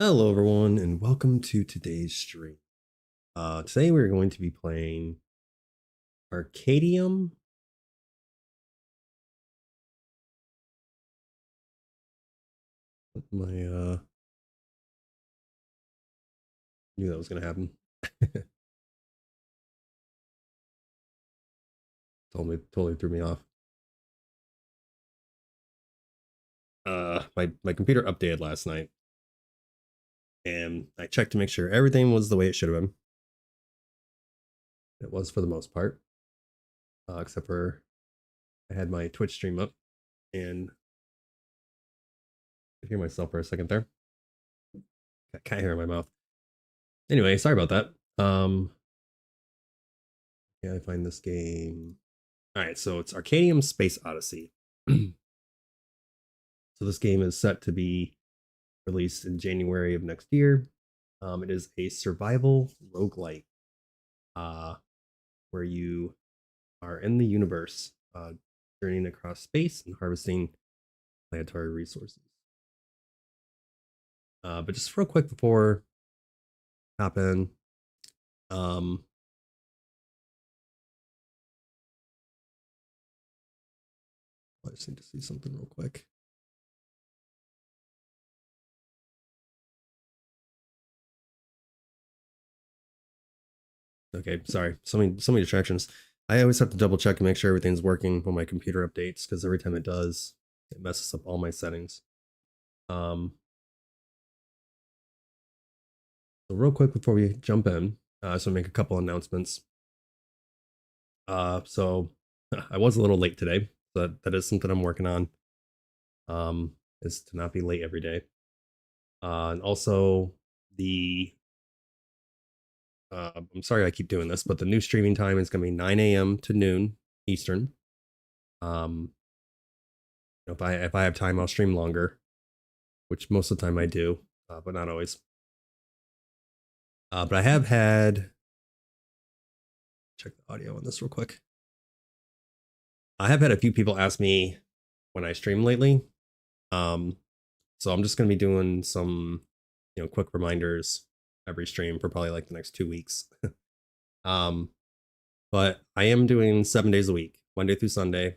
Hello everyone and welcome to today's stream. Today we're going to be playing Arcadium. Knew that was gonna happen. Totally threw me off. My computer updated last night and I checked to make sure everything was the way it should have been. It was for the most part. Except for I had my Twitch stream up and I hear myself for a second there. I can't hear in my mouth. Anyway, sorry about that. Yeah, I find this game. Alright, so it's Arcadium Space Odyssey. So this game is set to be released in January of next year. It is a survival roguelite where you are in the universe, journeying across space and harvesting planetary resources. But just real quick before I hop in, I just need to see something real quick. Okay, sorry, so many distractions. I always have to double check and make sure everything's working when my computer updates, because every time it does, it messes up all my settings. So real quick before we jump in, I just want to make a couple announcements. So I was a little late today, but that is something I'm working on. Is to not be late every day. And also I'm sorry I keep doing this, but the new streaming time is going to be 9 a.m. to noon Eastern. If I have time, I'll stream longer, which most of the time I do, but not always. But I have had, check the audio on this real quick. I have had a few people ask me when I stream lately. So I'm just going to be doing some, quick reminders every stream for probably like the next 2 weeks. But I am doing 7 days a week, Monday through Sunday,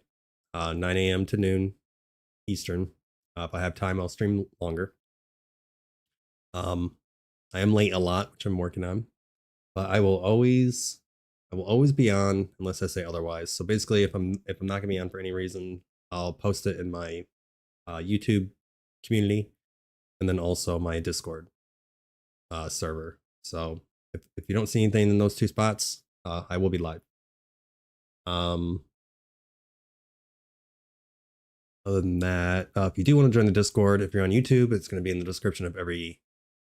9 a.m. to noon Eastern. If I have time, I'll stream longer. I am late a lot, which I'm working on, but I will always be on unless I say otherwise. So basically, if I'm not gonna be on for any reason, I'll post it in my YouTube community and then also my Discord server. So if you don't see anything in those two spots, I will be live. Other than that, if you do want to join the Discord, if you're on YouTube, it's going to be in the description of every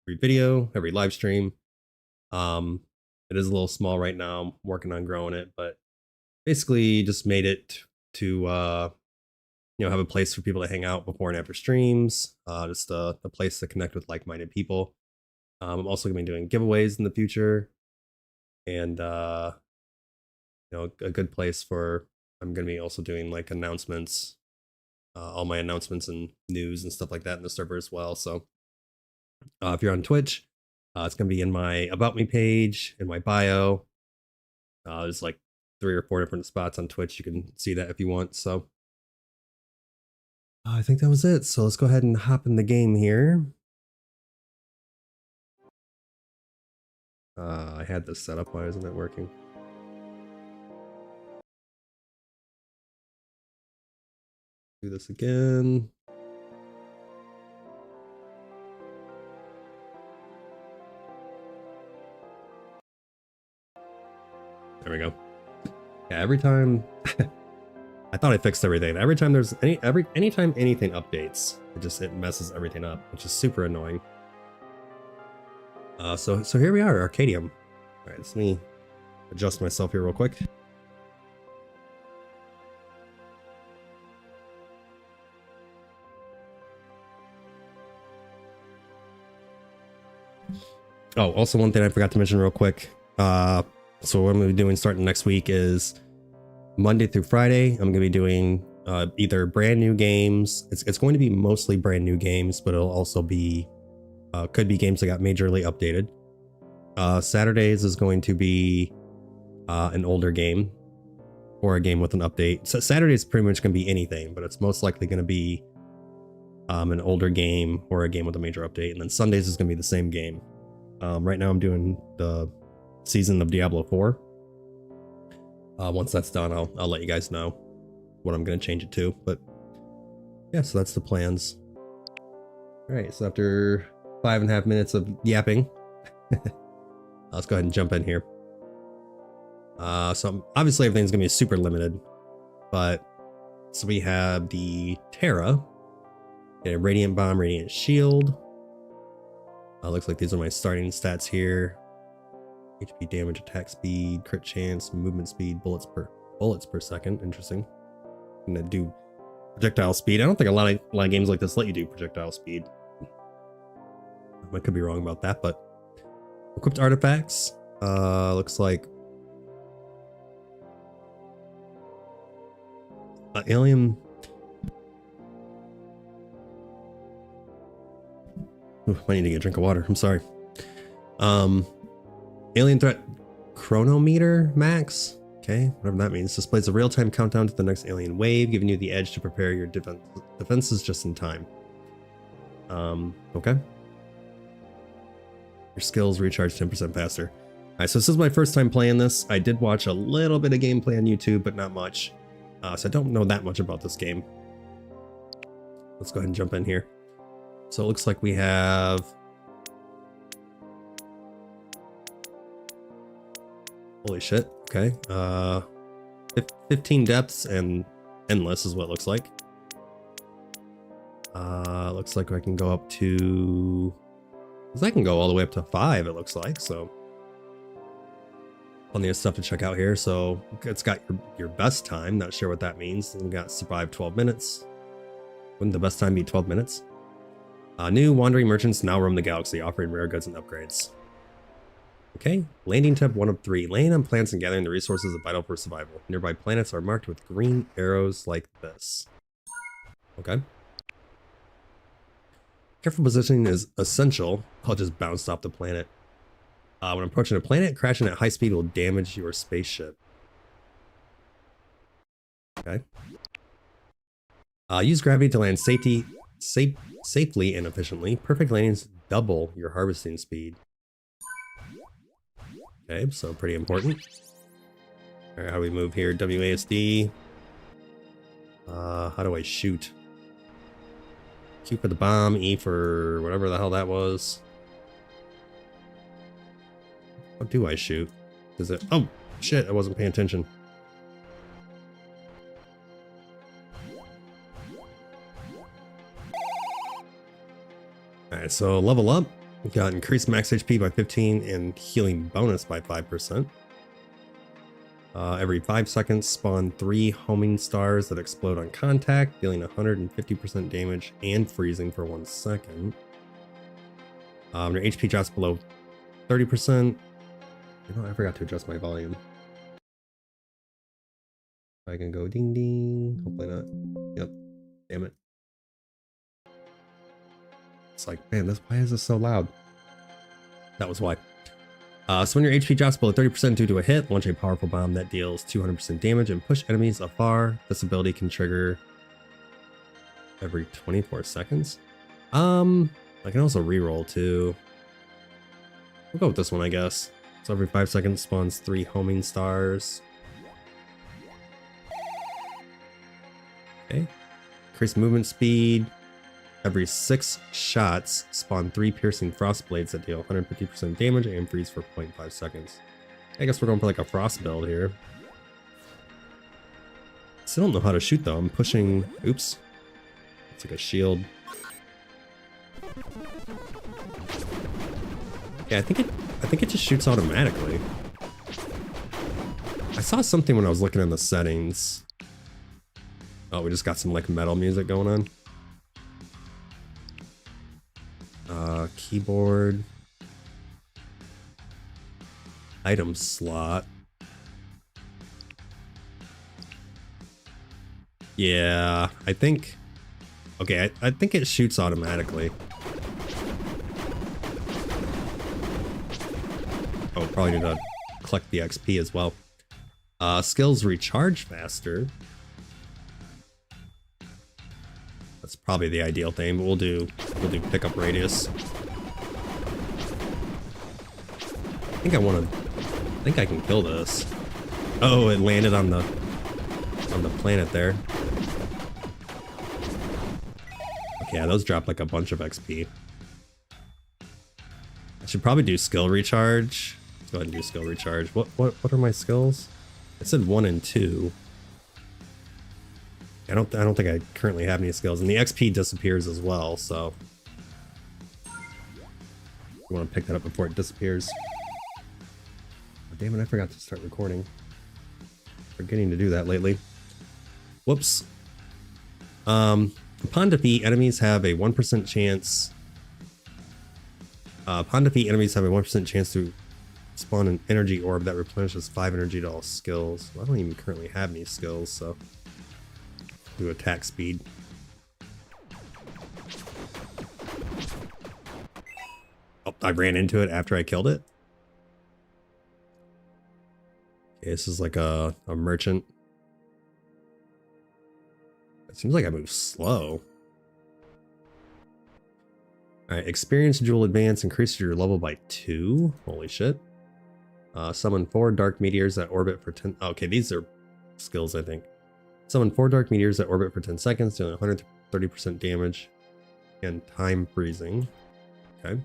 video, every live stream. It is a little small right now. I'm working on growing it, but basically just made it to have a place for people to hang out before and after streams. Just a place to connect with like-minded people. I'm also going to be doing giveaways in the future, and a good place for. I'm going to be also doing like announcements. All my announcements and news and stuff like that in the server as well. So if you're on Twitch, it's going to be in my About Me page, in my bio. There's like 3 or 4 different spots on Twitch. You can see that if you want. So I think that was it. So let's go ahead and hop in the game here. I had this set up. Why isn't it working? Do this again. There we go. Yeah, every time I thought I fixed everything. Every time there's anytime anything updates, it messes everything up, which is super annoying. So here we are, Arcadium. All right, let me adjust myself here real quick. Oh, also one thing I forgot to mention real quick. So what I'm going to be doing starting next week is Monday through Friday. I'm going to be doing either brand new games. It's going to be mostly brand new games, but it'll also be Could be games that got majorly updated. Saturdays is going to be an older game or a game with an update. So Saturday is pretty much going to be anything, but it's most likely going to be an older game or a game with a major update. And then Sundays is going to be the same game. Right now I'm doing the season of Diablo 4. Once that's done, I'll let you guys know what I'm going to change it to. But yeah, so that's the plans. All right, so after 5.5 minutes of yapping, let's go ahead and jump in here. So obviously everything's going to be super limited, but so we have the Terra, a Radiant Bomb, Radiant Shield. Looks like these are my starting stats here. HP damage, attack speed, crit chance, movement speed, bullets per second. Interesting. I'm gonna do projectile speed. I don't think a lot of games like this let you do projectile speed. I could be wrong about that, but equipped artifacts. Looks like alien. Ooh, I need to get a drink of water. I'm sorry. Alien threat chronometer max. Okay, whatever that means. Displays a real-time countdown to the next alien wave, giving you the edge to prepare your defenses just in time. Okay. Your skills recharge 10% faster. Alright, so this is my first time playing this. I did watch a little bit of gameplay on YouTube, but not much. So I don't know that much about this game. Let's go ahead and jump in here. So it looks like we have... Holy shit, okay. 15 depths and endless is what it looks like. Looks like I can go up to... I can go all the way up to 5, it looks like, so... Plenty of stuff to check out here. So it's got your best time, not sure what that means. We got survive 12 minutes. Wouldn't the best time be 12 minutes? New wandering merchants now roam the galaxy, offering rare goods and upgrades. Okay, landing tip 1 of 3. Laying on plants and gathering the resources are vital for survival. Nearby planets are marked with green arrows like this. Okay. Careful positioning is essential. I'll just bounce off the planet. When approaching a planet, crashing at high speed will damage your spaceship. Okay. Use gravity to land safely and efficiently. Perfect landings double your harvesting speed. Okay, so pretty important. All right, how do we move here? WASD. How do I shoot? Q for the bomb, E for whatever the hell that was. What do I shoot? Does it? Oh, shit, I wasn't paying attention. Alright, so level up. We got increased max HP by 15 and healing bonus by 5%. Every 5 seconds, spawn 3 homing stars that explode on contact, dealing 150% damage and freezing for 1 second. Your HP drops below 30%. You know, I forgot to adjust my volume. I can go ding ding. Hopefully not. Yep. Damn it. It's like, man, why is this so loud? That was why. So when your HP drops below 30% due to a hit, launch a powerful bomb that deals 200% damage and push enemies afar. This ability can trigger every 24 seconds. I can also reroll too. We'll go with this one, I guess. So every 5 seconds spawns 3 homing stars. Okay. Increase movement speed. Every 6 shots, spawn 3 piercing frost blades that deal 150% damage and freeze for 0.5 seconds. I guess we're going for like a frost build here. Still don't know how to shoot though. I'm pushing. Oops. It's like a shield. Yeah, I think it just shoots automatically. I saw something when I was looking in the settings. Oh, we just got some like metal music going on. Keyboard. Item slot. Yeah, I think... Okay, I think it shoots automatically. Probably need to collect the XP as well. Skills recharge faster. That's probably the ideal thing, but we'll do pickup radius. I think I can kill this. Oh, it landed on the planet there. Okay, yeah, those drop like a bunch of XP. I should probably do skill recharge. Let's go ahead and do skill recharge. What are my skills? I said 1 and 2. I don't think I currently have any skills, and the XP disappears as well, so you want to pick that up before it disappears. Oh, damn it, I forgot to start recording. Forgetting to do that lately. Whoops. Upon defeat, enemies have a 1% chance. Upon defeat, enemies have a 1% chance to spawn an energy orb that replenishes 5 energy to all skills. Well, I don't even currently have any skills, so do attack speed. Oh, I ran into it after I killed it. Okay, this is like a merchant. It seems like I move slow. Alright, experience dual advance increases your level by 2. Holy shit. Summon 4 dark meteors that orbit for 10... Okay, these are skills, I think. Summon 4 dark meteors that orbit for 10 seconds, dealing 130% damage and time freezing. Okay.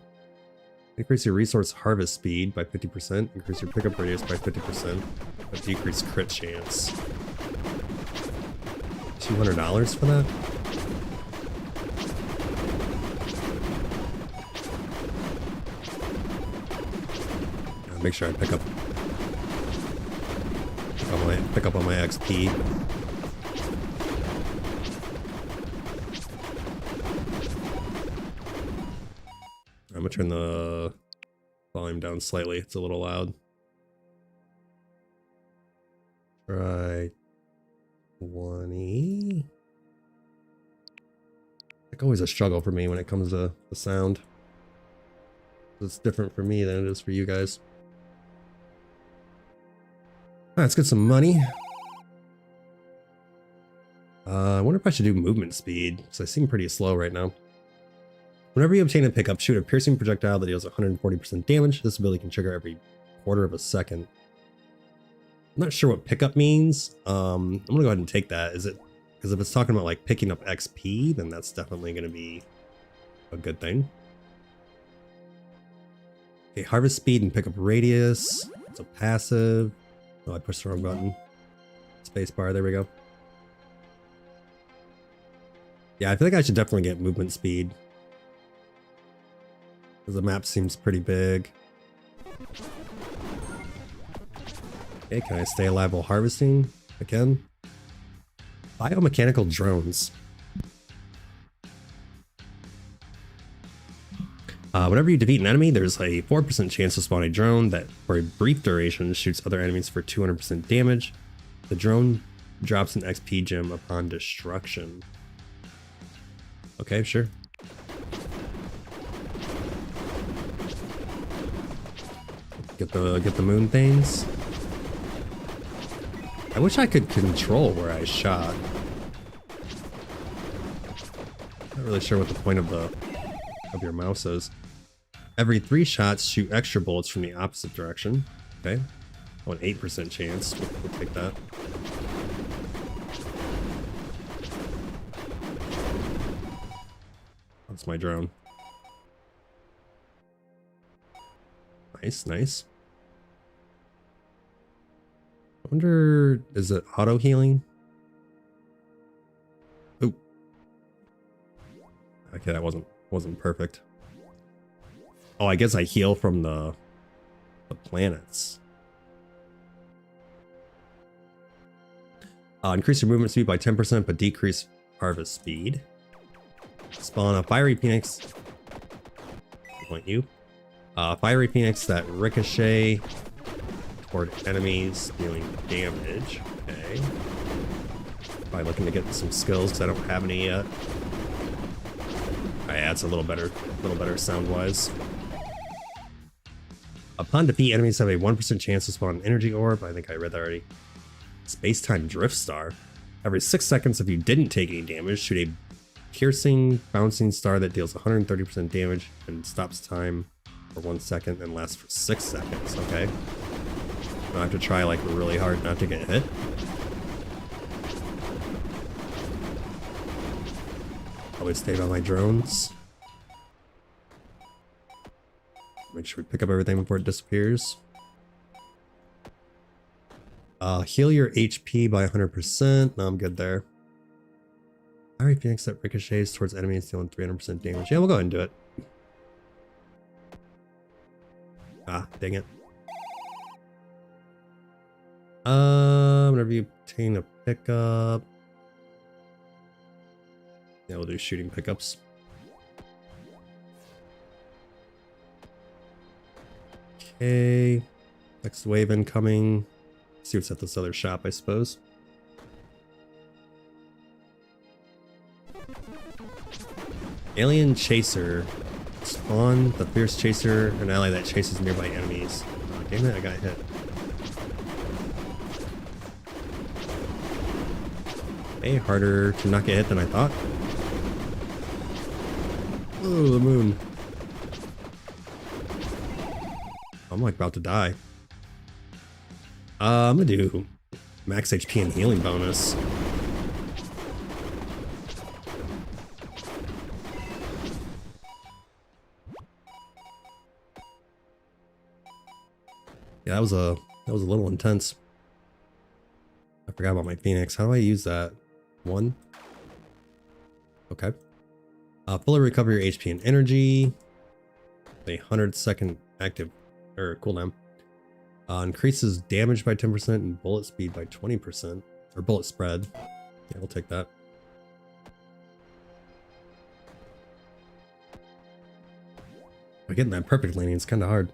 Increase your resource harvest speed by 50%. Increase your pickup radius by 50%. But decrease crit chance. $200 for that? Make sure I pick up on my XP. I'm gonna turn the volume down slightly. It's a little loud. Try 20. It's always a struggle for me when it comes to the sound. It's different for me than it is for you guys. Alright, let's get some money. I wonder if I should do movement speed, because I seem pretty slow right now. Whenever you obtain a pickup, shoot a piercing projectile that deals 140% damage. This ability can trigger every quarter of a second. I'm not sure what pickup means. I'm gonna go ahead and take that. Is it because if it's talking about like picking up XP, then that's definitely gonna be a good thing. Okay, harvest speed and pickup radius. It's a passive. Oh, I pushed the wrong button. Spacebar, there we go. Yeah, I feel like I should definitely get movement speed, because the map seems pretty big. Okay, can I stay alive while harvesting again? Biomechanical drones. Whenever you defeat an enemy, there's a 4% chance to spawn a drone that, for a brief duration, shoots other enemies for 200% damage. The drone drops an XP gem upon destruction. Okay, sure. Get the moon things. I wish I could control where I shot. Not really sure what the point of your mouse is. Every 3 shots, shoot extra bullets from the opposite direction. Okay. Oh, an 8% chance. We'll take that. That's my drone. Nice, nice. I wonder, is it auto healing? Ooh. Okay, that wasn't perfect. Oh, I guess I heal from the planets. Increase your movement speed by 10%, but decrease harvest speed. Spawn a fiery phoenix. Point you. Fiery phoenix that ricochet toward enemies, dealing damage. Okay. Probably looking to get some skills because I don't have any yet. Oh, yeah, it's a little better sound-wise. Upon defeat, enemies have a 1% chance to spawn an energy orb. I think I read that already. Space-time drift star. Every 6 seconds, if you didn't take any damage, shoot a piercing, bouncing star that deals 130% damage and stops time for 1 second and lasts for 6 seconds. Okay. I have to try like really hard not to get hit. Always stay by my drones. Make sure we pick up everything before it disappears. Heal your HP by 100%. No, I'm good there. Fiery Phoenix that ricochets towards enemies dealing 300% damage. Yeah, we'll go ahead and do it. Ah, dang it. Whenever you obtain a pickup. Yeah, we'll do shooting pickups. Okay. Next wave incoming. See what's at this other shop, I suppose. Alien Chaser. Spawn the fierce chaser, an ally that chases nearby enemies. Oh, damn it, I got hit. Okay, harder to not get hit than I thought. Oh, the moon. I'm like about to die. I'm gonna do max HP and healing bonus. Yeah, that was a little intense. I forgot about my Phoenix. How do I use that? 1. Okay. Fully recover your HP and energy. A 100-second active or cooldown. Increases damage by 10% and bullet speed by 20%. Or bullet spread. Yeah, we'll take that. But getting that perfect landing is kind of hard.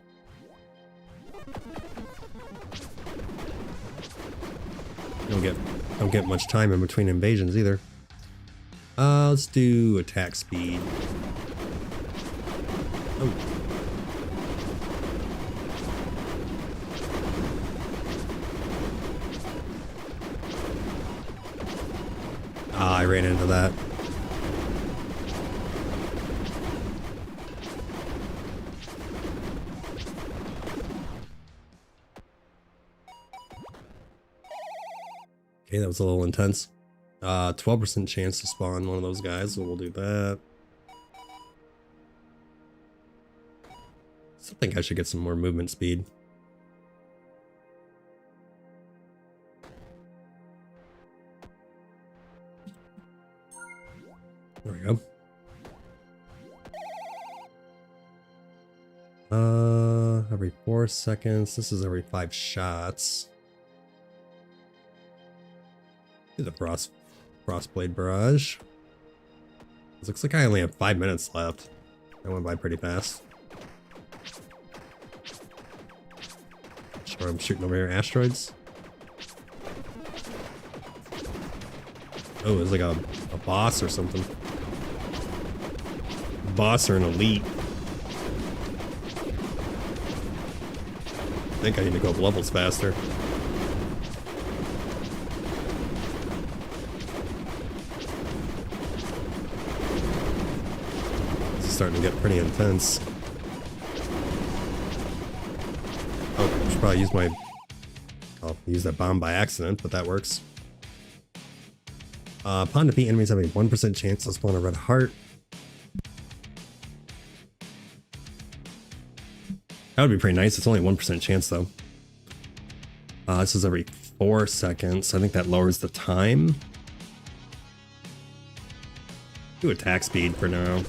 Don't get much time in between invasions either. Let's do attack speed. Oh. Ah, I ran into that. Okay, that was a little intense. 12% chance to spawn one of those guys, so we'll do that. Still think I should get some more movement speed. There we go. Every 4 seconds. This is every 5 shots. Do the Frostblade Barrage. It looks like I only have 5 minutes left. That went by pretty fast. Sure, I'm shooting over here asteroids. Oh, it's like a boss or something. Boss or an elite. I think I need to go up levels faster. This is starting to get pretty intense. Oh, I should probably use my... I'll use that bomb by accident, but that works. Upon defeat, enemies have a 1% chance to spawn a red heart. That would be pretty nice. It's only a 1% chance though. This is every 4 seconds. I think that lowers the time. Do attack speed for now.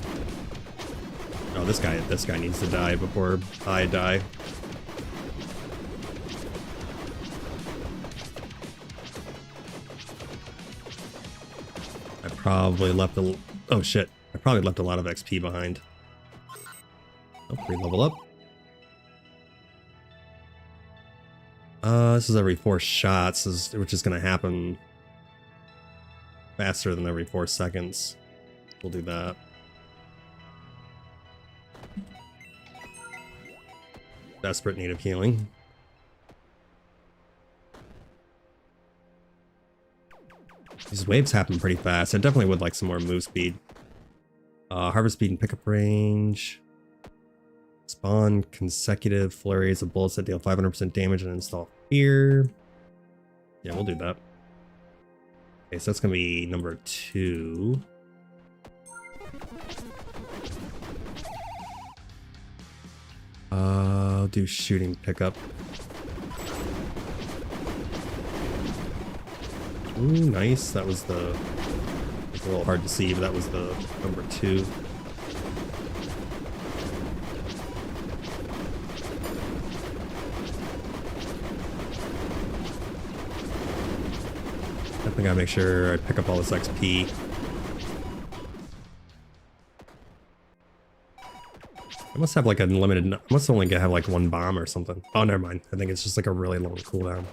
Oh, this guy needs to die before I die. I probably left a... Oh shit. I probably left a lot of XP behind. Oh, re-level up. This is every 4 shots, which is going to happen faster than every 4 seconds. We'll do that. desperate need of healing. These waves happen pretty fast. I definitely would like some more move speed. Harvest speed and pickup range. Spawn consecutive flurries of bullets that deal 500% damage and install fear. Yeah, we'll do that. Okay, so that's gonna be number 2. I'll do shooting pickup. Ooh, nice. That was the... It's a little hard to see, but that was the number 2. I gotta make sure I pick up all this XP. I must have like a limited... I must only have like 1 bomb or something. Oh, never mind. I think it's just like a really long cooldown.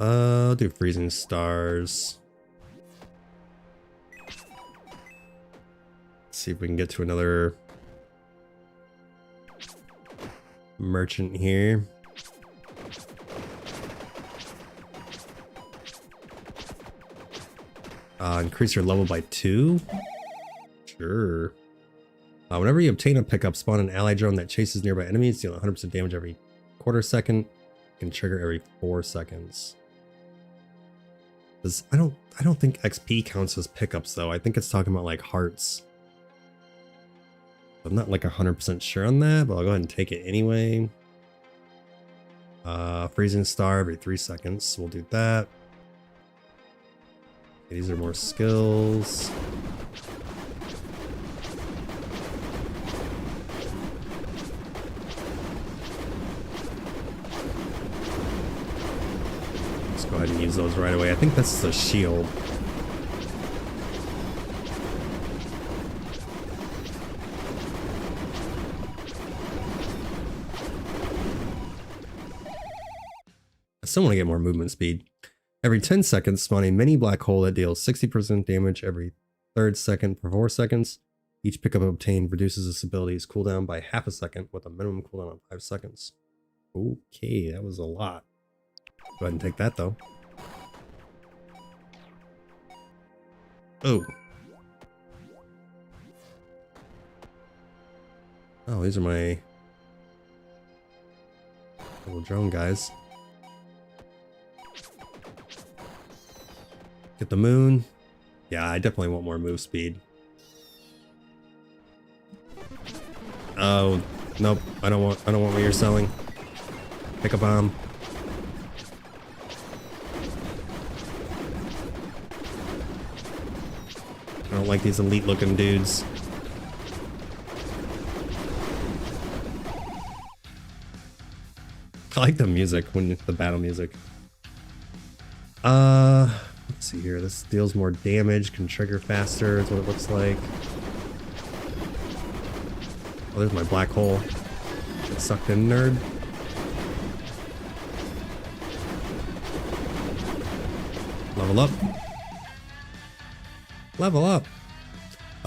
I'll do freezing stars. Let's see if we can get to another merchant here. Increase your level by 2? Sure. Whenever you obtain a pickup, spawn an ally drone that chases nearby enemies, deal 100% damage every quarter second. Can trigger every 4 seconds. I don't think XP counts as pickups though. I think it's talking about like hearts. I'm not like 100% sure on that, but I'll go ahead and take it anyway. Freezing star every 3 seconds. We'll do that. Okay, these are more skills. Let's go ahead and use those right away. I think that's the shield. I still want to get more movement speed. Every 10 seconds, spawn a mini black hole that deals 60% damage every 3rd second for 4 seconds. Each pickup obtained reduces this ability's cooldown by half a second with a minimum cooldown of 5 seconds. Okay, that was a lot. Go ahead and take that though. Oh. Oh, these are my little drone guys. Get the moon. Yeah, I definitely want more move speed. Oh, nope. I don't want what you're selling. Pick a bomb. I don't like these elite looking dudes. I like the music, when the battle music. Let's see here. This deals more damage, can trigger faster, is what it looks like. Oh, there's my black hole. Get sucked in, nerd. Level up. Level up.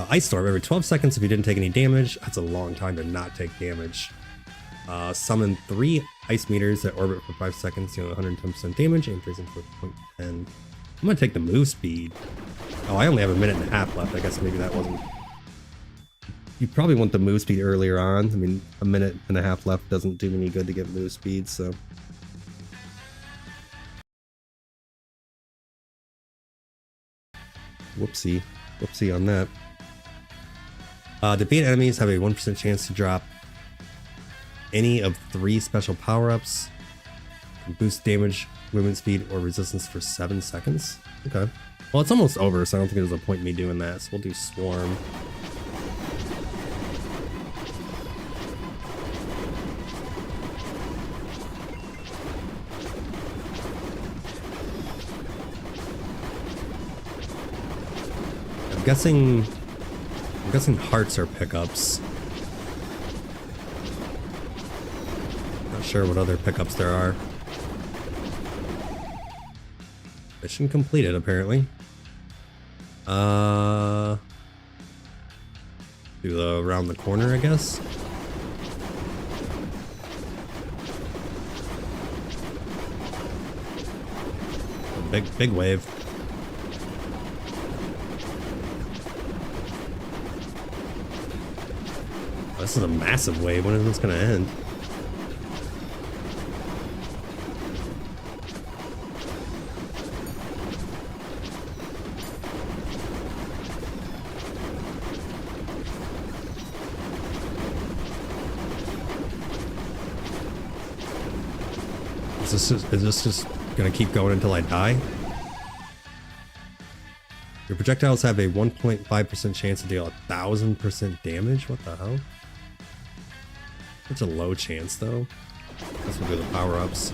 Ice Storm every 12 seconds if you didn't take any damage. That's a long time to not take damage. Summon 3 ice meters that orbit for 5 seconds, dealing 110% damage, and freezing for 0.10. I'm gonna take the move speed. Oh, I only have a minute and a half left. I guess maybe that wasn't... You probably want the move speed earlier on. I mean, a minute and a half left doesn't do any good to get move speed, so... Whoopsie. Whoopsie on that. Defeated enemies have a 1% chance to drop any of 3 special power-ups. Boost damage, movement speed, or resistance for 7 seconds. Okay. Well, it's almost over, so I don't think there's a point in me doing that. So we'll do Swarm. I'm guessing hearts are pickups. Not sure what other pickups there are. Mission completed, apparently. Do the around the corner, I guess. Big wave. This is a massive wave. When is this gonna end? Is this just gonna keep going until I die? Your projectiles have a 1.5% chance to deal 1,000% damage? What the hell? Such a low chance though. That's what do the power-ups.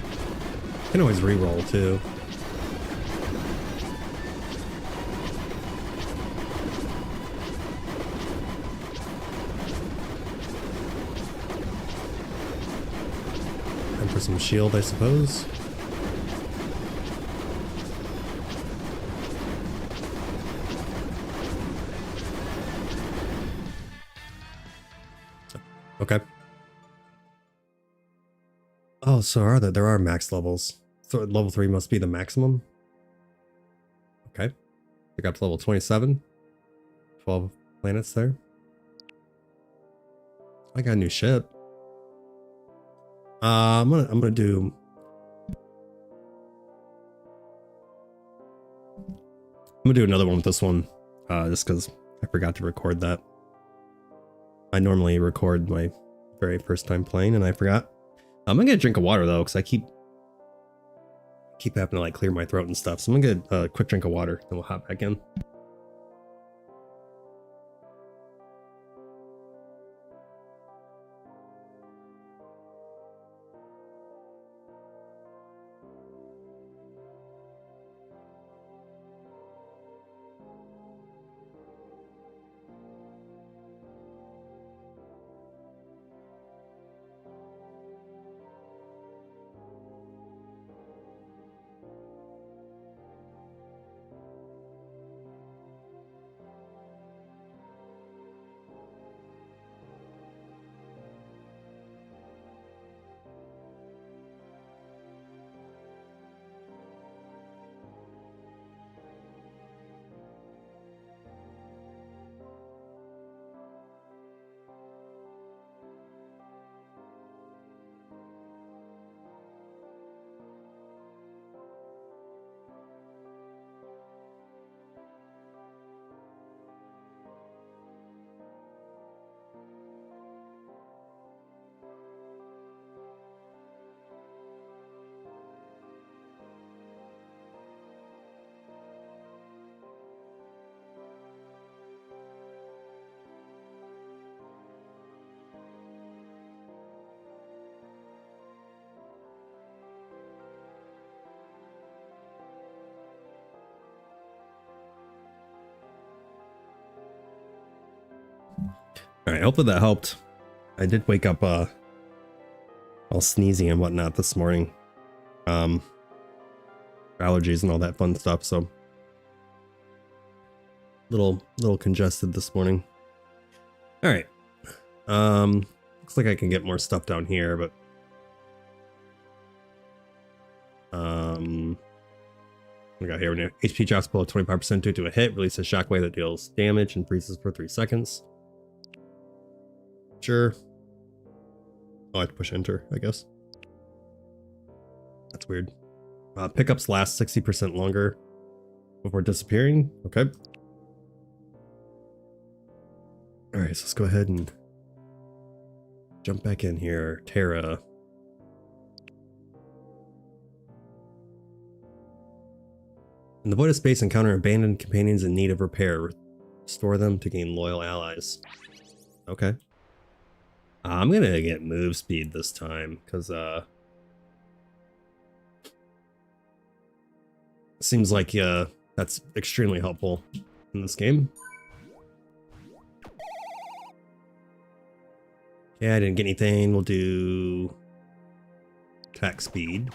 Can always re-roll too. And for some shield, I suppose. Okay. Oh, so there are max levels. So level 3 must be the maximum. Okay. I got to level 27. 12 planets there. I got a new ship. I'm gonna do another one with this one. Just because I forgot to record that. I normally record my very first time playing and I forgot. I'm gonna get a drink of water though, because I keep having to like clear my throat and stuff. So I'm gonna get a quick drink of water, then we'll hop back in. All right, hopefully that helped. I did wake up all sneezy and whatnot this morning. Allergies and all that fun stuff, so little congested this morning. All right. Looks like I can get more stuff down here, but we got here when your HP drops below 25% due to a hit, release a shockwave that deals damage and freezes for 3 seconds. Sure. Oh, I have to push enter, I guess. That's weird. Pickups last 60% longer before disappearing. Okay. All right, so let's go ahead and jump back in here. Terra. In the void of space, encounter abandoned companions in need of repair. Restore them to gain loyal allies. Okay. I'm gonna get move speed this time, because seems like that's extremely helpful in this game. Yeah, I didn't get anything. We'll do attack speed.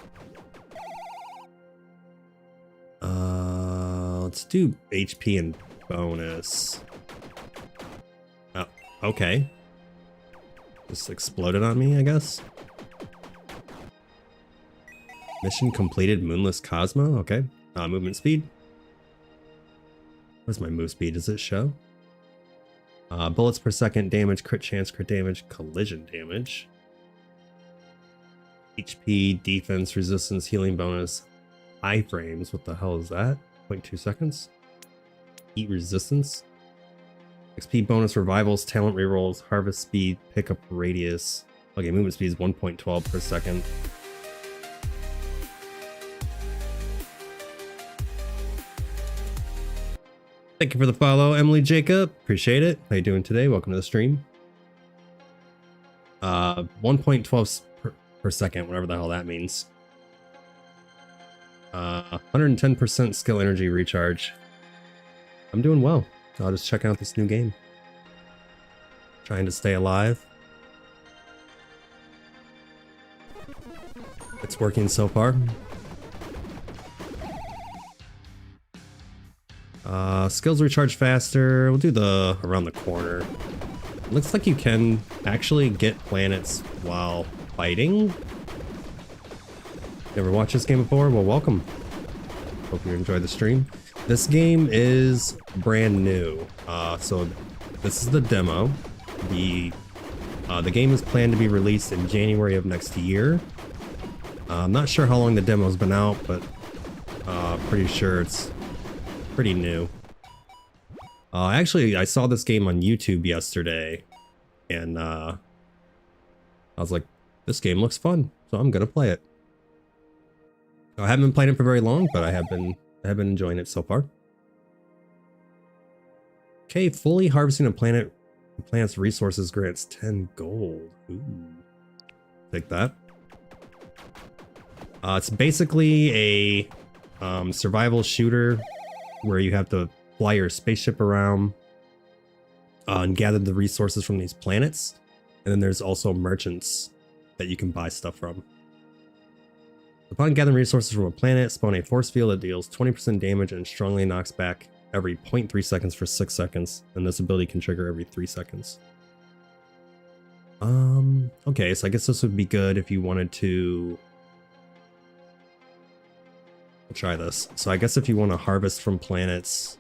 Let's do HP and bonus. Oh, okay. Just exploded on me, I guess. Mission completed, Moonless Cosmo. Okay. Movement speed. Where's my move speed? Does it show? Bullets per second, damage, crit chance, crit damage, collision damage. HP, defense, resistance, healing bonus, iframes. What the hell is that? 0.2 seconds. Heat resistance. XP bonus, revivals, talent rerolls, harvest speed, pickup radius. Okay, movement speed is 1.12 per second. Thank you for the follow, Emily Jacob. Appreciate it. How you doing today? Welcome to the stream. 1.12 per second, whatever the hell that means. 110% skill energy recharge. I'm doing well. I'll just check out this new game. Trying to stay alive. It's working so far. Skills recharge faster. We'll do the around the corner. Looks like you can actually get planets while fighting. Never watched this game before? Well, welcome. Hope you enjoyed the stream. This game is brand new. So this is the demo. The game is planned to be released in January of next year. I'm not sure how long the demo's been out, but pretty sure it's pretty new. Actually, I saw this game on YouTube yesterday, and I was like, this game looks fun, so I'm gonna play it. I haven't been playing it for very long, but I have been enjoying it so far. Okay, fully harvesting a planet's resources grants 10 gold. Ooh, take that. It's basically a survival shooter where you have to fly your spaceship around and gather the resources from these planets. And then there's also merchants that you can buy stuff from. Upon gathering resources from a planet, spawn a force field that deals 20% damage and strongly knocks back every 0.3 seconds for 6 seconds. And this ability can trigger every 3 seconds. Okay, so I guess this would be good if you wanted to... We'll try this. So I guess if you want to harvest from planets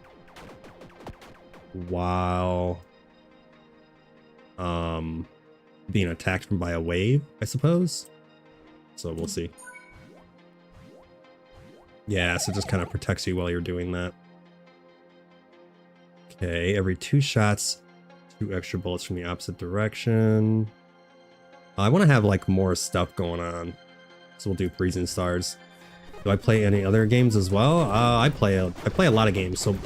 while being attacked by a wave, I suppose. So we'll see. Yeah, so it just kind of protects you while you're doing that. Okay, every 2 shots, 2 extra bullets from the opposite direction. I want to have like more stuff going on, so we'll do freezing stars. Do I play any other games as well? I play a lot of games. So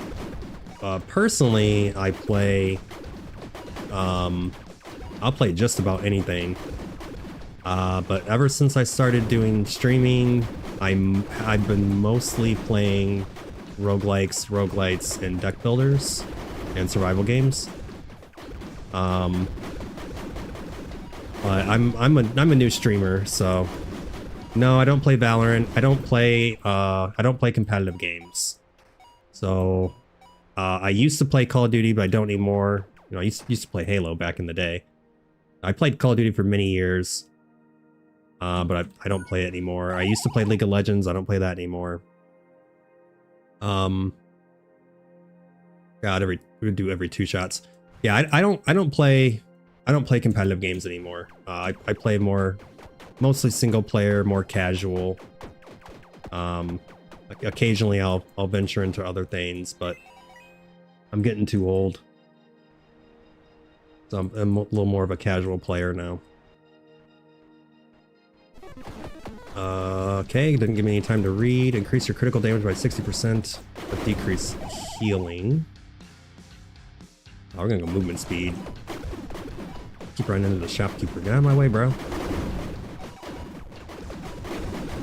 personally, I play I'll play just about anything. But ever since I started doing streaming, I've been mostly playing roguelites, and deck builders and survival games. But I'm a new streamer, so no, I don't play Valorant. I don't play competitive games. So I used to play Call of Duty, but I don't anymore. You know, I used to play Halo back in the day. I played Call of Duty for many years, but I don't play it anymore. I used to play League of Legends. I don't play that anymore. God, we would do every 2 shots. Yeah, I don't play competitive games anymore. I play mostly single player, more casual. Occasionally I'll venture into other things, but I'm getting too old. So I'm a little more of a casual player now. Okay, didn't give me any time to read. Increase your critical damage by 60%, but decrease healing. Oh, we're gonna go movement speed. Keep running into the shopkeeper. Get out of my way, bro.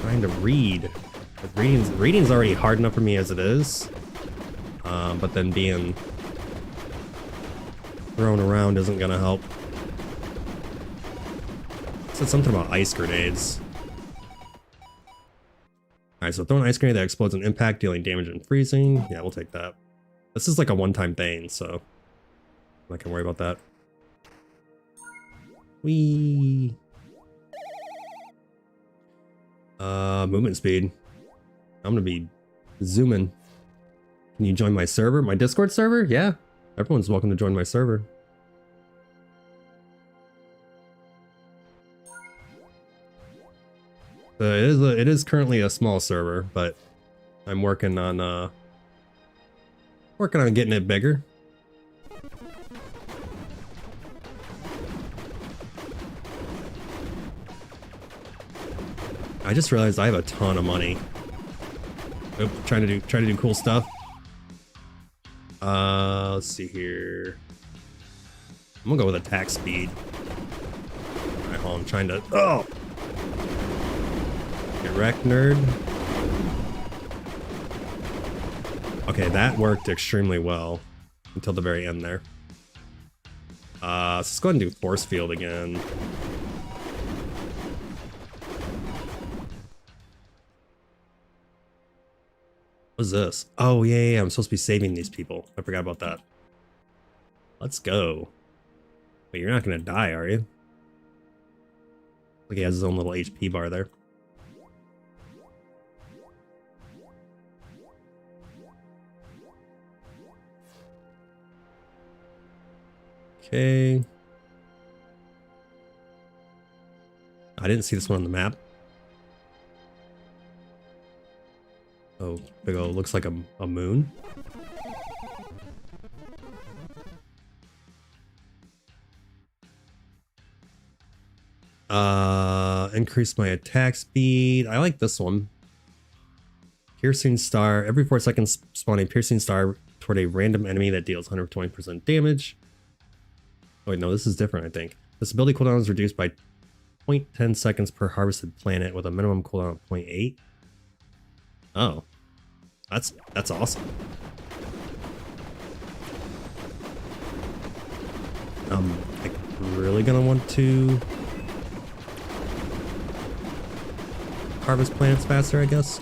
Trying to read. Reading's already hard enough for me as it is. But then being thrown around isn't gonna help. It said something about ice grenades. Alright, so throw an ice grenade that explodes on impact, dealing damage and freezing. Yeah, we'll take that. This is like a one-time thing, so I'm not gonna worry about that. Whee! Movement speed. I'm gonna be zooming. Can you join my server? My Discord server? Yeah. Everyone's welcome to join my server. It is currently a small server, but I'm working on getting it bigger. I just realized I have a ton of money. Oop, trying to do cool stuff. Let's see here. I'm gonna go with attack speed. Alright, hold on, I'm trying to get wrecked, nerd. Okay, that worked extremely well until the very end there. Let's go ahead and do force field again. What's this? Oh, yeah, I'm supposed to be saving these people. I forgot about that. Let's go. Wait, you're not gonna die, are you? Like he has his own little HP bar there. Okay. I didn't see this one on the map. Oh, big ol' looks like a moon. Increase my attack speed. I like this one. Piercing star. Every 4 seconds, spawn a piercing star toward a random enemy that deals 120% damage. Oh wait, no, this is different, I think. This ability cooldown is reduced by 0.10 seconds per harvested planet with a minimum cooldown of 0.8. Oh. That's awesome. Like really gonna want to harvest plants faster, I guess.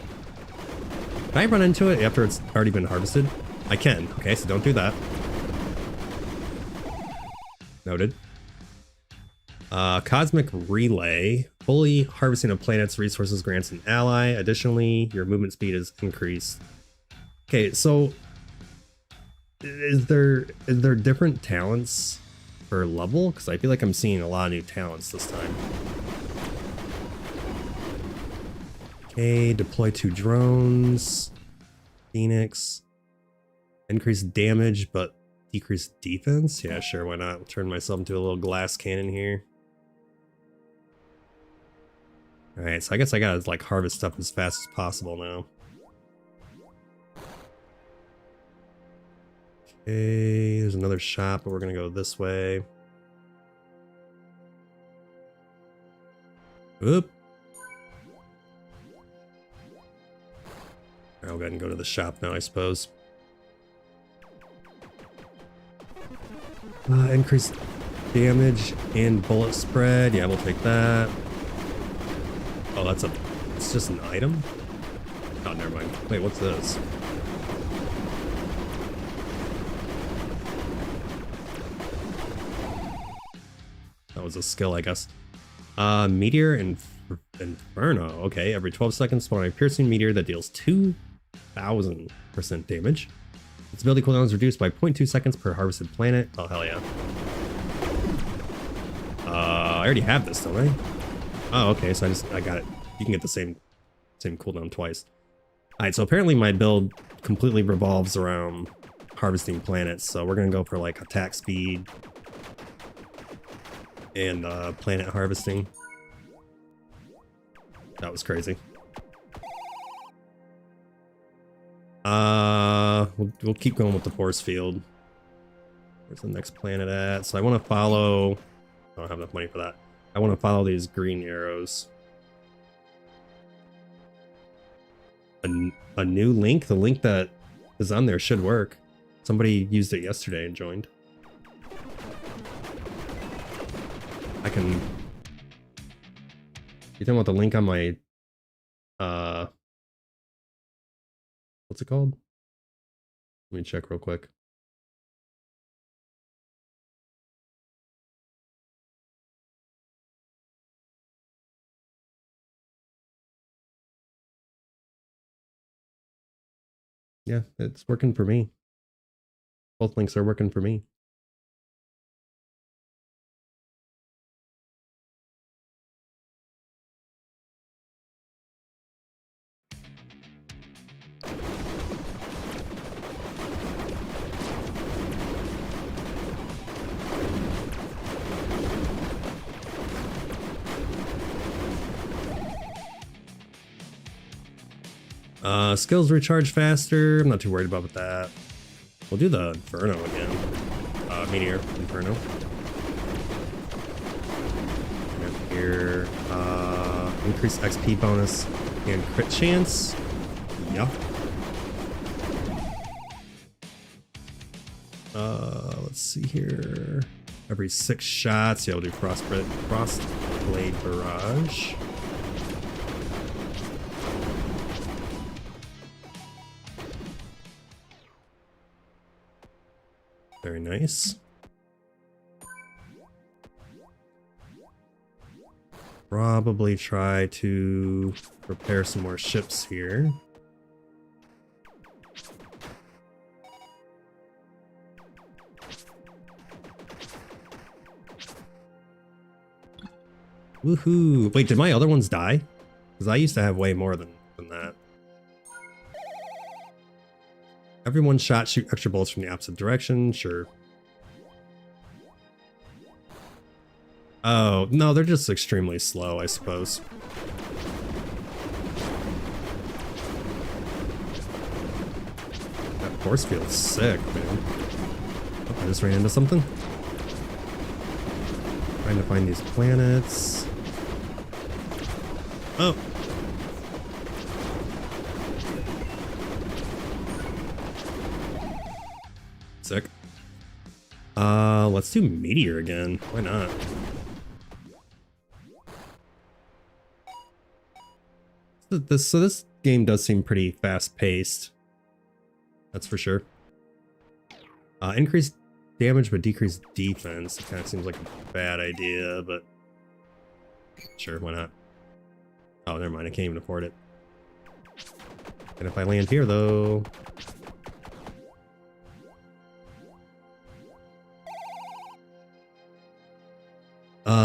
Can I run into it after it's already been harvested? I can. Okay, so don't do that. Noted. Cosmic Relay. Fully harvesting a planet's resources grants an ally. Additionally, your movement speed is increased. Okay, so is there different talents per level? Because I feel like I'm seeing a lot of new talents this time. Okay, deploy 2 drones. Phoenix. Increase damage, but decrease defense? Yeah, sure, why not? I'll turn myself into a little glass cannon here. Alright, so I guess I gotta like harvest stuff as fast as possible now. Okay, there's another shop, but we're gonna go this way. Oop. I'll go ahead and go to the shop now, I suppose. Increase damage and bullet spread. Yeah, we'll take that. Oh, it's just an item? Oh, never mind. Wait, what's this? That was a skill, I guess. Meteor and Inferno. Okay, every 12 seconds spawn a piercing meteor that deals 2,000% damage. Its ability cooldown is reduced by 0.2 seconds per harvested planet. Oh, hell yeah. I already have this, don't I? Oh, okay, so I got it. You can get the same cooldown twice. Alright, so apparently my build completely revolves around harvesting planets, so we're gonna go for like attack speed and planet harvesting. That was crazy. We'll keep going with the force field. Where's the next planet at? So I want to follow... I don't have enough money for that. I want to follow these green arrows. A new link? The link that is on there should work. Somebody used it yesterday and joined. I can... You talking about the link on my... what's it called? Let me check real quick. Yeah, it's working for me. Both links are working for me. Skills recharge faster. I'm not too worried about that. We'll do the Inferno again. Meteor Inferno. And here, increase XP bonus and crit chance. Yeah. Let's see here. Every 6 shots, yeah, we'll do Frostblade Barrage. Very nice. Probably try to repair some more ships here. Woohoo! Wait, did my other ones die? Because I used to have way more than that. Every one shot, shoot extra bullets from the opposite direction. Sure. Oh, no, they're just extremely slow, I suppose. That force field's sick, man. Oh, I just ran into something. Trying to find these planets. Oh. Sick. Let's do Meteor again. Why not? So this game does seem pretty fast-paced. That's for sure. Increased damage but decreased defense. It kind of seems like a bad idea, but sure, why not? Oh, never mind. I can't even afford it. And if I land here, though...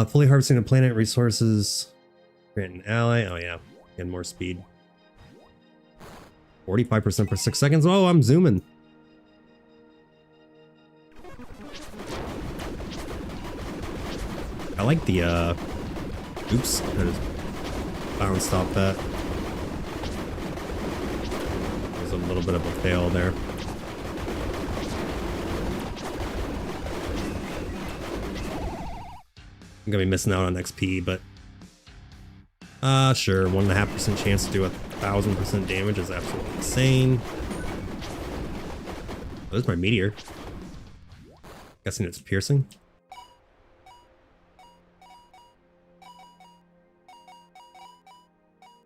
fully harvesting the planet resources. Grant an ally. Oh, yeah. And more speed. 45% per 6 seconds. Oh, I'm zooming. I like the, oops. I just bounced off that. There's a little bit of a fail there. I'm gonna be missing out on XP, but sure, 1.5% chance to do 1,000% damage is absolutely insane. Oh, there's my meteor. Guessing it's piercing.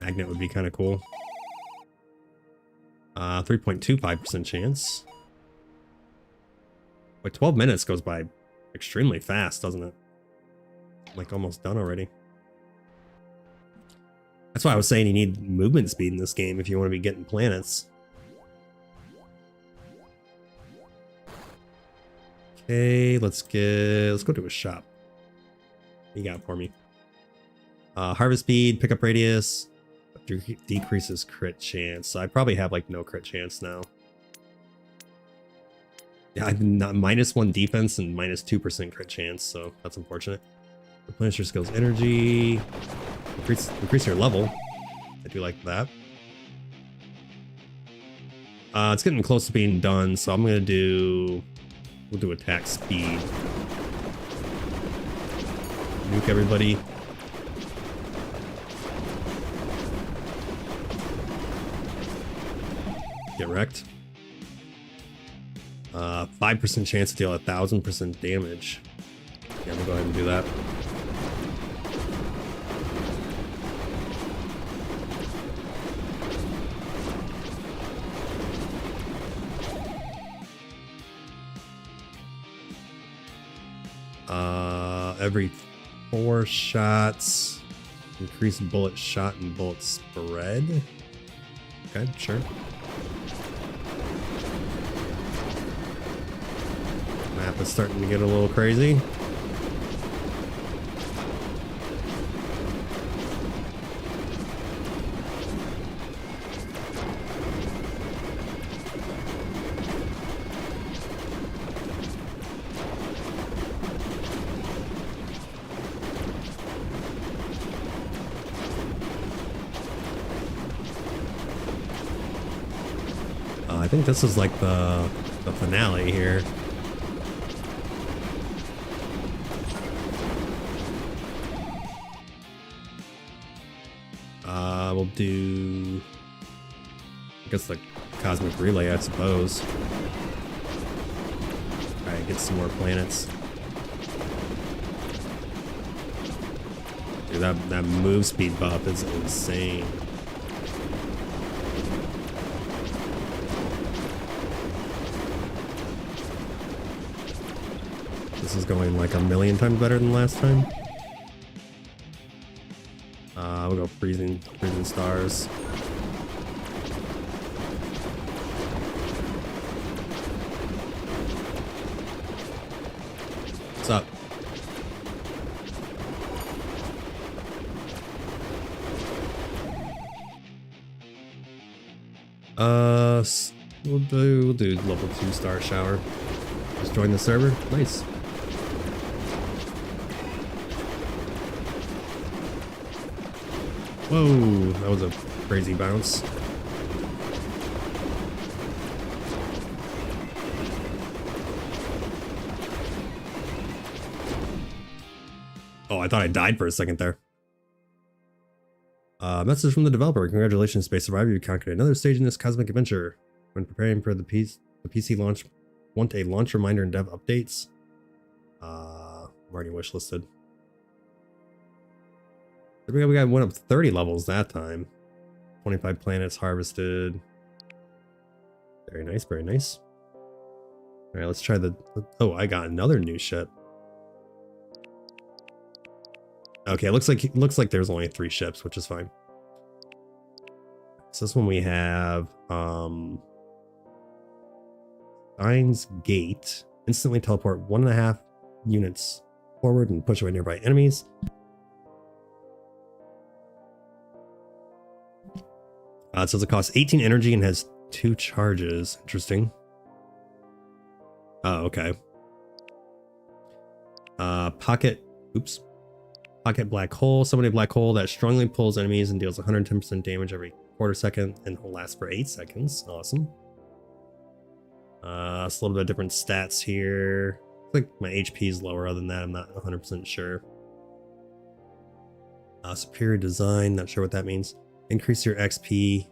Magnet would be kind of cool. 3.25% chance. Like 12 minutes goes by extremely fast, doesn't it? Like almost done already. That's why I was saying you need movement speed in this game if you want to be getting planets. Okay, let's go to a shop. What you got for me? Harvest speed, pickup radius, decreases crit chance. So I probably have like no crit chance now. Yeah, I've not -1 defense and -2% crit chance, so that's unfortunate. Replenish your skills energy. Increase your level. I do like that. It's getting close to being done, so I'm gonna do... We'll do attack speed. Nuke everybody. Get wrecked. 5% chance to deal 1,000% damage. Yeah, we'll go ahead and do that. Every 4 shots, increase bullet shot and bullet spread. Okay, sure. Map is starting to get a little crazy. I think this is like the finale here. We'll do, I guess, the cosmic relay, I suppose. Alright, get some more planets. Dude, that move speed buff is insane. This is going like 1,000,000 times better than last time. We'll go freezing stars. What's up? We'll do level 2 star shower. Just join the server. Nice. Whoa, that was a crazy bounce. Oh, I thought I died for a second there. Message from the developer. Congratulations, Space Survivor. You conquered another stage in this cosmic adventure. When preparing for the PC launch, want a launch reminder and dev updates? I'm already wishlisted. We went up 30 levels that time. 25 planets harvested. Very nice, very nice. Alright, let's try the... Oh, I got another new ship. Okay, it looks like there's only 3 ships, which is fine. So this one we have Steins Gate. Instantly teleport 1.5 units forward and push away nearby enemies. It says it costs 18 energy and has 2 charges. Interesting. Oh, okay. Pocket black hole. Summoning a black hole that strongly pulls enemies and deals 110% damage every quarter second and will last for 8 seconds. Awesome. It's a little bit different stats here. I think my HP is lower. Other than that, I'm not 100% sure. Superior design. Not sure what that means. Increase your XP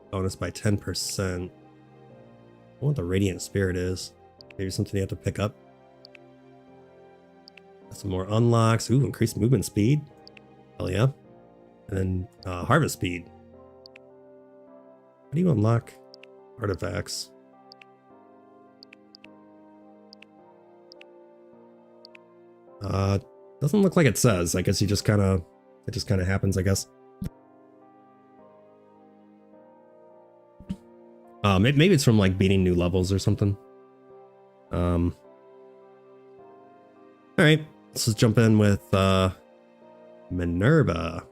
bonus by 10%. I wonder what the Radiant Spirit is. Maybe something you have to pick up. Some more unlocks. Ooh, increased movement speed. Hell yeah. And then harvest speed. How do you unlock artifacts? Doesn't look like it says. I guess it just kind of happens, I guess. Maybe it's from like beating new levels or something. All right, let's just jump in with Minerva.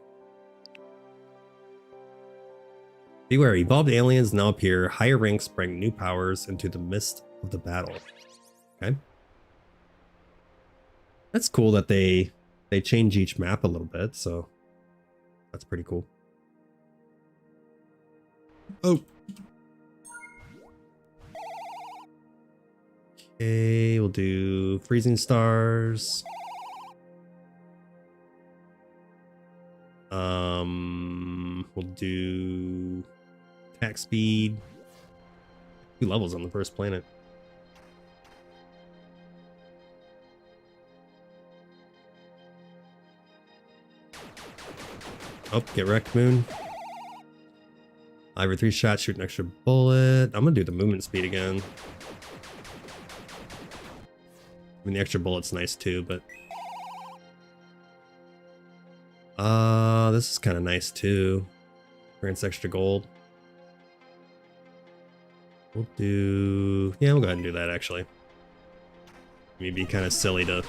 Beware, evolved aliens now appear. Higher ranks bring new powers into the midst of the battle. Okay, that's cool that they change each map a little bit. So that's pretty cool. Oh. Okay, we'll do freezing stars. We'll do attack speed. 2 levels on the first planet. Oh, get wrecked, Moon. Every 3 shots, shoot an extra bullet. I'm gonna do the movement speed again. I mean, the extra bullet's nice too, but this is kind of nice too. Grants extra gold. We'll do, yeah, we'll go ahead and do that actually. It'd be kind of silly to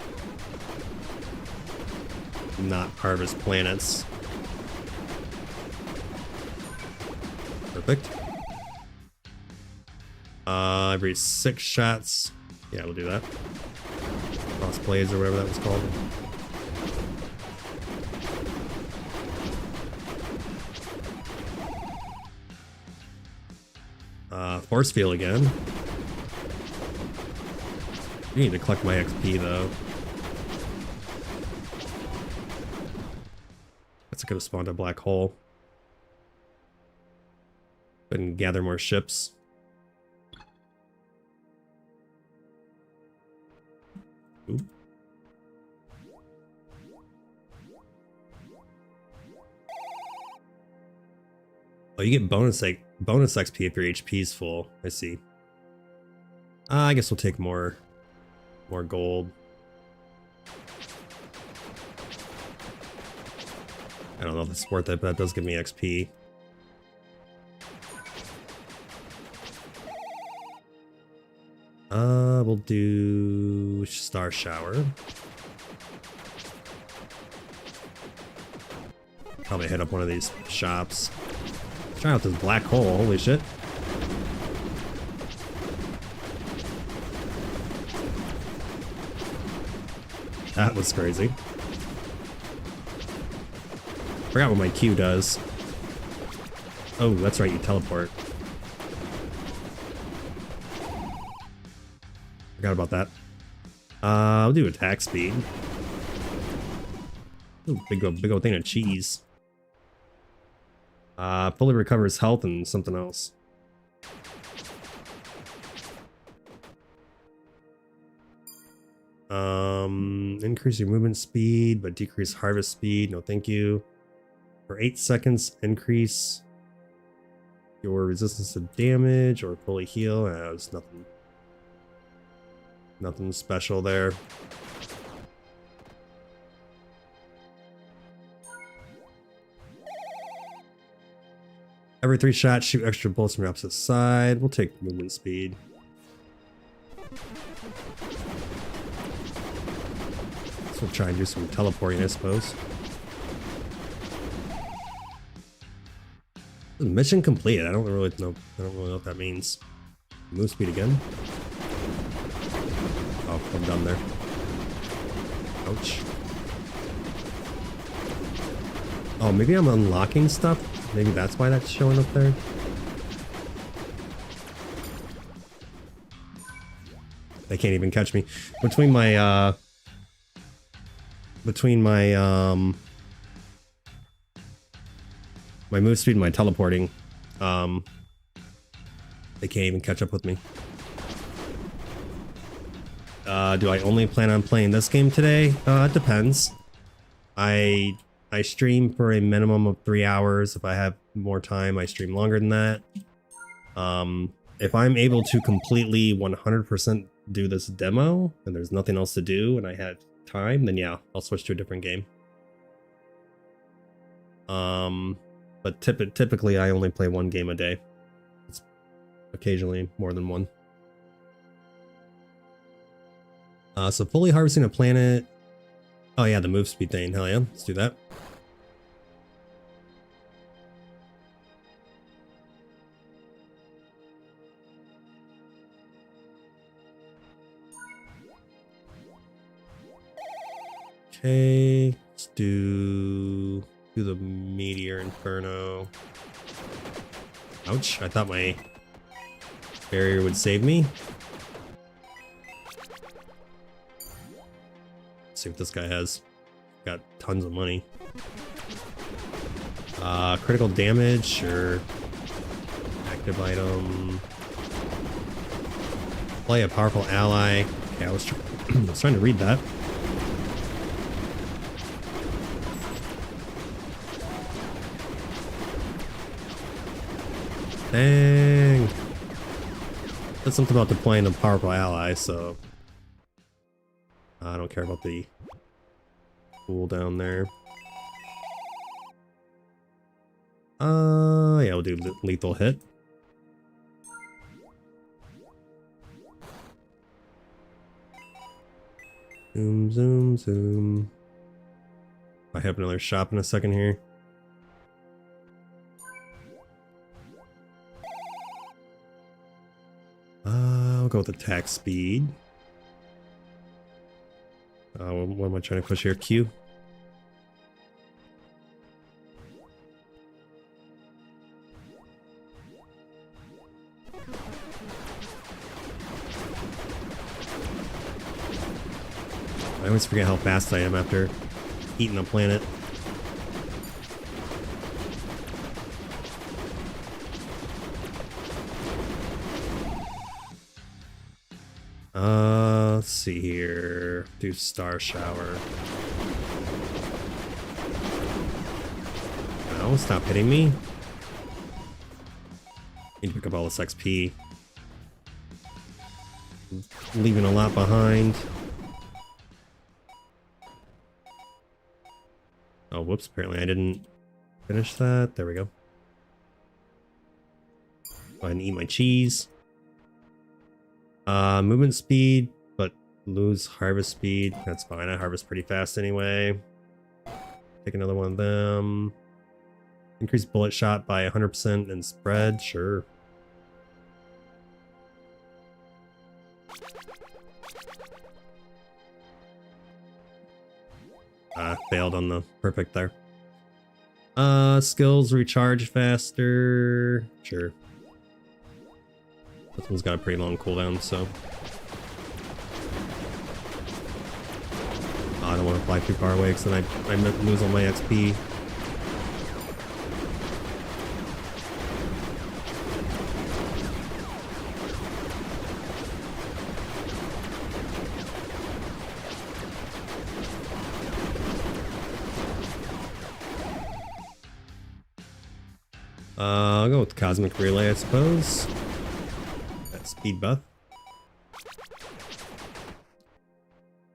not harvest planets. Perfect. Every 6 shots. Yeah, we'll do that. Cross blades or whatever that was called. Force field again. I need to collect my XP though. That's gonna spawn a black hole. And gather more ships. Ooh. Oh, you get bonus XP if your HP is full. I see. I guess we'll take more gold. I don't know if it's worth it, but that does give me XP. We'll do Star Shower. Probably hit up one of these shops. Try out this black hole, holy shit. That was crazy. Forgot what my Q does. Oh, that's right, you teleport. Forgot about that. I'll do attack speed. Ooh, big old thing of cheese. Fully recovers health and something else. Increase your movement speed, but decrease harvest speed. No, thank you. For 8 seconds, increase your resistance to damage or fully heal. There's nothing special there. Every 3 shots, shoot extra bullets from the opposite side. We'll take movement speed. So we'll try and do some teleporting, I suppose. Mission completed. I don't really know what that means. Move speed again. Oh, I'm done there. Ouch. Oh, maybe I'm unlocking stuff. Maybe that's why that's showing up there. They can't even catch me. Between my my move speed and my teleporting, they can't even catch up with me. Do I only plan on playing this game today? It depends. I stream for a minimum of 3 hours. If I have more time, I stream longer than that. If I'm able to completely 100% do this demo and there's nothing else to do and I have time, then yeah, I'll switch to a different game. But typically I only play 1 game a day. It's occasionally more than 1. So fully harvesting a planet. Oh yeah, the move speed thing. Hell yeah, let's do that. Okay, let's do the Meteor Inferno. Ouch, I thought my barrier would save me. Let's see what this guy has. Got tons of money. Critical damage, sure. Active item. Play a powerful ally. Okay, I was trying to read that. Dang. That's something about deploying a powerful ally, so I don't care about the pool down there. Yeah, we'll do lethal hit. Zoom, zoom, zoom. I have another shop in a second here. I'll go with attack speed. What am I trying to push here? Q? I always forget how fast I am after eating a planet. Let's see here. Do star shower. No, stop hitting me. Need to pick up all this XP. Leaving a lot behind. Oh, whoops, apparently I didn't finish that. There we go. Go ahead and eat my cheese. Movement speed, but lose harvest speed. That's fine. I harvest pretty fast anyway. Take another one of them. Increase bullet shot by 100% and spread. Sure. Failed on the perfect there. Skills recharge faster. Sure. This one's got a pretty long cooldown, so. Oh, I don't want to fly too far away because then I lose all my XP. I'll go with Cosmic Relay, I suppose. That speed buff.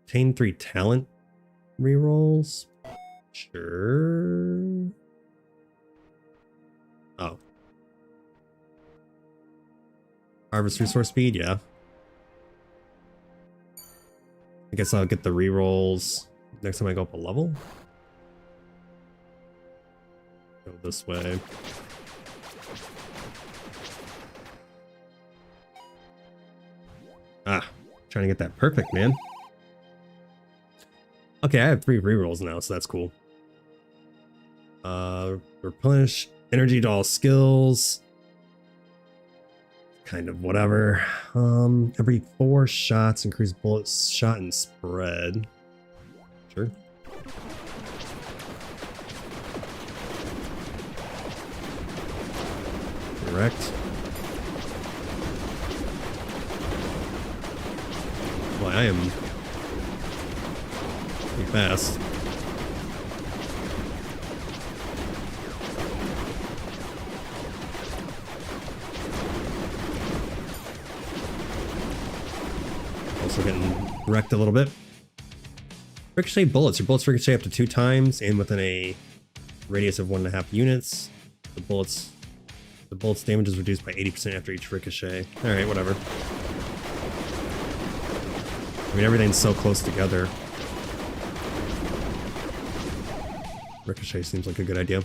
Obtain 3 talent rerolls. Sure. Oh. Harvest resource speed, yeah. I guess I'll get the rerolls next time I go up a level. Go this way. Ah, trying to get that perfect, man. Okay, I have 3 rerolls now, so that's cool. Replenish energy to all skills. Kind of whatever. Every 4 shots, increase bullet shot and spread. Sure. Correct. Well, I am pretty fast. Also getting wrecked a little bit. Ricochet bullets. Your bullets ricochet up to 2 times and within a radius of 1.5 units. The bullets damage is reduced by 80% after each ricochet. Alright, whatever. I mean, everything's so close together. Ricochet seems like a good idea.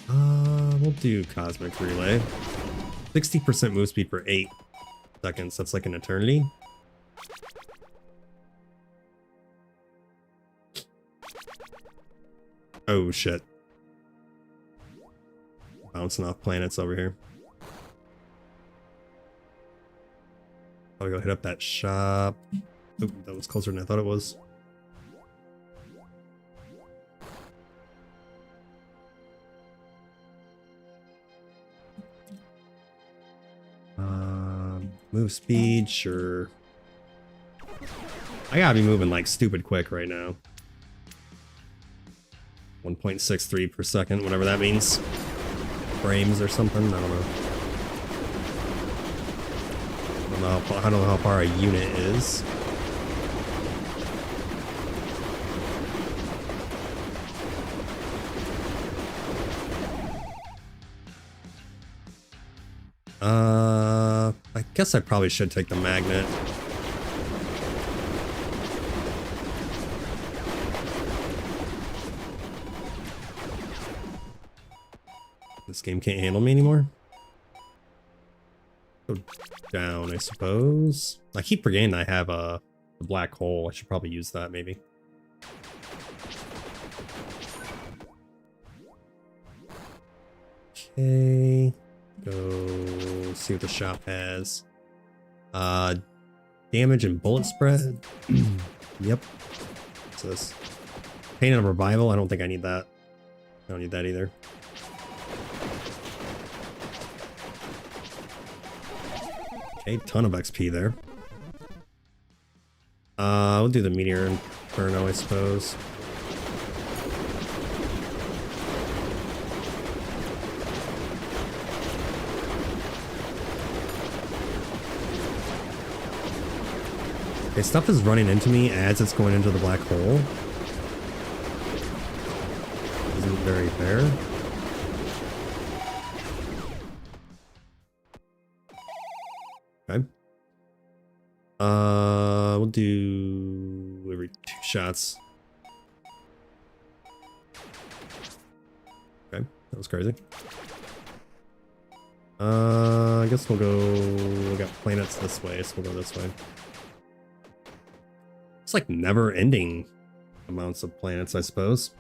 We'll do Cosmic Relay. 60% move speed for 8 seconds. That's like an eternity. Oh, shit. Bouncing off planets over here. I'll go hit up that shop. Oop, that was closer than I thought it was. Move speed, sure. I gotta be moving like stupid quick right now. 1.63 per second, whatever that means. Frames or something, I don't know. I don't know how far a unit is. I guess I probably should take the magnet. This game can't handle me anymore. Go down, I suppose. I keep forgetting I have a black hole. I should probably use that, maybe. Okay. Go see what the shop has. Damage and bullet spread. Yep. What's this? Pain and revival. I don't think I need that. I don't need that either. A ton of XP there. We'll do the meteor inferno, I suppose. Okay, stuff is running into me as it's going into the black hole. Isn't very fair. Okay. We'll do every 2 shots. Okay, that was crazy. I guess we'll go. We got planets this way, so we'll go this way. It's like never-ending amounts of planets, I suppose.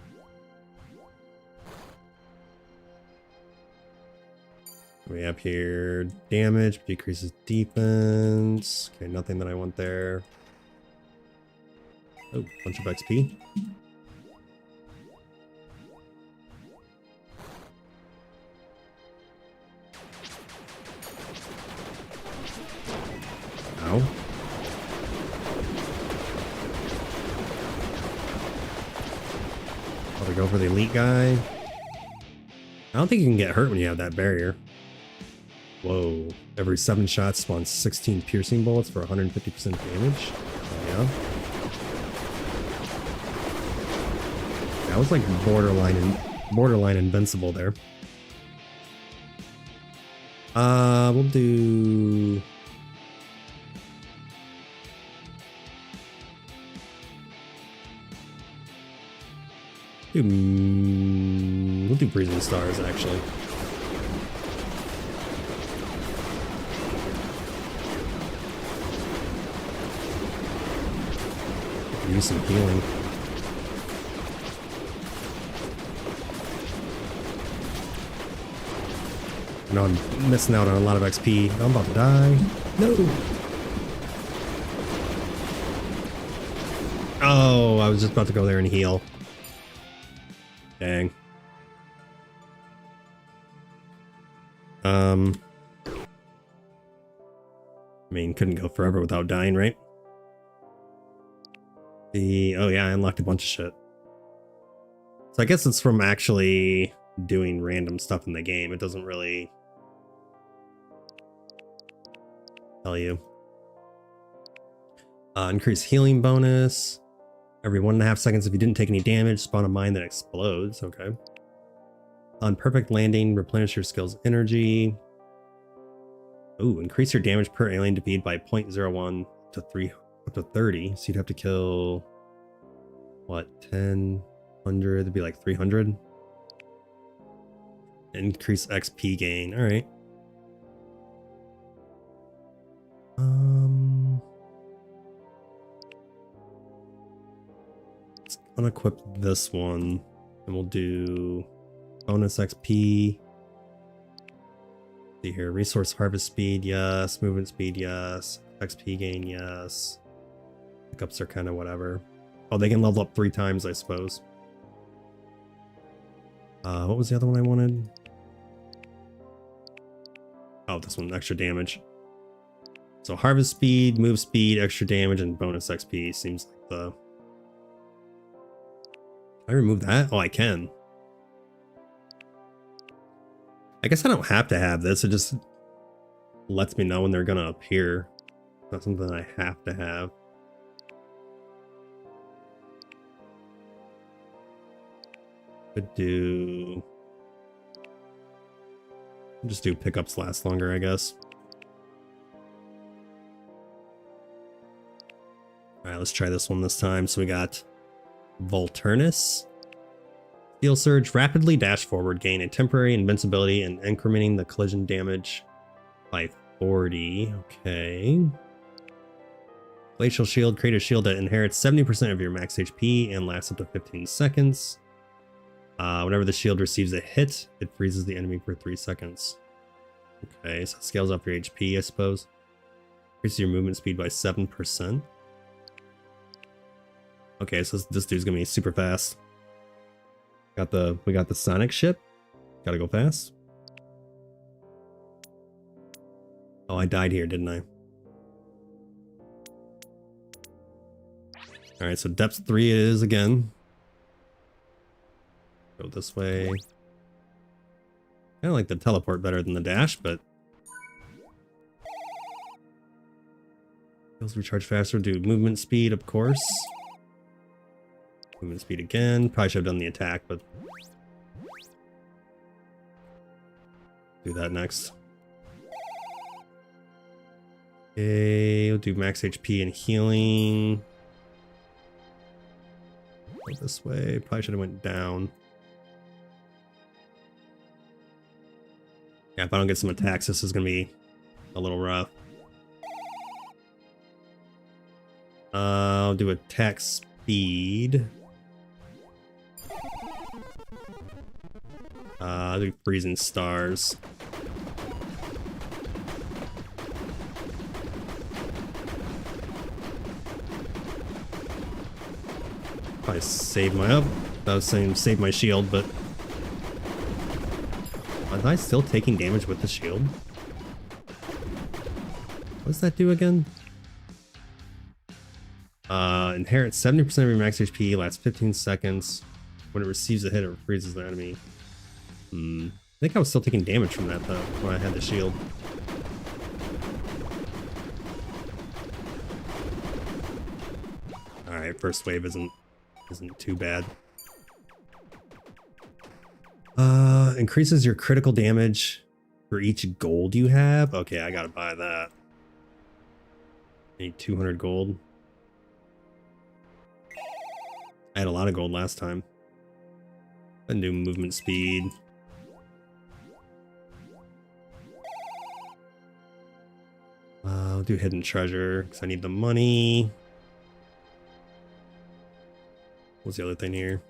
We have here damage, decreases defense. Okay, nothing that I want there. Oh, bunch of XP. Ow. I'll go for the elite guy. I don't think you can get hurt when you have that barrier. Whoa. Every 7 shots spawns 16 piercing bullets for 150% damage. Yeah. That was like borderline invincible there. We'll do... We'll do Breathing Stars, actually. Use some healing. I know I'm missing out on a lot of XP. I'm about to die. No! Oh, I was just about to go there and heal. Dang. I mean, couldn't go forever without dying, right? Oh yeah, I unlocked a bunch of shit. So I guess it's from actually doing random stuff in the game. It doesn't really tell you. Increased healing bonus. Every 1.5 seconds if you didn't take any damage, spawn a mine that explodes. Okay. On perfect landing, replenish your skill's energy. Ooh, increase your damage per alien defeat by 0.01 to 3 up to 30. So you'd have to kill what, 10, 100? It'd be like 300. Increase XP gain. All right. Let's unequip this one, and we'll do bonus XP. See here, resource harvest speed, yes. Movement speed, yes. XP gain, yes. Pickups are kind of whatever. Oh, they can level up 3 times, I suppose. What was the other one I wanted? Oh, this one, extra damage. So harvest speed, move speed, extra damage, and bonus XP seems like the... Can I remove that? Oh, I can. I guess I don't have to have this. It just lets me know when they're gonna appear. Not something I have to have. Could do... just do pickups last longer, I guess. Alright, let's try this one this time. So we got Volturnus. Steel Surge, rapidly dash forward, gain a temporary invincibility and incrementing the collision damage by 40. Okay. Glacial Shield, create a shield that inherits 70% of your max HP and lasts up to 15 seconds. Whenever the shield receives a hit, it freezes the enemy for 3 seconds. Okay, so it scales up your HP, I suppose. Increases your movement speed by 7%. Okay, so this dude's gonna be super fast. We got the Sonic ship. Gotta go fast. Oh, I died here, didn't I? Alright, so depth 3 it is again. Go this way. Kinda like the teleport better than the dash, but skills recharge faster, do movement speed, of course. Movement speed again. Probably should have done the attack, but do that next. Okay, we'll do max HP and healing. Go this way. Probably should have went down. Yeah, if I don't get some attacks, this is gonna be a little rough. I'll do attack speed. I'll do freezing stars. Probably save my up. I was saying save my shield, but was I still taking damage with the shield? What does that do again? Inherits 70% of your max HP, lasts 15 seconds. When it receives a hit, it freezes the enemy. I think I was still taking damage from that though when I had the shield. Alright, first wave isn't too bad. Increases your critical damage for each gold you have. Okay, I gotta buy that. I need 200 gold. I had a lot of gold last time. I do movement speed. I'll do hidden treasure because I need the money. What's the other thing here?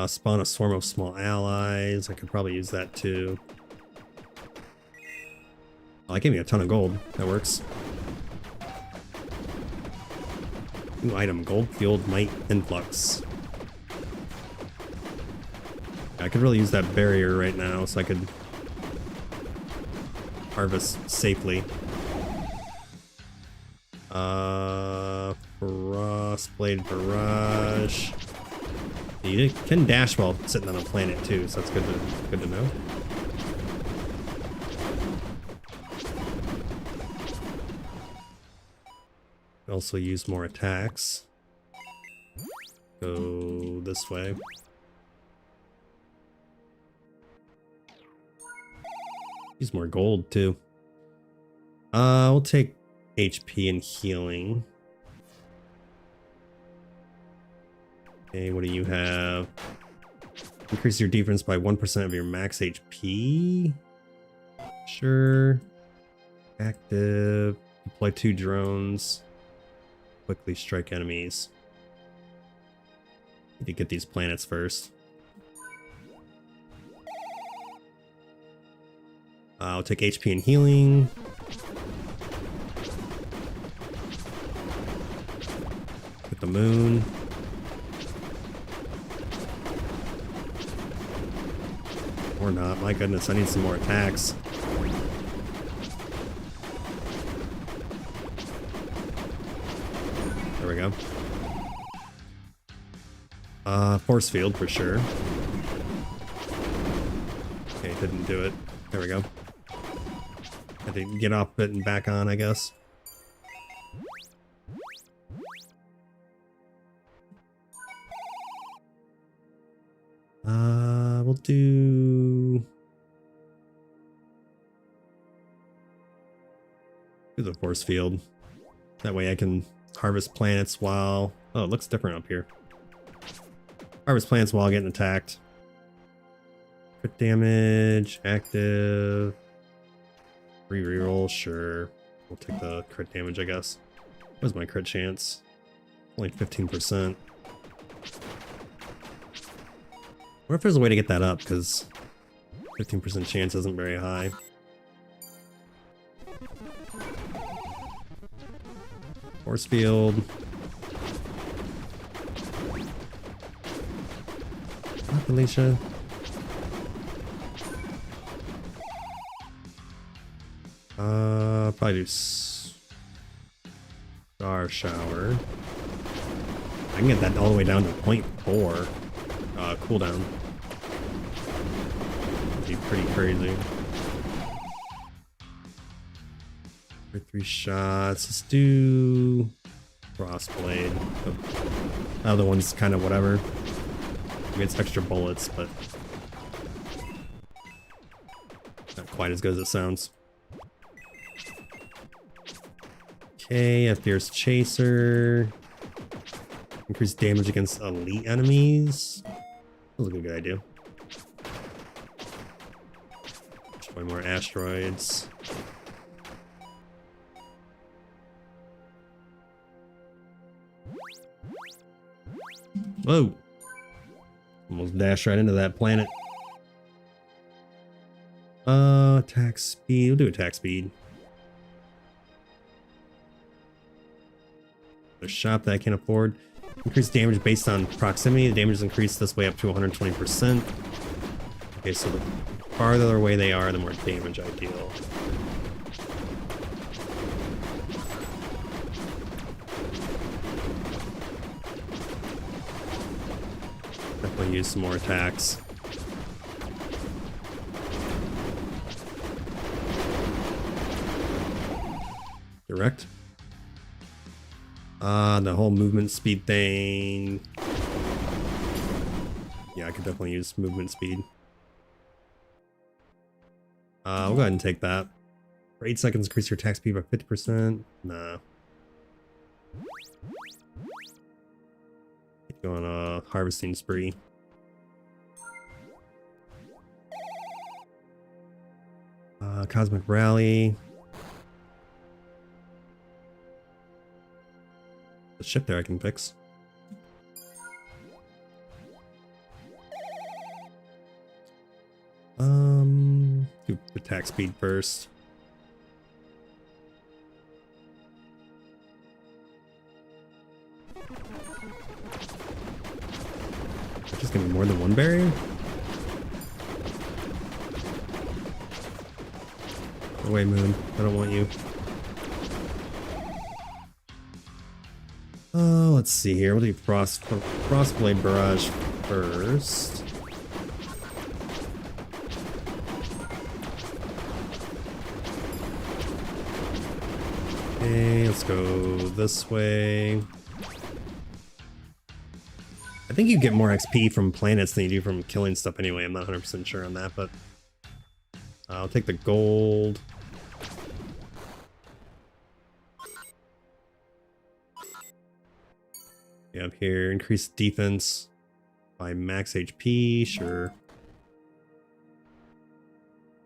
Spawn a swarm of small allies. I could probably use that too. Oh, that gave me a ton of gold. That works. New item, gold fueled might influx. I could really use that barrier right now so I could harvest safely. Frostblade barrage. You can dash while sitting on a planet too, so that's good to know. Also use more attacks. Go this way. Use more gold too. We'll take HP and healing. Okay, what do you have? Increase your defense by 1% of your max HP. Sure. Active. Deploy 2 drones. Quickly strike enemies. Need to get these planets first. I'll take HP and healing. Hit the moon. Or not. My goodness, I need some more attacks. There we go. Force field for sure. Okay, didn't do it. There we go. Have to get off it and back on, I guess. We'll do the force field. That way I can harvest planets while... Oh, it looks different up here. Harvest plants while getting attacked. Crit damage, active. Reroll, sure. We'll take the crit damage, I guess. What's my crit chance? Only 15%. What if there's a way to get that up? Because 15% chance isn't very high. Force field. What, Alicia? Probably do Star Shower. I can get that all the way down to 0.4 cooldown. That'd be pretty crazy. 3 shots. Let's do Frostblade. The other one's kind of whatever. It gets extra bullets, but not quite as good as it sounds. Okay, a Fierce Chaser. Increase damage against elite enemies. That was a good idea. Destroy more asteroids. Whoa! Almost dashed right into that planet. Attack speed. We'll do attack speed. A shop that I can't afford. Increase damage based on proximity. The damage is increased this way up to 120%. Okay, so the farther away they are, the more damage I deal. Definitely use some more attacks. Direct. The whole movement speed thing. Yeah, I could definitely use movement speed. We'll go ahead and take that. For 8 seconds, increase your attack speed by 50%. Nah. Go on a harvesting spree. Cosmic Rally. The ship there I can fix. Do attack speed first. Just gonna be more than one barrier? Away, Moon. I don't want you. Let's see here. We'll do Frostblade Barrage first. Okay, let's go this way. I think you get more XP from planets than you do from killing stuff anyway. I'm not 100% sure on that, but I'll take the gold. Yeah, up here, increase defense by max HP, sure.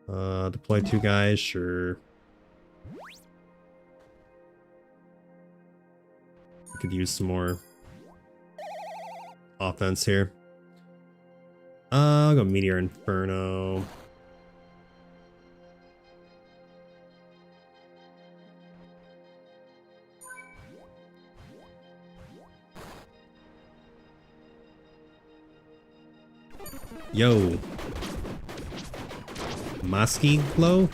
Deploy 2 guys, sure. I could use some more offense here. I'll go Meteor Inferno. Yo. Mosky Glow?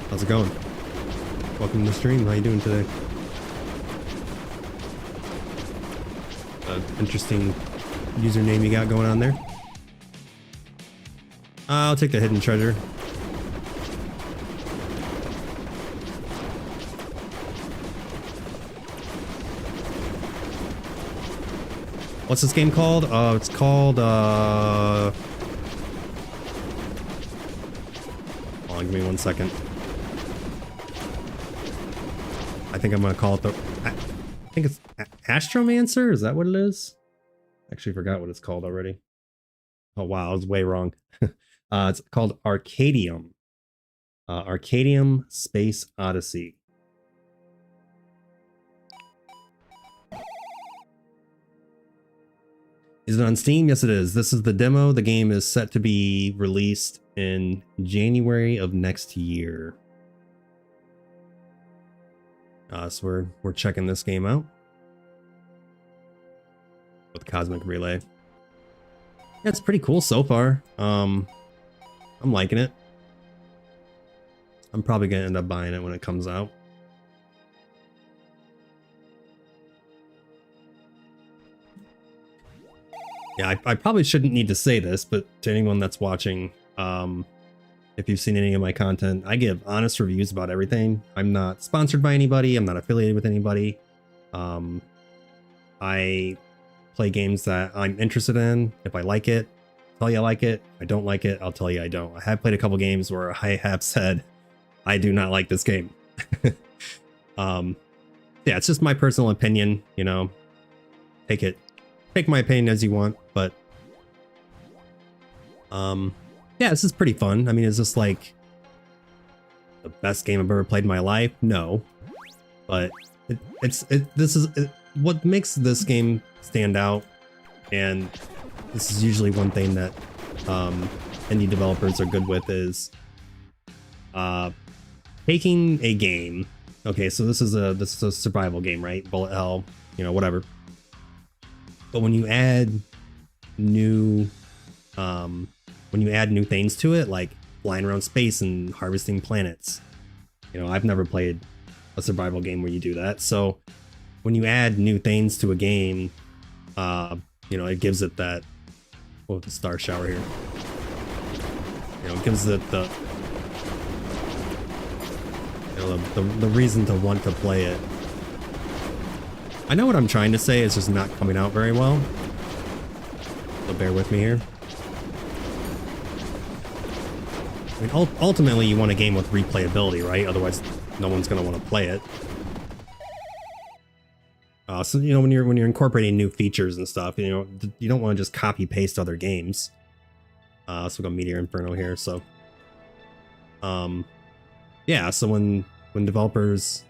How's it going? Welcome to the stream. How you doing today? Interesting username you got going on there. I'll take the hidden treasure. What's this game called? It's called, hold on, give me 1 second. I think I'm gonna call it I think it's Astromancer? Is that what it is? Actually forgot what it's called already. Oh wow, I was way wrong. It's called Arcadium. Arcadium Space Odyssey. Is it on Steam? Yes, it is. This is the demo. The game is set to be released in January of next year. So we're checking this game out with Cosmic Relay. Yeah, it's pretty cool so far. I'm liking it. I'm probably gonna end up buying it when it comes out. Yeah, I probably shouldn't need to say this, but to anyone that's watching, if you've seen any of my content, I give honest reviews about everything. I'm not sponsored by anybody. I'm not affiliated with anybody. I play games that I'm interested in. If I like it, I'll tell you I like it. If I don't like it, I'll tell you I don't. I have played a couple games where I have said, I do not like this game. Yeah, it's just my personal opinion, you know, take my opinion as you want, but yeah, this is pretty fun. I mean, is this like the best game I've ever played in my life? No, but what makes this game stand out, and this is usually one thing that indie developers are good with, is taking a game. Okay, so this is a survival game, right? Bullet hell, you know, whatever. But when you add new things to it, like flying around space and harvesting planets, you know, I've never played a survival game where you do that. So when you add new things to a game, you know, it gives it that, oh, the star shower here. You know, it gives it the reason to want to play it. I know what I'm trying to say, it's just not coming out very well. So bear with me here. I mean, ultimately you want a game with replayability, right? Otherwise no one's going to want to play it. So, you know, when you're incorporating new features and stuff, you know, you don't want to just copy paste other games. So we'll go Meteor Inferno here. So yeah, so when developers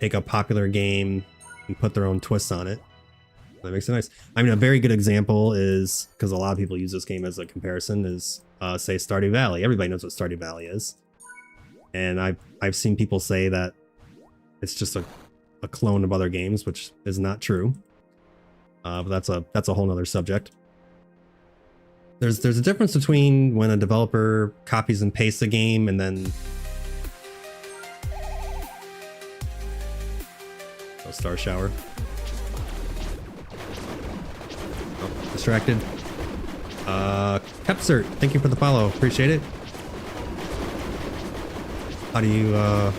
take a popular game and put their own twists on it, that makes it nice. I mean, a very good example is, because a lot of people use this game as a comparison, is say Stardew Valley. Everybody knows what Stardew Valley is, and I've seen people say that it's just a clone of other games, which is not true. But that's a whole nother subject. There's a difference between when a developer copies and pastes a game and then star shower. Oh, distracted. Kepsert, thank you for the follow. Appreciate it. How do you well,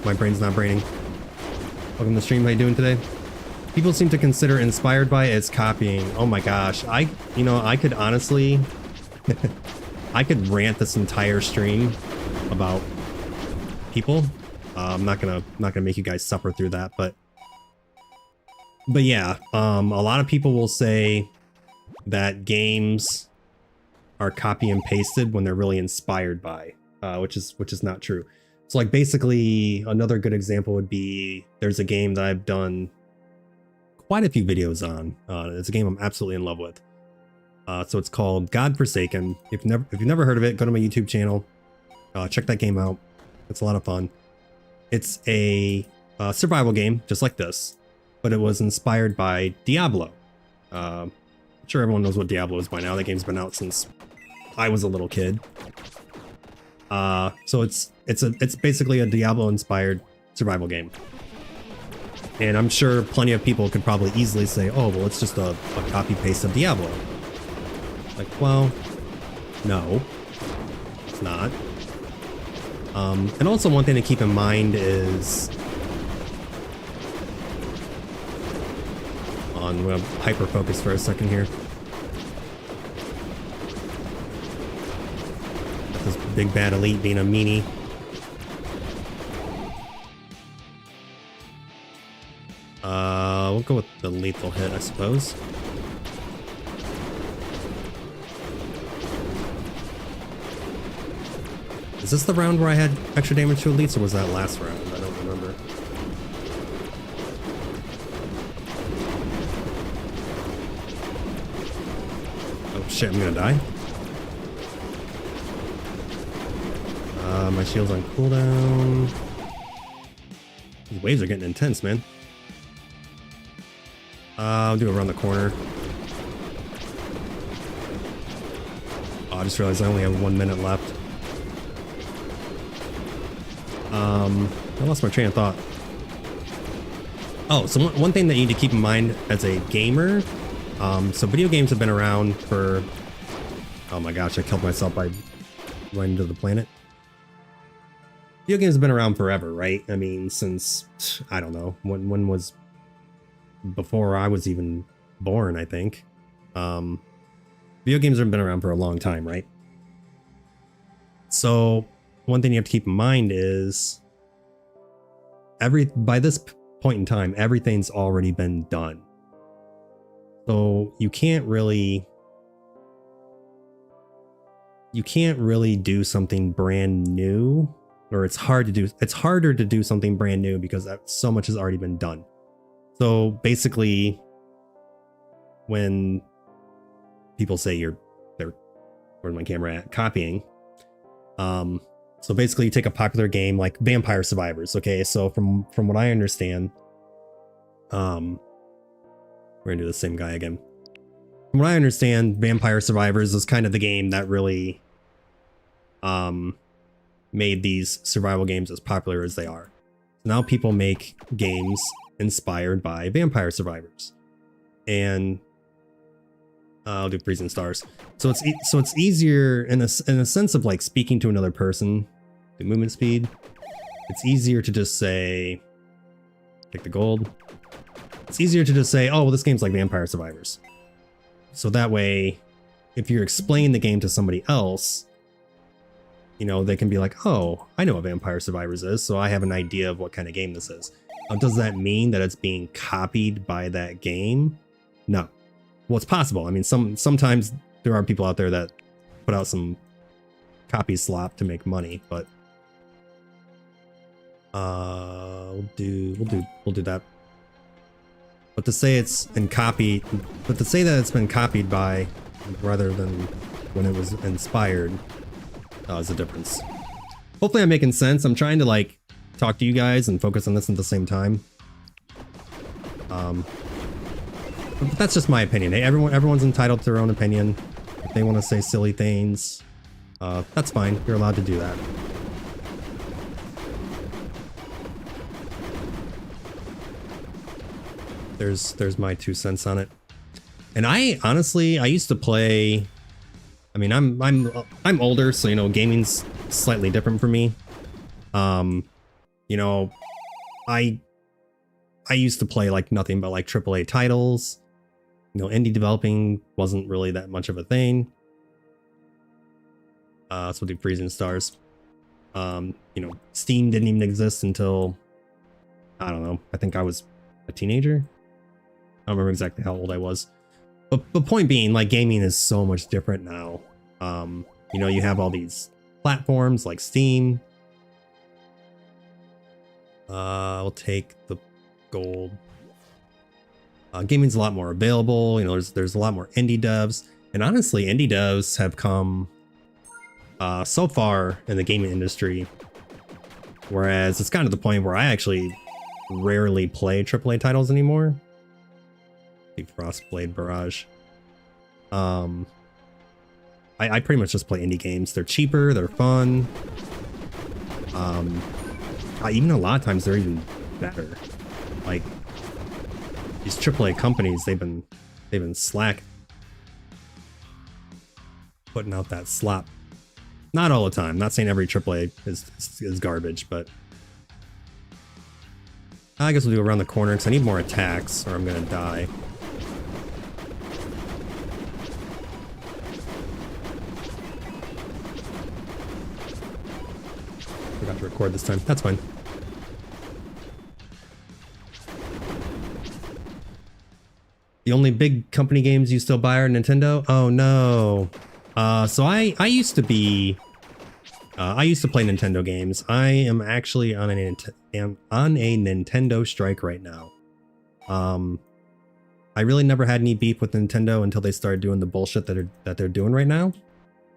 my brain's not braining. Welcome to the stream. How you doing today? People seem to consider inspired by it as copying. Oh my gosh. I could honestly I could rant this entire stream about people. I'm not gonna make you guys suffer through that, but yeah, a lot of people will say that games are copy and pasted when they're really inspired by, which is not true. So like basically another good example would be, there's a game that I've done quite a few videos on. It's a game I'm absolutely in love with. So it's called Godforsaken. If you've never heard of it, go to my YouTube channel, check that game out. It's a lot of fun. It's a survival game, just like this, but it was inspired by Diablo. I'm sure everyone knows what Diablo is by now. That game's been out since I was a little kid. So it's basically a Diablo-inspired survival game. And I'm sure plenty of people could probably easily say, oh, well, it's just a copy-paste of Diablo. Like, well, no, it's not. And also one thing to keep in mind is, on, we're gonna hyper focus for a second here. Got this big bad elite being a meanie. We'll go with the lethal hit, I suppose. Is this the round where I had extra damage to elites, or was that last round? I don't remember. Oh shit, I'm gonna die. My shield's on cooldown. These waves are getting intense, man. I'll do it around the corner. Oh, I just realized I only have 1 minute left. I lost my train of thought. Oh, so one thing that you need to keep in mind as a gamer, so video games have been around for, oh my gosh, I killed myself by running into the planet. Video games have been around forever, right? I mean, since, I don't know, when was, before I was even born, I think. Video games have been around for a long time, right? So one thing you have to keep in mind is by this point in time, everything's already been done. So you can't really do something brand new, or it's harder to do something brand new because so much has already been done. So basically, when people say where's my camera at? Copying. So basically you take a popular game like Vampire Survivors. Okay, so from what I understand, we're gonna do the same guy again. From what I understand, Vampire Survivors is kind of the game that really made these survival games as popular as they are. So now people make games inspired by Vampire Survivors, and I'll do Freezing Stars. So it's easier in a sense of like speaking to another person. The movement speed. It's easier to just say, take the gold. It's easier to just say, oh, well, this game's like Vampire Survivors. So that way, if you're explaining the game to somebody else, you know, they can be like, oh, I know what Vampire Survivors is, so I have an idea of what kind of game this is. Does that mean that it's being copied by that game? No. Well, it's possible. I mean, sometimes there are people out there that put out some copy slop to make money, but we'll do that. But to say it's been copied, but to say that it's been copied by rather than when it was inspired, is a difference. Hopefully I'm making sense. I'm trying to like talk to you guys and focus on this at the same time. But that's just my opinion. Hey, everyone's entitled to their own opinion. If they want to say silly things, that's fine. You're allowed to do that. There's my 2 cents on it. And I honestly, I used to play. I mean, I'm older, so you know, gaming's slightly different for me. You know, I used to play like nothing but like AAA titles. You know, indie developing wasn't really that much of a thing. So we'll do Freezing Stars. You know, Steam didn't even exist until, I don't know, I think I was a teenager. I don't remember exactly how old I was. But point being, like, gaming is so much different now. You know, you have all these platforms like Steam. I'll take the gold. Gaming's a lot more available. You know, there's a lot more indie devs. And honestly, indie devs have come so far in the gaming industry. Whereas it's gotten to the point where I actually rarely play AAA titles anymore. Frostblade Barrage. I pretty much just play indie games. They're cheaper, they're fun. Even a lot of times they're even better. Like these AAA companies, they've been slack putting out that slop. Not all the time. Not saying every AAA is garbage, but I guess we'll do around the corner because I need more attacks or I'm gonna die. forgot to record this time. That's fine. The only big company games you still buy are Nintendo? Oh no. So I used to be... I used to play Nintendo games. I am actually on a Nintendo strike right now. I really never had any beef with Nintendo until they started doing the bullshit that they're doing right now.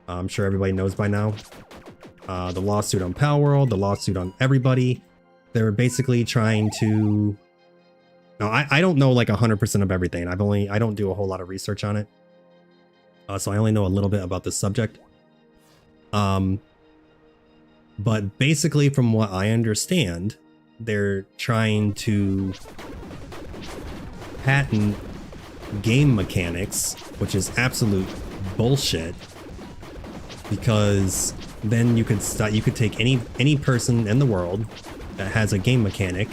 I'm sure everybody knows by now. The lawsuit on Palworld, the lawsuit on everybody. They're basically trying to... No, I don't know like 100% of everything. I don't do a whole lot of research on it. So I only know a little bit about this subject. But basically from what I understand, they're trying to patent game mechanics, which is absolute bullshit. Because then you could take any person in the world that has a game mechanic,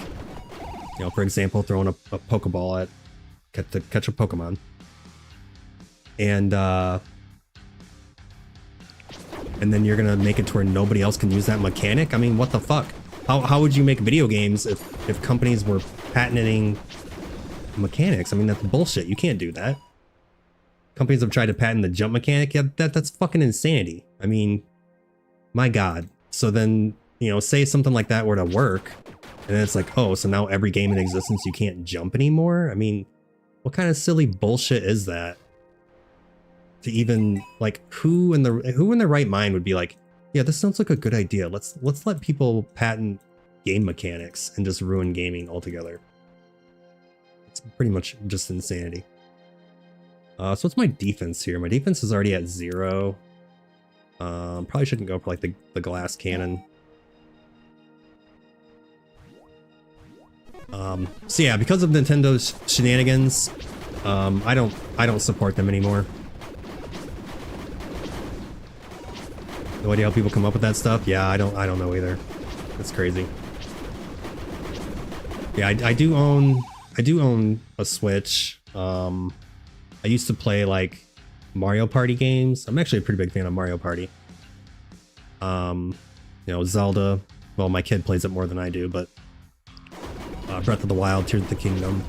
you know, for example, throwing a Pokeball to catch a Pokemon, and then you're gonna make it to where nobody else can use that mechanic. I mean, what the fuck? How would you make video games if companies were patenting mechanics? I mean, that's bullshit. You can't do that. Companies have tried to patent the jump mechanic. Yeah, that's fucking insanity. I mean, my God. So then, you know, say something like that were to work, and then it's like, oh, so now every game in existence you can't jump anymore? I mean, what kind of silly bullshit is that? To even, like, who in their right mind would be like, yeah, this sounds like a good idea. Let's let people patent game mechanics and just ruin gaming altogether. It's pretty much just insanity. So what's my defense here? My defense is already at 0. Probably shouldn't go for like the glass cannon. So yeah, because of Nintendo's shenanigans, I don't support them anymore. No idea how people come up with that stuff. Yeah, I don't know either. That's crazy. Yeah, I do own a Switch. I used to play like Mario Party games. I'm actually a pretty big fan of Mario Party. You know, Zelda. Well, my kid plays it more than I do, but Breath of the Wild, Tears of the Kingdom,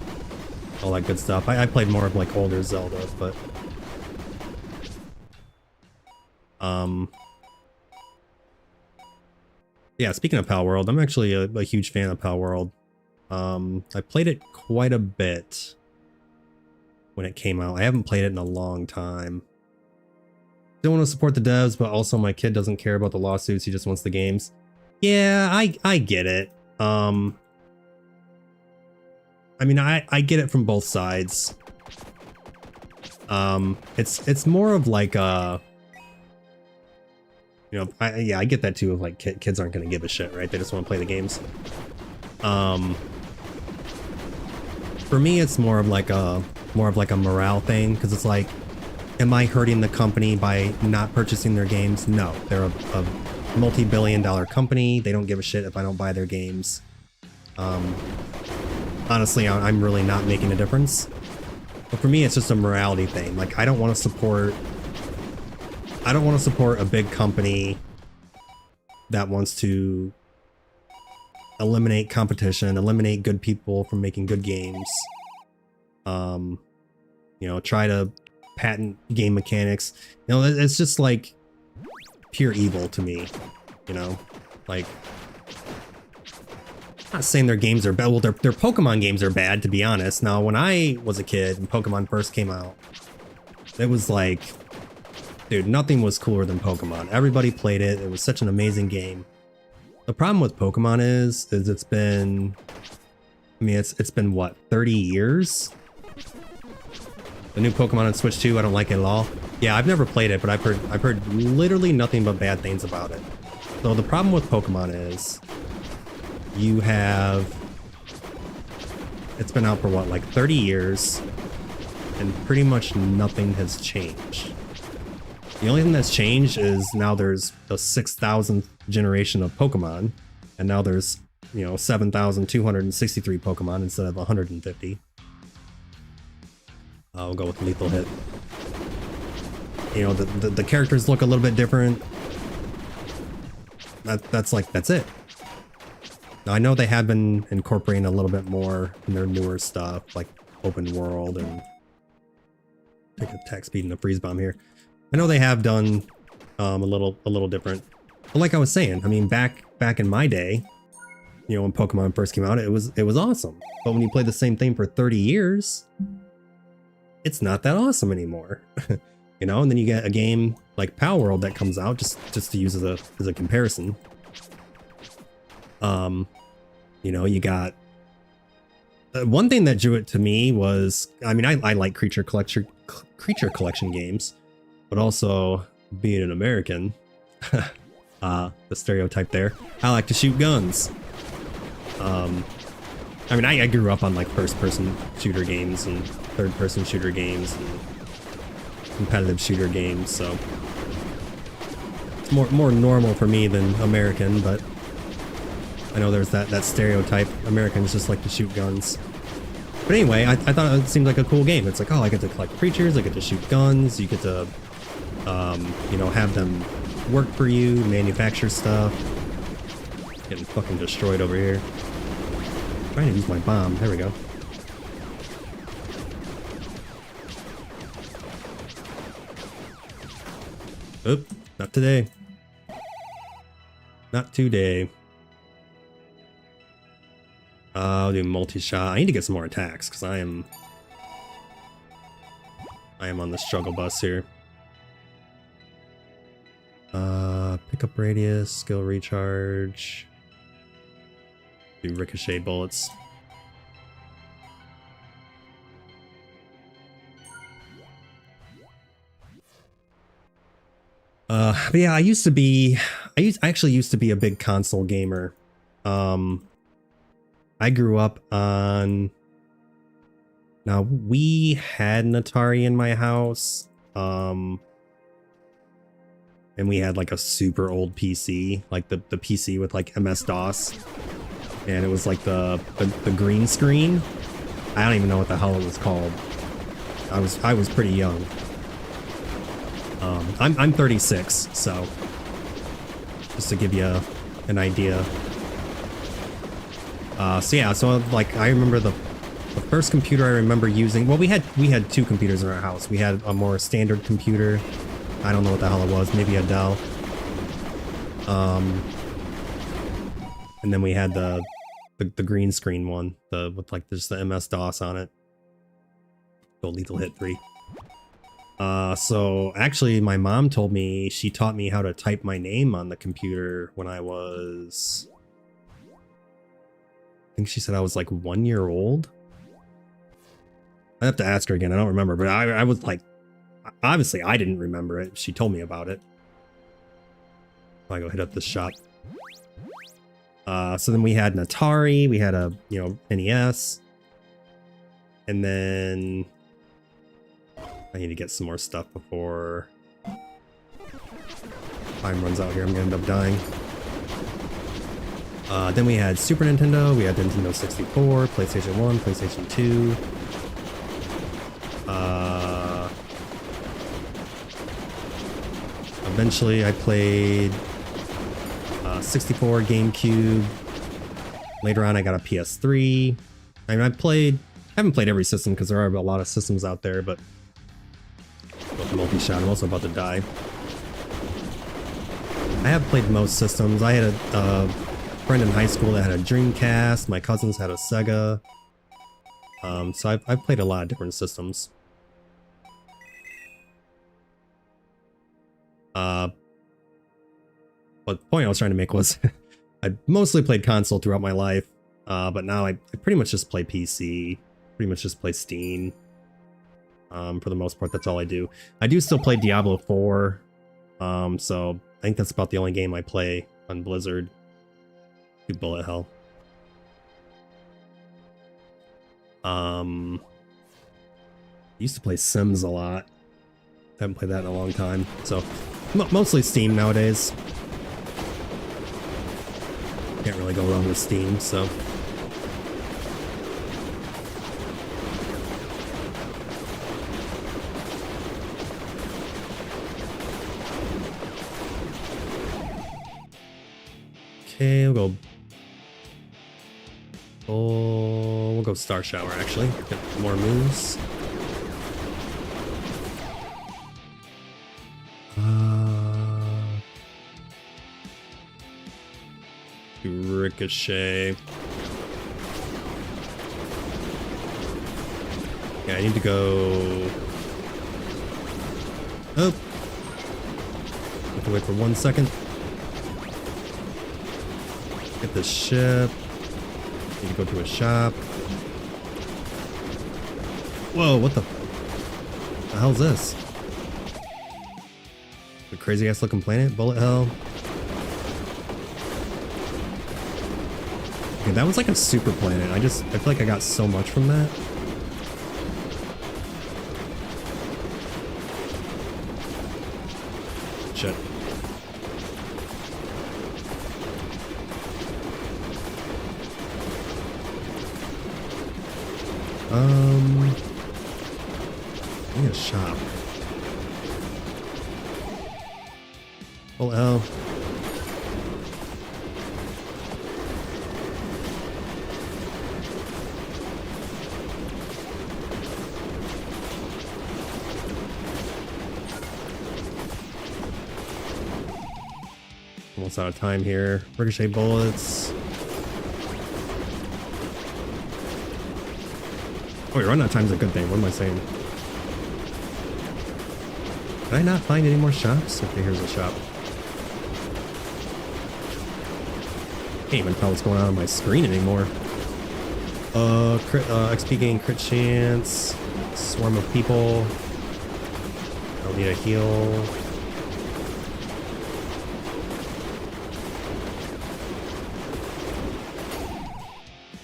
all that good stuff. I played more of like older Zelda, but yeah, speaking of Palworld, I'm actually a huge fan of Palworld. I played it quite a bit when it came out. I haven't played it in a long time. Don't want to support the devs, but also my kid doesn't care about the lawsuits. He just wants the games. Yeah, I get it. I mean, I get it from both sides. It's more of like a, you know, I get that too. Of like kids aren't gonna give a shit, right? They just want to play the games. For me, it's more of like a morale thing, because it's like, am I hurting the company by not purchasing their games? No, they're a multi-billion-dollar company. They don't give a shit if I don't buy their games. Honestly, I'm really not making a difference. But for me, it's just a morality thing. Like, I don't want to support a big company that wants to eliminate competition, eliminate good people from making good games. You know, try to patent game mechanics. You know, it's just like pure evil to me. You know, like, I'm not saying their games are bad. Well, their Pokemon games are bad, to be honest. Now, when I was a kid and Pokemon first came out, it was like, dude, nothing was cooler than Pokemon. Everybody played it. It was such an amazing game. The problem with Pokemon is it's been, I mean, it's been what, 30 years? The new Pokemon on Switch 2, I don't like it at all. Yeah, I've never played it, but I've heard literally nothing but bad things about it. So the problem with Pokemon is you have, it's been out for what, like 30 years, and pretty much nothing has changed. The only thing that's changed is now there's the 6,000th generation of Pokemon, and now there's, you know, 7,263 Pokemon instead of 150. I'll go with Lethal Hit. You know, the characters look a little bit different. That's it. I know they have been incorporating a little bit more in their newer stuff, like open world and take attack speed and a freeze bomb here. I know they have done a little different. But like I was saying, I mean, back in my day, you know, when Pokemon first came out, it was awesome. But when you play the same thing for 30 years, it's not that awesome anymore. You know, and then you get a game like Pal World that comes out, just to use as a comparison. You know, you got one thing that drew it to me was, I mean, I like creature collection games, but also being an American, the stereotype there, I like to shoot guns. I mean, I grew up on like first-person shooter games and third-person shooter games and competitive shooter games, so it's more normal for me than American, but I know there's that stereotype. Americans just like to shoot guns. But anyway, I thought it seemed like a cool game. It's like, oh, I get to collect creatures, I get to shoot guns, you get to, you know, have them work for you, manufacture stuff. Getting fucking destroyed over here. I'm trying to use my bomb. There we go. Oop, not today. Not today. I'll do multi-shot. I need to get some more attacks because I am on the struggle bus here. Pickup radius, skill recharge. Do ricochet bullets. But yeah, I actually used to be a big console gamer. I grew up on, now we had an Atari in my house, and we had like a super old PC, like the PC with like MS-DOS, and it was like the green screen. I don't even know what the hell it was called. I was pretty young. I'm 36, so just to give you an idea. So yeah, so like I remember the first computer I remember using. Well, we had two computers in our house. We had a more standard computer. I don't know what the hell it was. Maybe a Dell. And then we had the green screen one, with like just the MS-DOS on it. Go Lethal Hit 3. So actually my mom told me, she taught me how to type my name on the computer when I was, I think she said I was like 1 year old. I have to ask her again. I don't remember, but I was like, obviously I didn't remember it. She told me about it. I go hit up this shop. So then we had an Atari, we had a, you know, NES, and then I need to get some more stuff before time runs out here. I'm gonna end up dying. Then we had Super Nintendo, we had Nintendo 64, PlayStation 1, PlayStation 2. Eventually I played 64, GameCube. Later on I got a PS3. I mean, I haven't played every system because there are a lot of systems out there, but multi-shot, I'm also about to die. I have played most systems. I had a friend in high school that had a Dreamcast. My cousins had a Sega. So I've played a lot of different systems. But the point I was trying to make was I mostly played console throughout my life, but now I pretty much just play PC, pretty much just play Steam. For the most part, that's all I do. I do still play Diablo 4, so I think that's about the only game I play on Blizzard. Do bullet hell. Used to play Sims a lot. Haven't played that in a long time, so mostly Steam nowadays. Can't really go wrong with Steam, so. Okay, we'll go Oh, we'll go Star Shower actually. Get more moves. Ricochet. Yeah, I need to go up. Have to wait for 1 second. Get the ship. Need to go to a shop. Whoa, what the hell's this? The crazy ass looking planet? Bullet hell. Okay, that was like a super planet. I feel like I got so much from that. Shit. I need a shop. Oh, hell. Almost out of time here. Ricochet bullets. Oh, you're running out of time is a good thing. What am I saying? Did I not find any more shops? Okay, here's a shop. Can't even tell what's going on my screen anymore. XP gain, crit chance, swarm of people. I don't need a heal.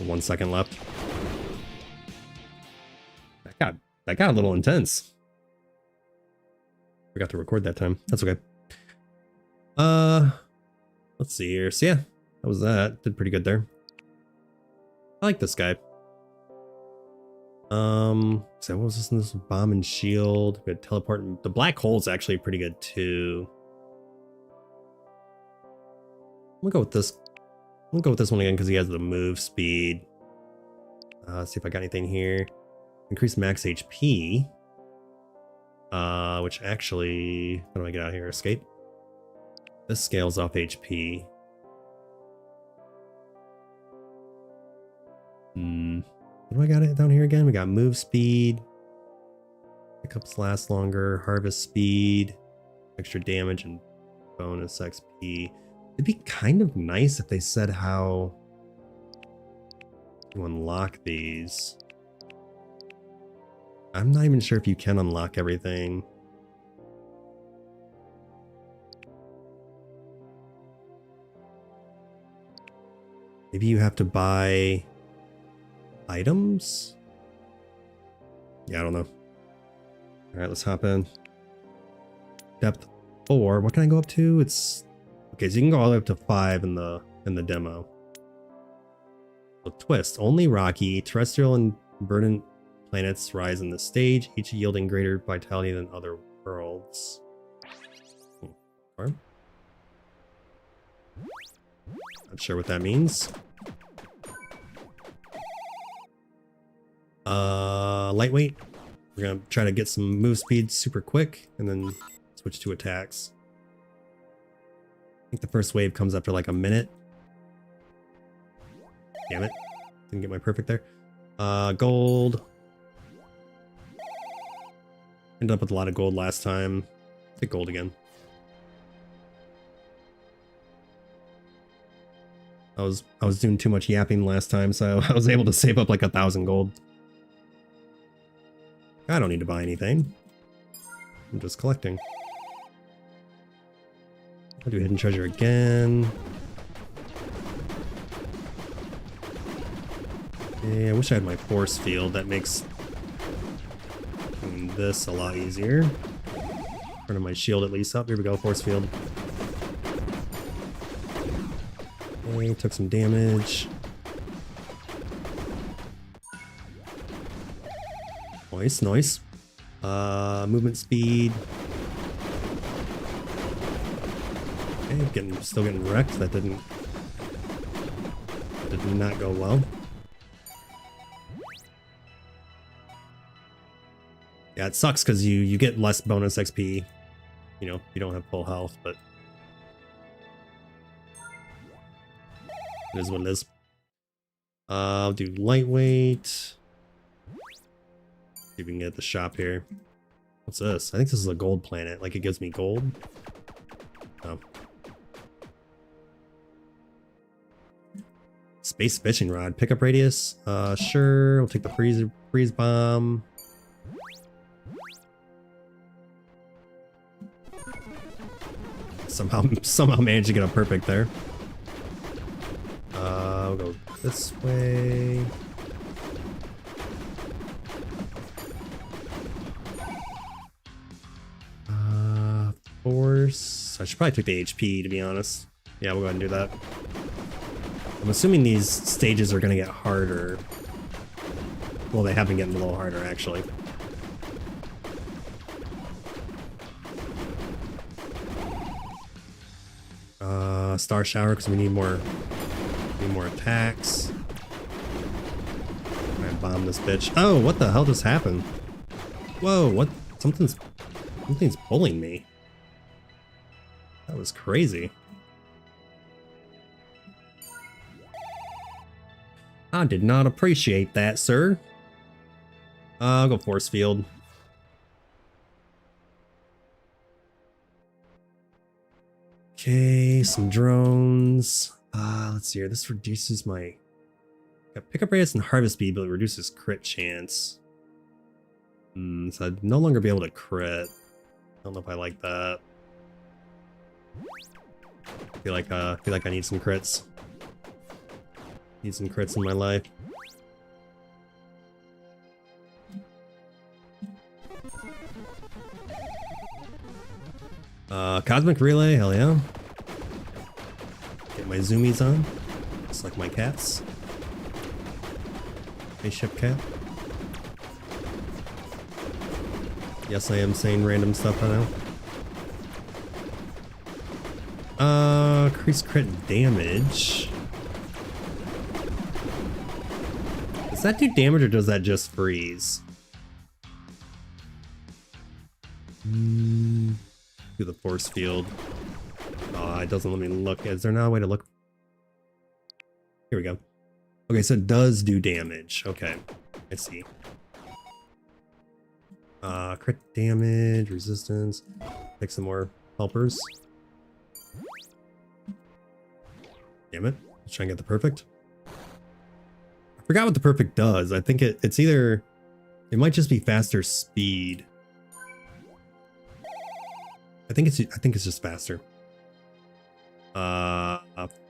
One second left. That got a little intense. Forgot to record that time. That's okay. Let's see here. So yeah, that was that. Did pretty good there. I like this guy. So what was this? This was bomb and shield. We had teleport. The black hole's actually pretty good too. I'm gonna go with this. I'm gonna go with this one again because he has the move speed. Let's see if I got anything here. Increase max HP. Which actually, how do I get out of here? Escape. This scales off HP. What do I got it down here again? We got move speed. Pickups last longer. Harvest speed. Extra damage and bonus XP. It'd be kind of nice if they said how to unlock these. I'm not even sure if you can unlock everything. Maybe you have to buy items? Yeah, I don't know. All right, let's hop in. Depth 4. What can I go up to? It's okay, so you can go all the way up to 5 in the demo. So twist. Only rocky, terrestrial, and verdant planets rise in the stage, each yielding greater vitality than other worlds. Not sure what that means. Lightweight. We're gonna try to get some move speed super quick and then switch to attacks. I think the first wave comes after like a minute. Damn it. Didn't get my perfect there. Gold. Ended up with a lot of gold last time. Take gold again. I was doing too much yapping last time, so I was able to save up like 1,000 gold. I don't need to buy anything. I'm just collecting. I'll do hidden treasure again. Yeah, I wish I had my force field. That makes doing this a lot easier. Turning my shield at least up. Here we go, force field. Okay, took some damage. Nice, nice. Movement speed. Okay, still getting wrecked. That did not go well. Yeah, it sucks because you get less bonus XP, you know, you don't have full health, but it is what it is. I'll do lightweight. See if we can get the shop here. What's this? I think this is a gold planet. Like, it gives me gold. Oh. Space fishing rod. Pickup radius. Sure. We'll take the freeze bomb. Somehow managed to get a perfect there. We'll go this way. Force. I should probably take the HP, to be honest. Yeah, we'll go ahead and do that. I'm assuming these stages are going to get harder. Well, they have been getting a little harder, actually. Star shower, because we need more attacks. Alright, bomb this bitch. Oh, what the hell just happened? Whoa, what? Something's pulling me. That was crazy. I did not appreciate that, sir. I'll go force field. Okay, some drones. Let's see here. This reduces my pickup radius and harvest speed, but it reduces crit chance. So I'd no longer be able to crit. I don't know if I like that. I feel like I need some crits. Need some crits in my life. Cosmic relay, hell yeah. Get my zoomies on. Just like my cats. Spaceship cat. Yes, I am saying random stuff right now. Increase crit damage. Does that do damage or does that just freeze? Do the force field. Oh, it doesn't let me look. Is there not a way to look? Here we go. Okay, so it does do damage. Okay, I see. Crit damage, resistance. Pick some more helpers. Damn it. Let's try and get the perfect. I forgot what the perfect does. I think it's either... It might just be faster speed. I think it's just faster.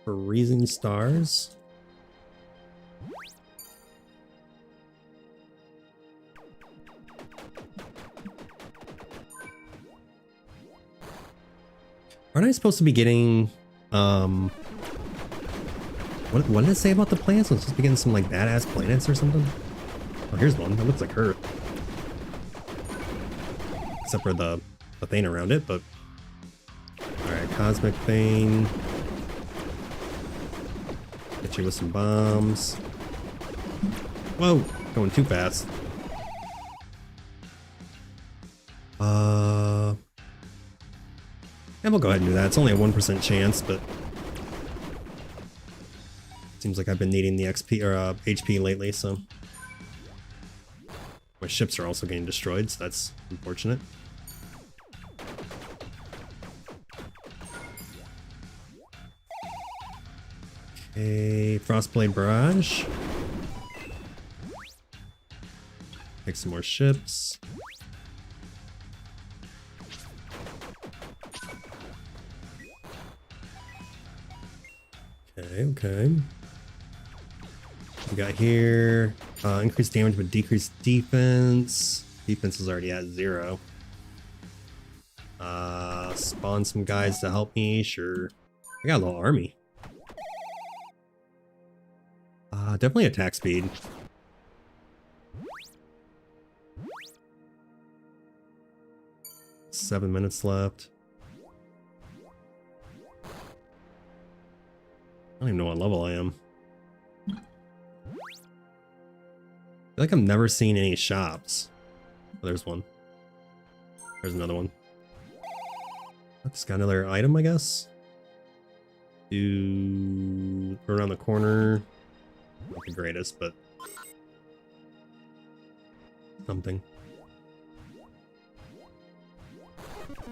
Freezing stars. Aren't I supposed to be getting what did it say about the planets? I'm supposed to be getting some like badass planets or something? Oh, here's one. That looks like Earth. Except for the thing around it, but alright, cosmic thing. Hit you with some bombs. Whoa, going too fast. Yeah, we'll go ahead and do that. It's only a 1% chance, but seems like I've been needing the XP or HP lately, so my ships are also getting destroyed, so that's unfortunate. Okay, Frostblade Barrage. Take some more ships. Okay. We got here, increased damage but decreased defense. Defense is already at 0. Spawn some guys to help me, sure. I got a little army. Definitely attack speed. Seven minutes left. I don't even know what level I am. I feel like I'm never seeing any shops. Oh, there's one. There's another one. That's got another item, I guess. Do around the corner. Not the greatest, but something.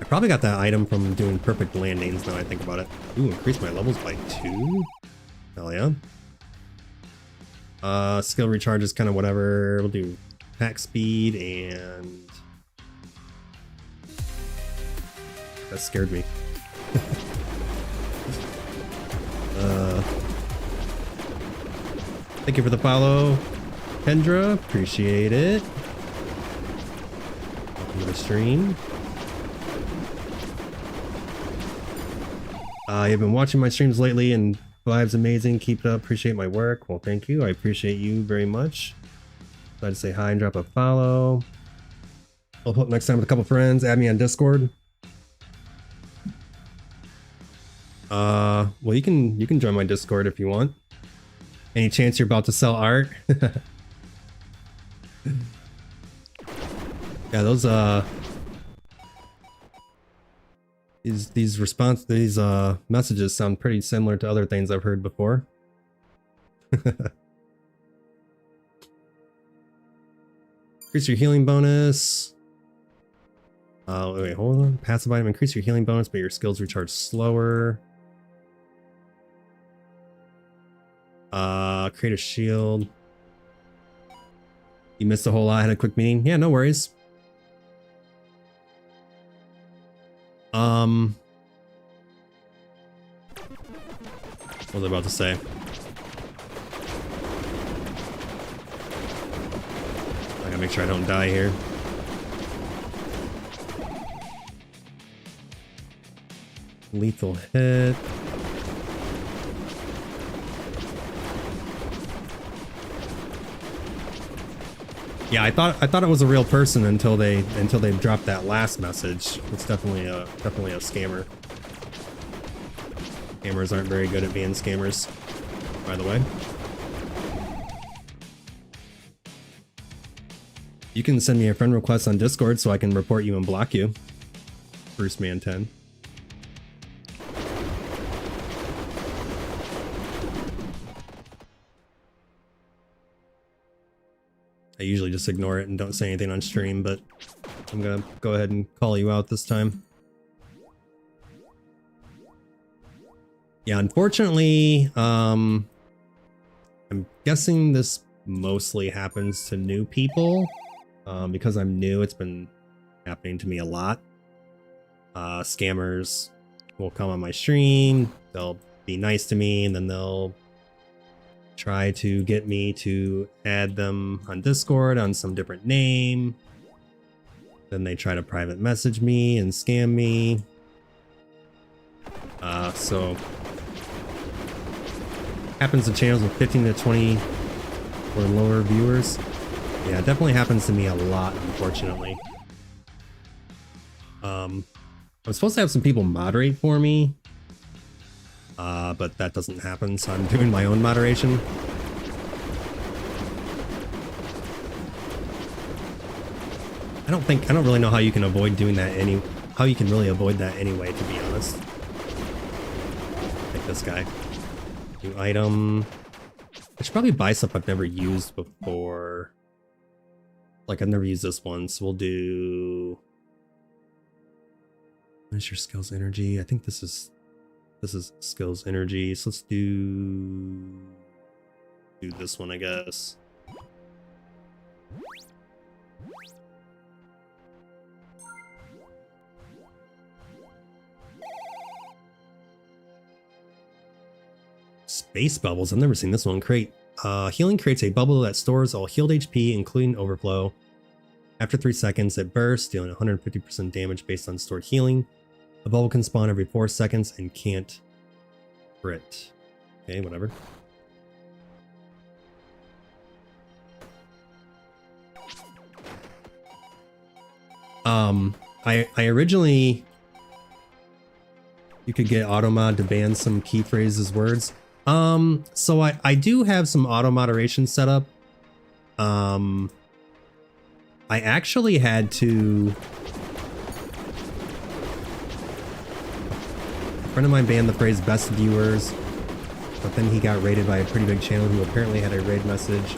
I probably got that item from doing perfect landings now I think about it. Ooh, increase my levels by 2? Hell yeah. Skill recharge is kind of whatever. We'll do attack speed and... That scared me. Thank you for the follow, Kendra. Appreciate it. Welcome to the stream. You've been watching my streams lately and vibes amazing. Keep it up. Appreciate my work. Well, thank you. I appreciate you very much. Glad to say hi and drop a follow. I'll put next time with a couple friends. Add me on Discord. Well, you can join my Discord if you want. Any chance you're about to sell art? Yeah, those these messages sound pretty similar to other things I've heard before. Increase your healing bonus. Wait, hold on. Passive item, increase your healing bonus, but your skills recharge slower. Create a shield. You missed a whole lot. I had a quick meeting. Yeah, no worries. What was I about to say? I gotta make sure I don't die here. Lethal hit. Yeah, I thought it was a real person until they dropped that last message. It's definitely a scammer. Scammers aren't very good at being scammers, by the way. You can send me a friend request on Discord so I can report you and block you. Bruce Man 10. I usually just ignore it and don't say anything on stream, but I'm gonna go ahead and call you out this time. Yeah, unfortunately, I'm guessing this mostly happens to new people. Because I'm new, it's been happening to me a lot. Scammers will come on my stream, they'll be nice to me, and then they'll try to get me to add them on Discord on some different name. Then they try to private message me and scam me. So happens to channels with 15 to 20 or lower viewers. Yeah, it definitely happens to me a lot, unfortunately. I'm supposed to have some people moderate for me. But that doesn't happen, so I'm doing my own moderation. I don't really know how you can avoid doing that how you can really avoid that anyway, to be honest. Like this guy. New item. I should probably buy stuff I've never used before. Like, I've never used this one, so we'll do... Where's your skills energy? I think this is skills energy, so let's do this one, I guess. Space bubbles, I've never seen this one. Healing creates a bubble that stores all healed HP, including overflow. After 3 seconds, it bursts, dealing 150% damage based on stored healing. A bubble can spawn every 4 seconds and can't crit. Okay, whatever. I originally... You could get automod to ban some key phrases words. So I do have some auto moderation set up. I actually had to friend of mine banned the phrase best viewers, but then he got raided by a pretty big channel who apparently had a raid message.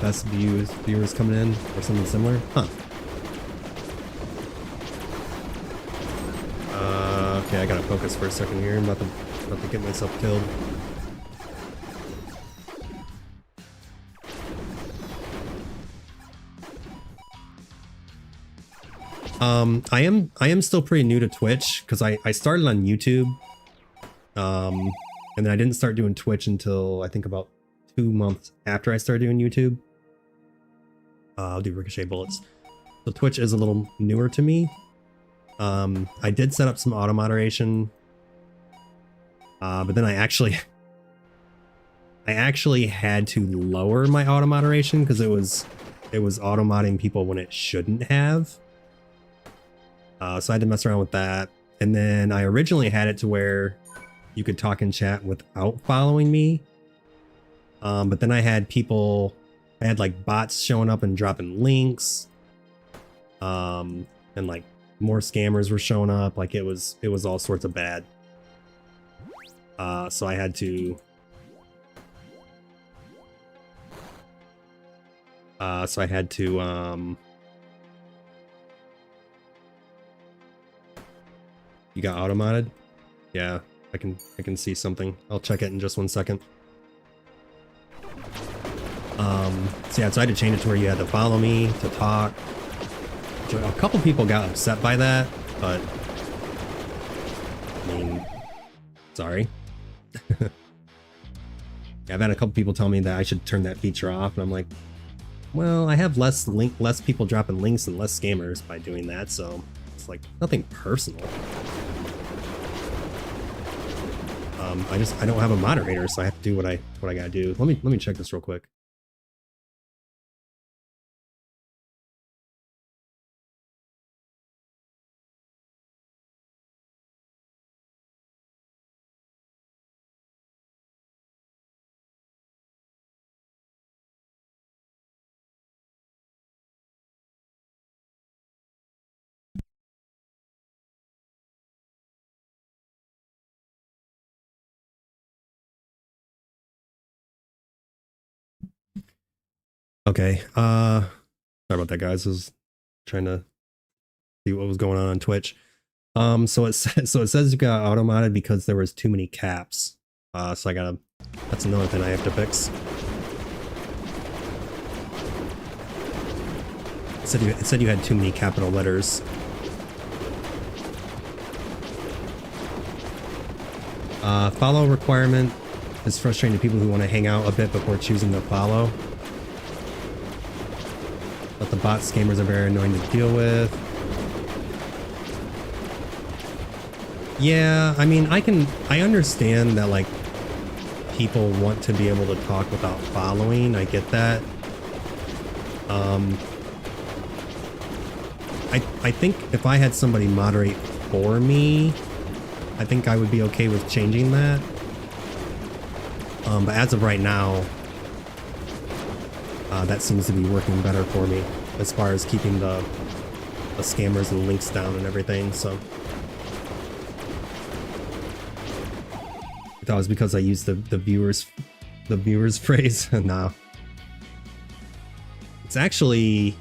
Best viewers coming in or something similar. Huh. Okay, I gotta focus for a second here. I'm about to get myself killed. I am still pretty new to Twitch because I started on YouTube. And then I didn't start doing Twitch until I think about 2 months after I started doing YouTube. I'll do ricochet bullets. So Twitch is a little newer to me. I did set up some auto moderation, but then I actually had to lower my auto moderation because it was auto modding people when it shouldn't have. So I had to mess around with that, and then I originally had it to where you could talk in chat without following me. But then I had like bots showing up and dropping links, and like more scammers were showing up. Like it was all sorts of bad. So I had to you got auto modded? Yeah, I can see something. I'll check it in just 1 second. So yeah, so I had to change it to where you had to follow me to talk. A couple people got upset by that, but I mean, sorry. Yeah, I've had a couple people tell me that I should turn that feature off, and I'm like, well, I have less people dropping links and less scammers by doing that, so it's like nothing personal. I don't have a moderator, so I have to do what I gotta do. Let me check this real quick. Okay, sorry about that, guys. I was trying to see what was going on Twitch. So it says you got auto modded because there was too many caps. So that's another thing I have to fix. It said you had too many capital letters. Follow requirement is frustrating to people who want to hang out a bit before choosing to follow. But the bot scammers are very annoying to deal with. Yeah, I mean, I understand that, like, people want to be able to talk without following. I get that. I think if I had somebody moderate for me, I think I would be okay with changing that. But as of right now, that seems to be working better for me as far as keeping the scammers and links down and everything. So I thought it was because I used the viewers phrase. No, it's actually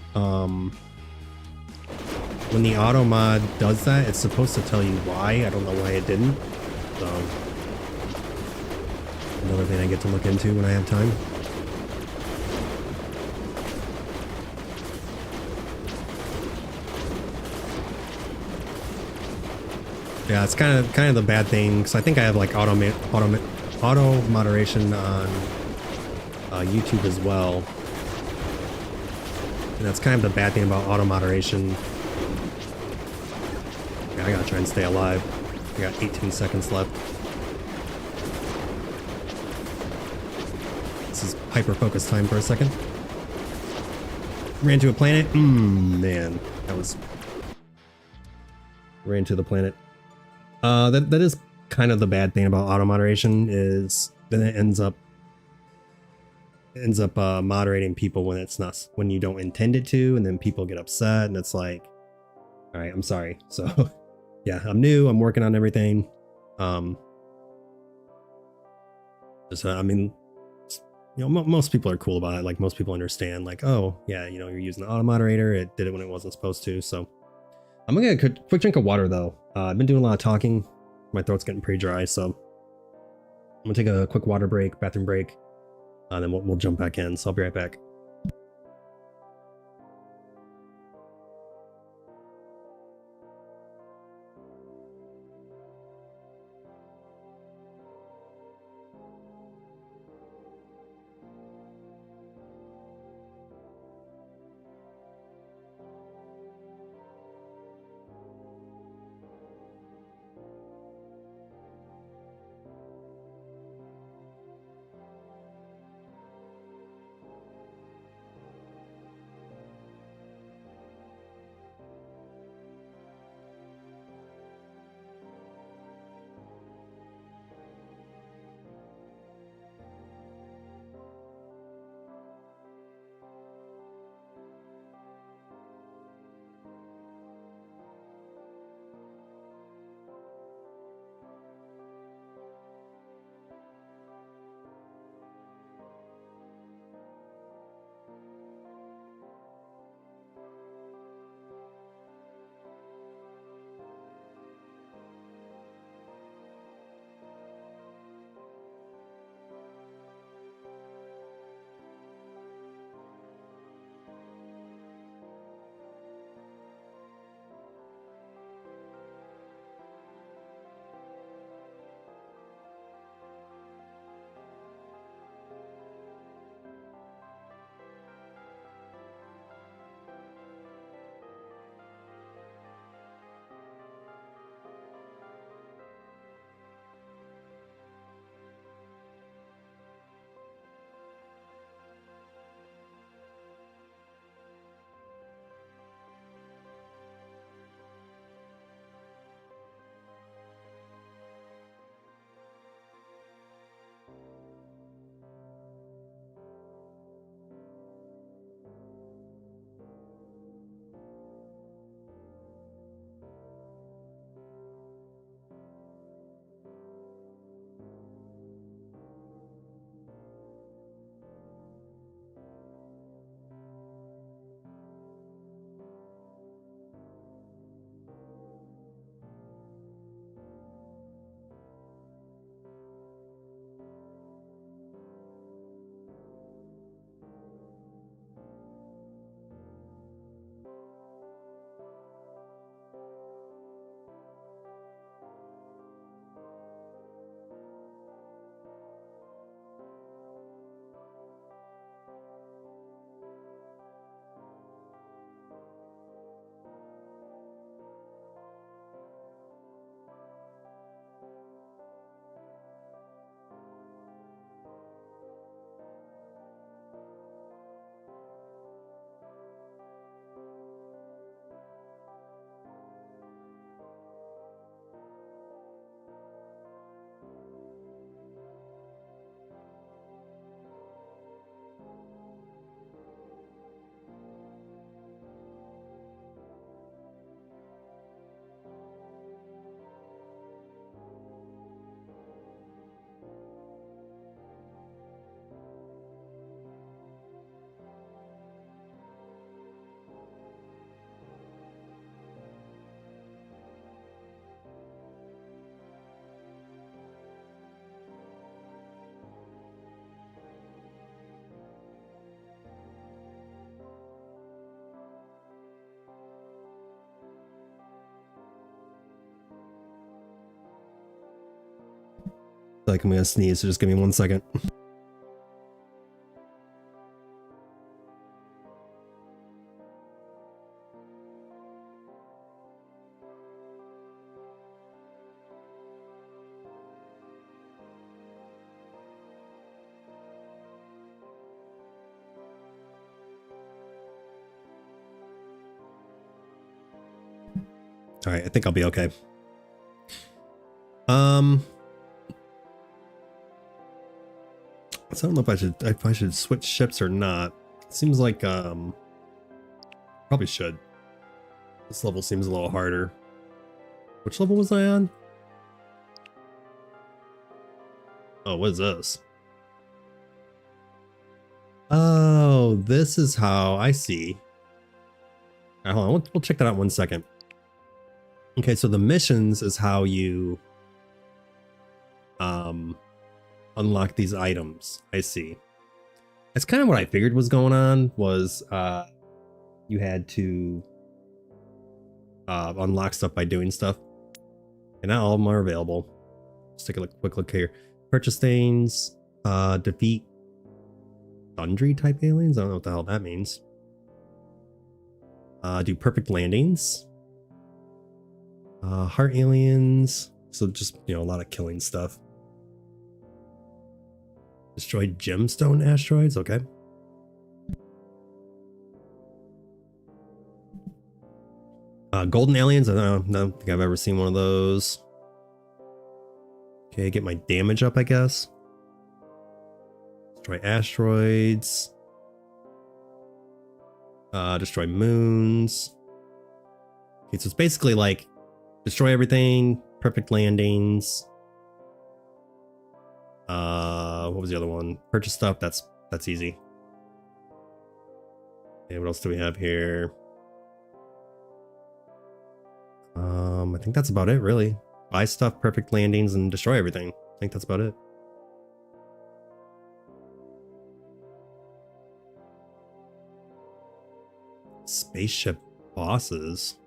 when the auto mod does that, it's supposed to tell you why. I don't know why it didn't. So another thing I get to look into when I have time. Yeah, it's kind of the bad thing, because I think I have like auto moderation on YouTube as well, and that's kind of the bad thing about auto moderation. Yeah, I gotta try and stay alive. I got 18 seconds left. This is hyper focus time for a second. Ran to a planet. Man, that was ran to the planet. That is kind of the bad thing about auto moderation, is then it ends up moderating people when you don't intend it to, and then people get upset, and it's like, all right, I'm sorry. So yeah, I'm new, I'm working on everything. Um, I mean, most people are cool about it. Like most people understand, like, oh yeah, you're using the auto moderator. It did it when it wasn't supposed to. So I'm gonna get a quick drink of water though. I've been doing a lot of talking. My throat's getting pretty dry, so I'm gonna take a quick water break, bathroom break, and then we'll jump back in. So I'll be right back. Like I'm gonna sneeze, so just give me 1 second. All right, I think I'll be okay. So I don't know if I should switch ships or not. It seems like probably should. This level seems a little harder. Which level was I on? Oh, what is this? Oh, this is how I see. All right, hold on, we'll check that out 1 second. Okay, so the missions is how you unlock these items. I see. That's kind of what I figured was going on, was you had to unlock stuff by doing stuff. And not all of them are available. Let's take a quick look here. Purchase things, defeat sundry type aliens. I don't know what the hell that means. Do perfect landings. Heart aliens. So just, you know, a lot of killing stuff. Destroy gemstone asteroids. Okay. Golden aliens. I don't think I've ever seen one of those. Okay, get my damage up, I guess. Destroy asteroids. Destroy moons. Okay, so it's basically like destroy everything, perfect landings. What was the other one? Purchase stuff. That's easy. Okay, what else do we have here? I think that's about it, really. Buy stuff, perfect landings, and destroy everything. I think that's about it. Spaceship bosses.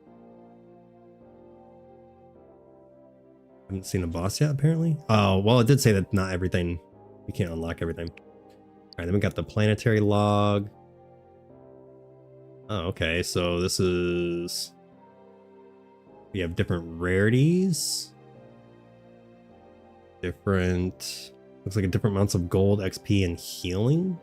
Haven't seen a boss yet, apparently. Oh, well, it did say that not everything. You can't unlock everything. All right, then we got the planetary log. Oh, okay. So this is... We have different rarities. Different... Looks like a different amounts of gold, XP, and healing.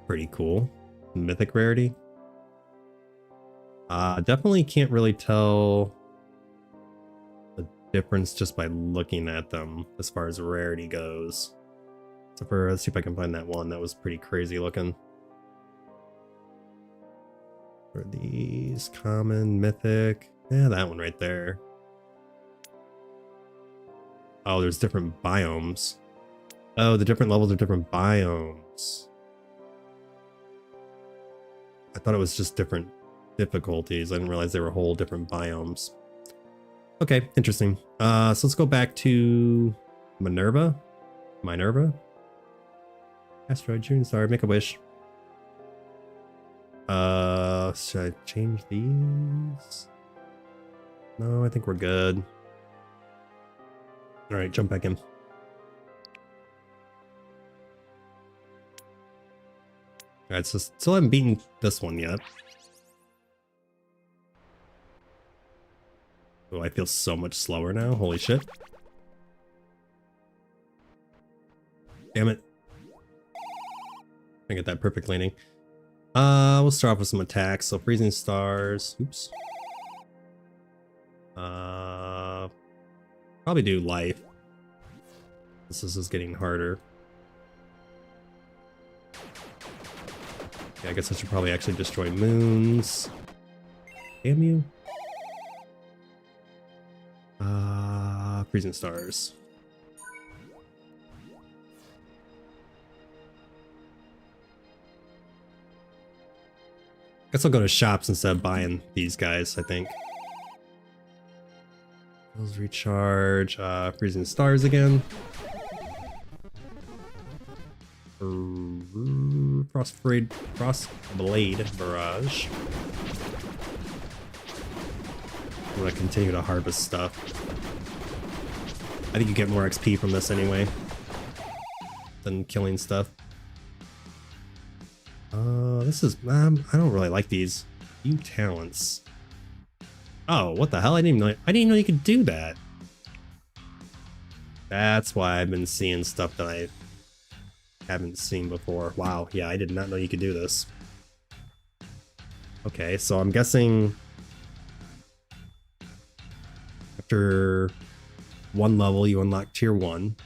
Pretty cool. Mythic rarity. Definitely can't really tell the difference just by looking at them as far as rarity goes. Except for, let's see if I can find that one. That was pretty crazy looking. Are these common, mythic? Yeah, that one right there. Oh, there's different biomes. Oh, the different levels are different biomes. I thought it was just different difficulties. I didn't realize they were whole different biomes. Okay, interesting. So let's go back to Minerva. Asteroid, shooting star, make a wish. Should I change these? No, I think we're good. All right, jump back in. All right, so still haven't beaten this one yet. Oh, I feel so much slower now. Holy shit. Damn it. I get that perfect landing. We'll start off with some attacks. So freezing stars. Oops. Probably do life. This is getting harder. Yeah, I guess I should probably actually destroy moons. Damn you. Freezing stars. Guess I'll go to shops instead of buying these guys, I think. Those recharge. Freezing stars again. Frostblade barrage. I'm gonna continue to harvest stuff. I think you get more XP from this anyway than killing stuff. This is I don't really like these. View talents. Oh, what the hell? I didn't even know you could do that. That's why I've been seeing stuff that I haven't seen before. Wow, yeah, I did not know you could do this. Okay, so I'm guessing after one level you unlock tier 1.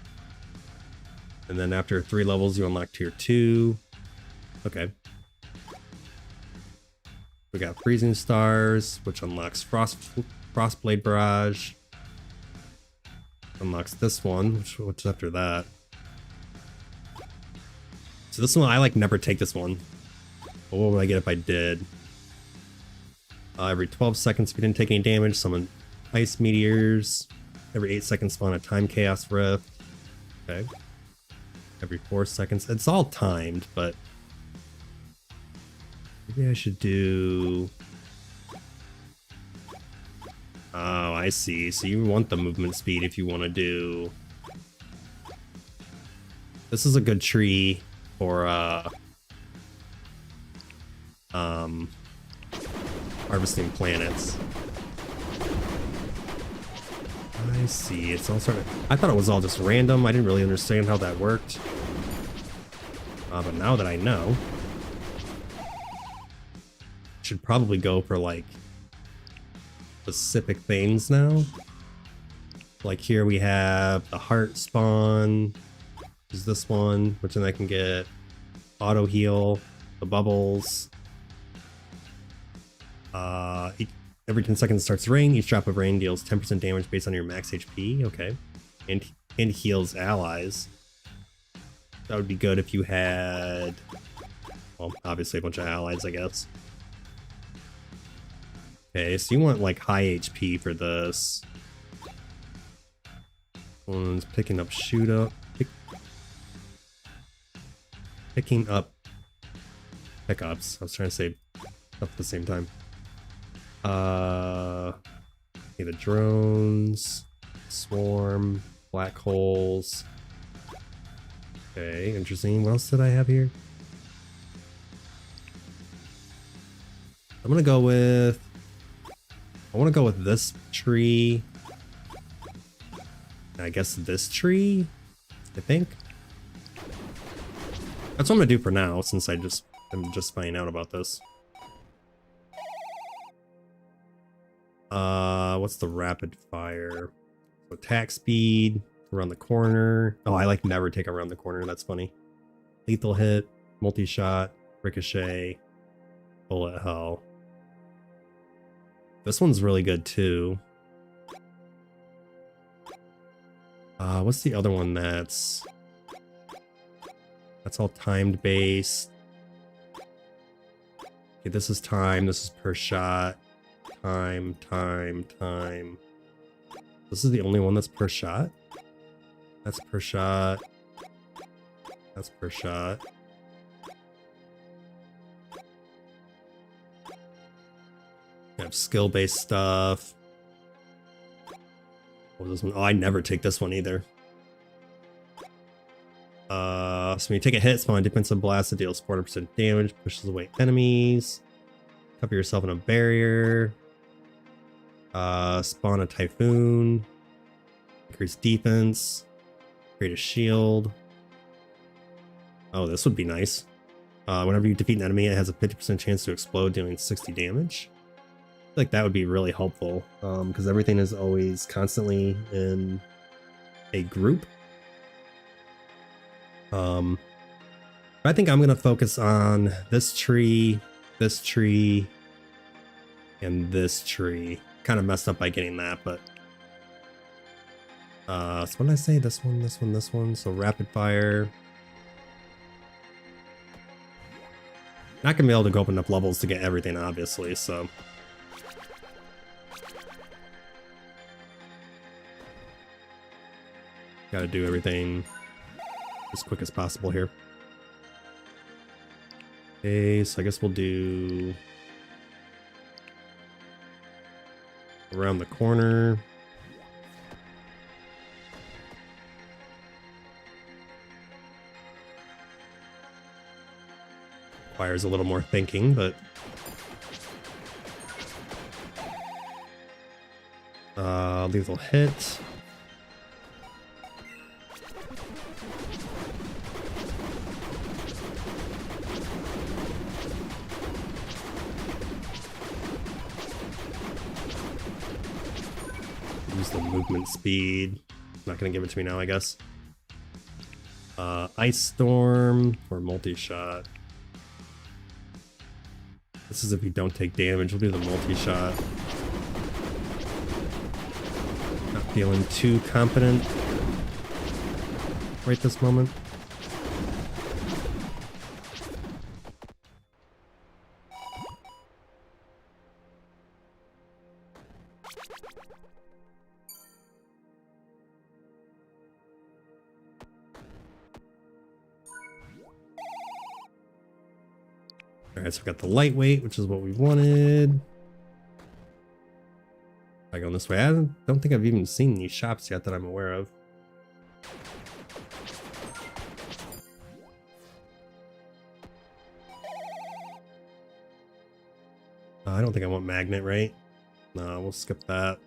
And then after 3 levels you unlock tier 2. Okay. We got freezing stars, which unlocks frostblade barrage. unlocks this one, which after that. So this one, I like never take this one. But what would I get if I did? Every 12 seconds, if you didn't take any damage, summon ice meteors. Every 8 seconds, spawn a time chaos rift. Okay. Every 4 seconds. It's all timed, but maybe I should do... Oh, I see. So you want the movement speed if you want to do... This is a good tree for harvesting planets. I see. It's all sort of... I thought it was all just random. I didn't really understand how that worked. But now that I know, should probably go for like specific things now. Like here we have the heart spawn, which is this one, which then I can get auto heal, the bubbles. Every 10 seconds starts to rain. Each drop of rain deals 10% damage based on your max HP. Okay, and heals allies. That would be good if you had, well, obviously a bunch of allies, I guess. Okay, so you want like high HP for this. One's picking up shoot up. Picking up pickups. I was trying to say stuff at the same time. Okay, the drones, swarm, black holes. Okay, interesting. What else did I have here? I'm gonna go with... I want to go with this tree. I guess this tree, I think. That's what I'm gonna do for now, since I'm just finding out about this. What's the rapid fire? So attack speed, around the corner. Oh, I like never take around the corner. That's funny. Lethal hit, multi-shot, ricochet, bullet hell. This one's really good too. What's the other one that's all timed based? Okay, this is time. This is per shot. Time. This is the only one that's per shot. That's per shot. That's per shot. I have skill-based stuff. What was this one? Oh, I never take this one either. So when you take a hit, spawn a defensive blast that deals 40% damage, pushes away enemies. Cover yourself in a barrier. Spawn a typhoon. Increase defense. Create a shield. Oh, this would be nice. Whenever you defeat an enemy, it has a 50% chance to explode, dealing 60 damage. I feel like that would be really helpful, because everything is always constantly in a group. But I think I'm going to focus on this tree, and this tree. Kind of messed up by getting that, but... so what did I say? This one. So rapid fire. Not gonna be able to go up enough levels to get everything, obviously, so... Gotta do everything as quick as possible here. Okay, so I guess we'll do... around the corner. Requires a little more thinking, but lethal hit. Use the movement speed. Not gonna give it to me now, I guess. Ice storm or multi-shot. This is if you don't take damage. We'll do the multi-shot. feeling too competent right this moment. Alright, so we got the lightweight, which is what we wanted. Am I going this way? I don't think I've even seen these shops yet that I'm aware of. I don't think I want magnet, right? No, we'll skip that.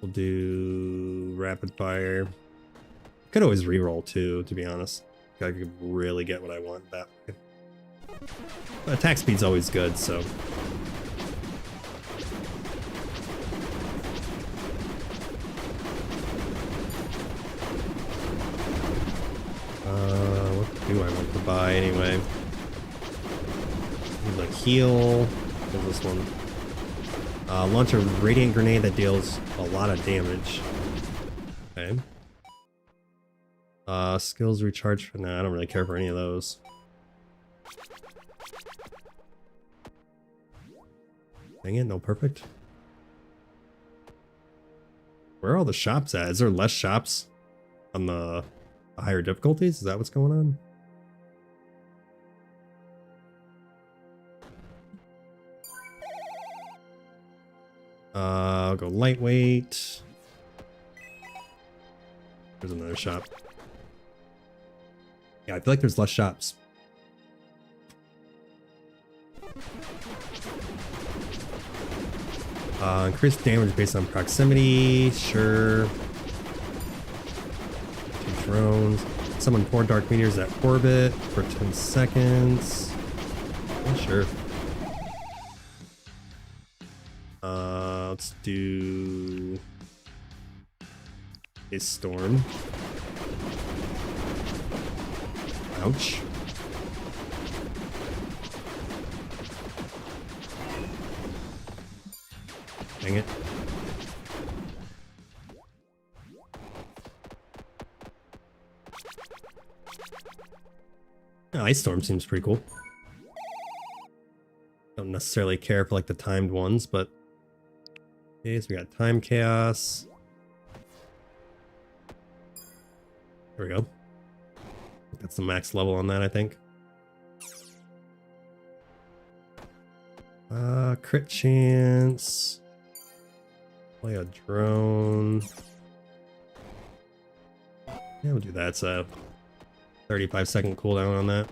We'll do rapid fire. Could always reroll too, to be honest. I could really get what I want that way. But attack speed's always good, so. What do I want to buy anyway? Like heal. What's this one? Launch a radiant grenade that deals a lot of damage. Okay. Skills recharge for now. I don't really care for any of those. Dang it, no perfect. Where are all the shops at? Is there less shops on the higher difficulties? Is that what's going on? I'll go lightweight. There's another shop. Yeah, I feel like there's less shops. Increased damage based on proximity. Sure. 2 drones. Summon 4 dark meteors at orbit for 10 seconds. Yeah, sure. Let's do a storm. Ouch. Dang it. Oh, Ice Storm seems pretty cool. Don't necessarily care for like the timed ones, but okay, so we got Time Chaos. There we go. That's the max level on that, I think. Crit chance. Play a drone. Yeah, we'll do that. It's a 35-second cooldown on that.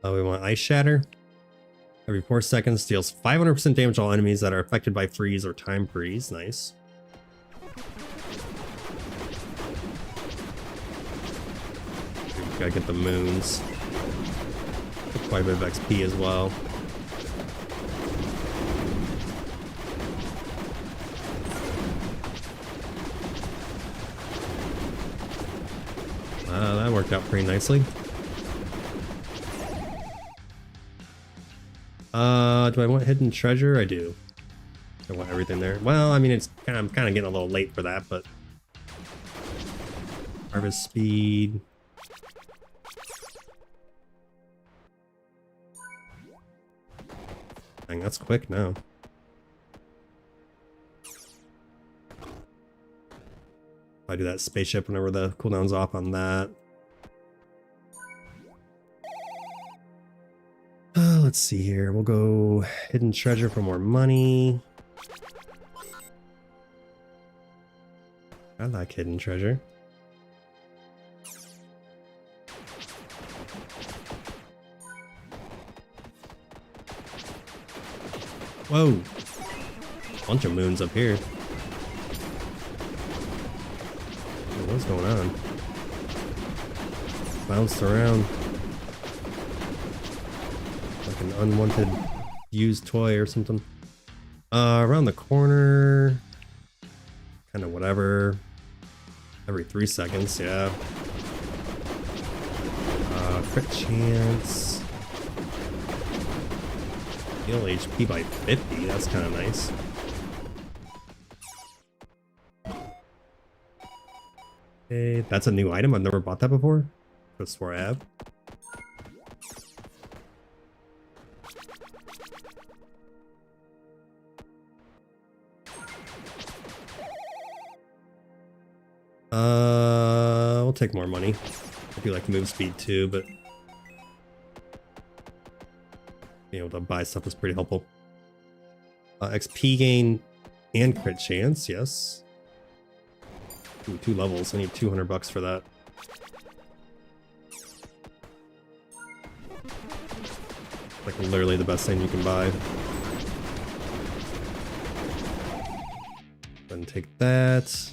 We want Ice Shatter. Every 4 seconds deals 500% damage to all enemies that are affected by freeze or time freeze. Nice. Gotta get the moons. Quite a bit of XP as well. That worked out pretty nicely. Do I want hidden treasure? I do. I want everything there. Well, I mean, I'm kind of getting a little late for that, but harvest speed. Dang, that's quick now. I do that spaceship whenever the cooldown's off on that. Let's see here. We'll go hidden treasure for more money. I like hidden treasure. Whoa. Bunch of moons up here. What's going on? Bounced around. Like an unwanted used toy or something. Around the corner. Kind of whatever. Every 3 seconds, yeah. Crit chance. Heal HP by 50, that's kind of nice. Okay, that's a new item. I've never bought that before. I swear I have. We'll take more money. I do like move speed too, but being able to buy stuff is pretty helpful. XP gain and crit chance, yes. Ooh, 2 levels. I need 200 bucks for that. Like literally the best thing you can buy. Then take that.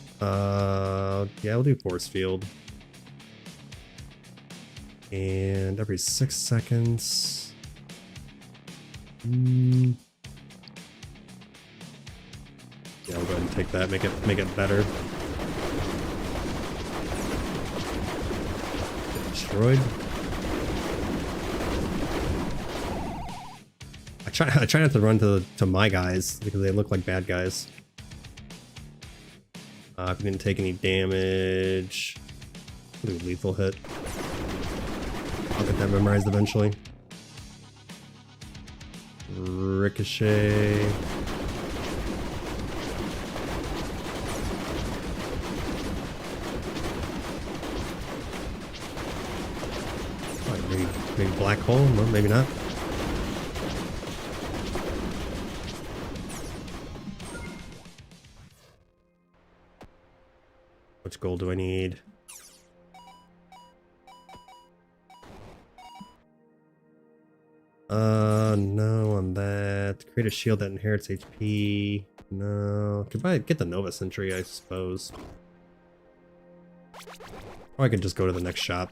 Yeah, we'll do force field. And every 6 seconds. Yeah, we'll go ahead and take that. Make it better. Get destroyed. I try not to run to my guys because they look like bad guys. If you didn't take any damage, I'll do lethal hit. I'll get that memorized eventually. Ricochet. Maybe black hole? No, maybe not. Which gold do I need? No on that. Create a shield that inherits HP. No. Could probably get the Nova Sentry, I suppose. Or I could just go to the next shop.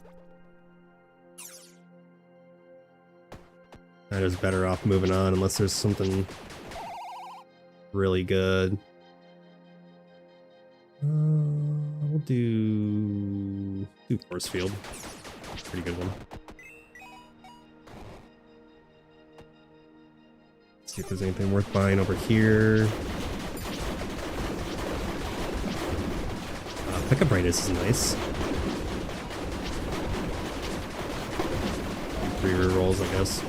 I'm just better off moving on unless there's something really good. We'll do force field. Pretty good one. Let's see if there's anything worth buying over here. Pickup radius is nice. 3 rerolls, I guess.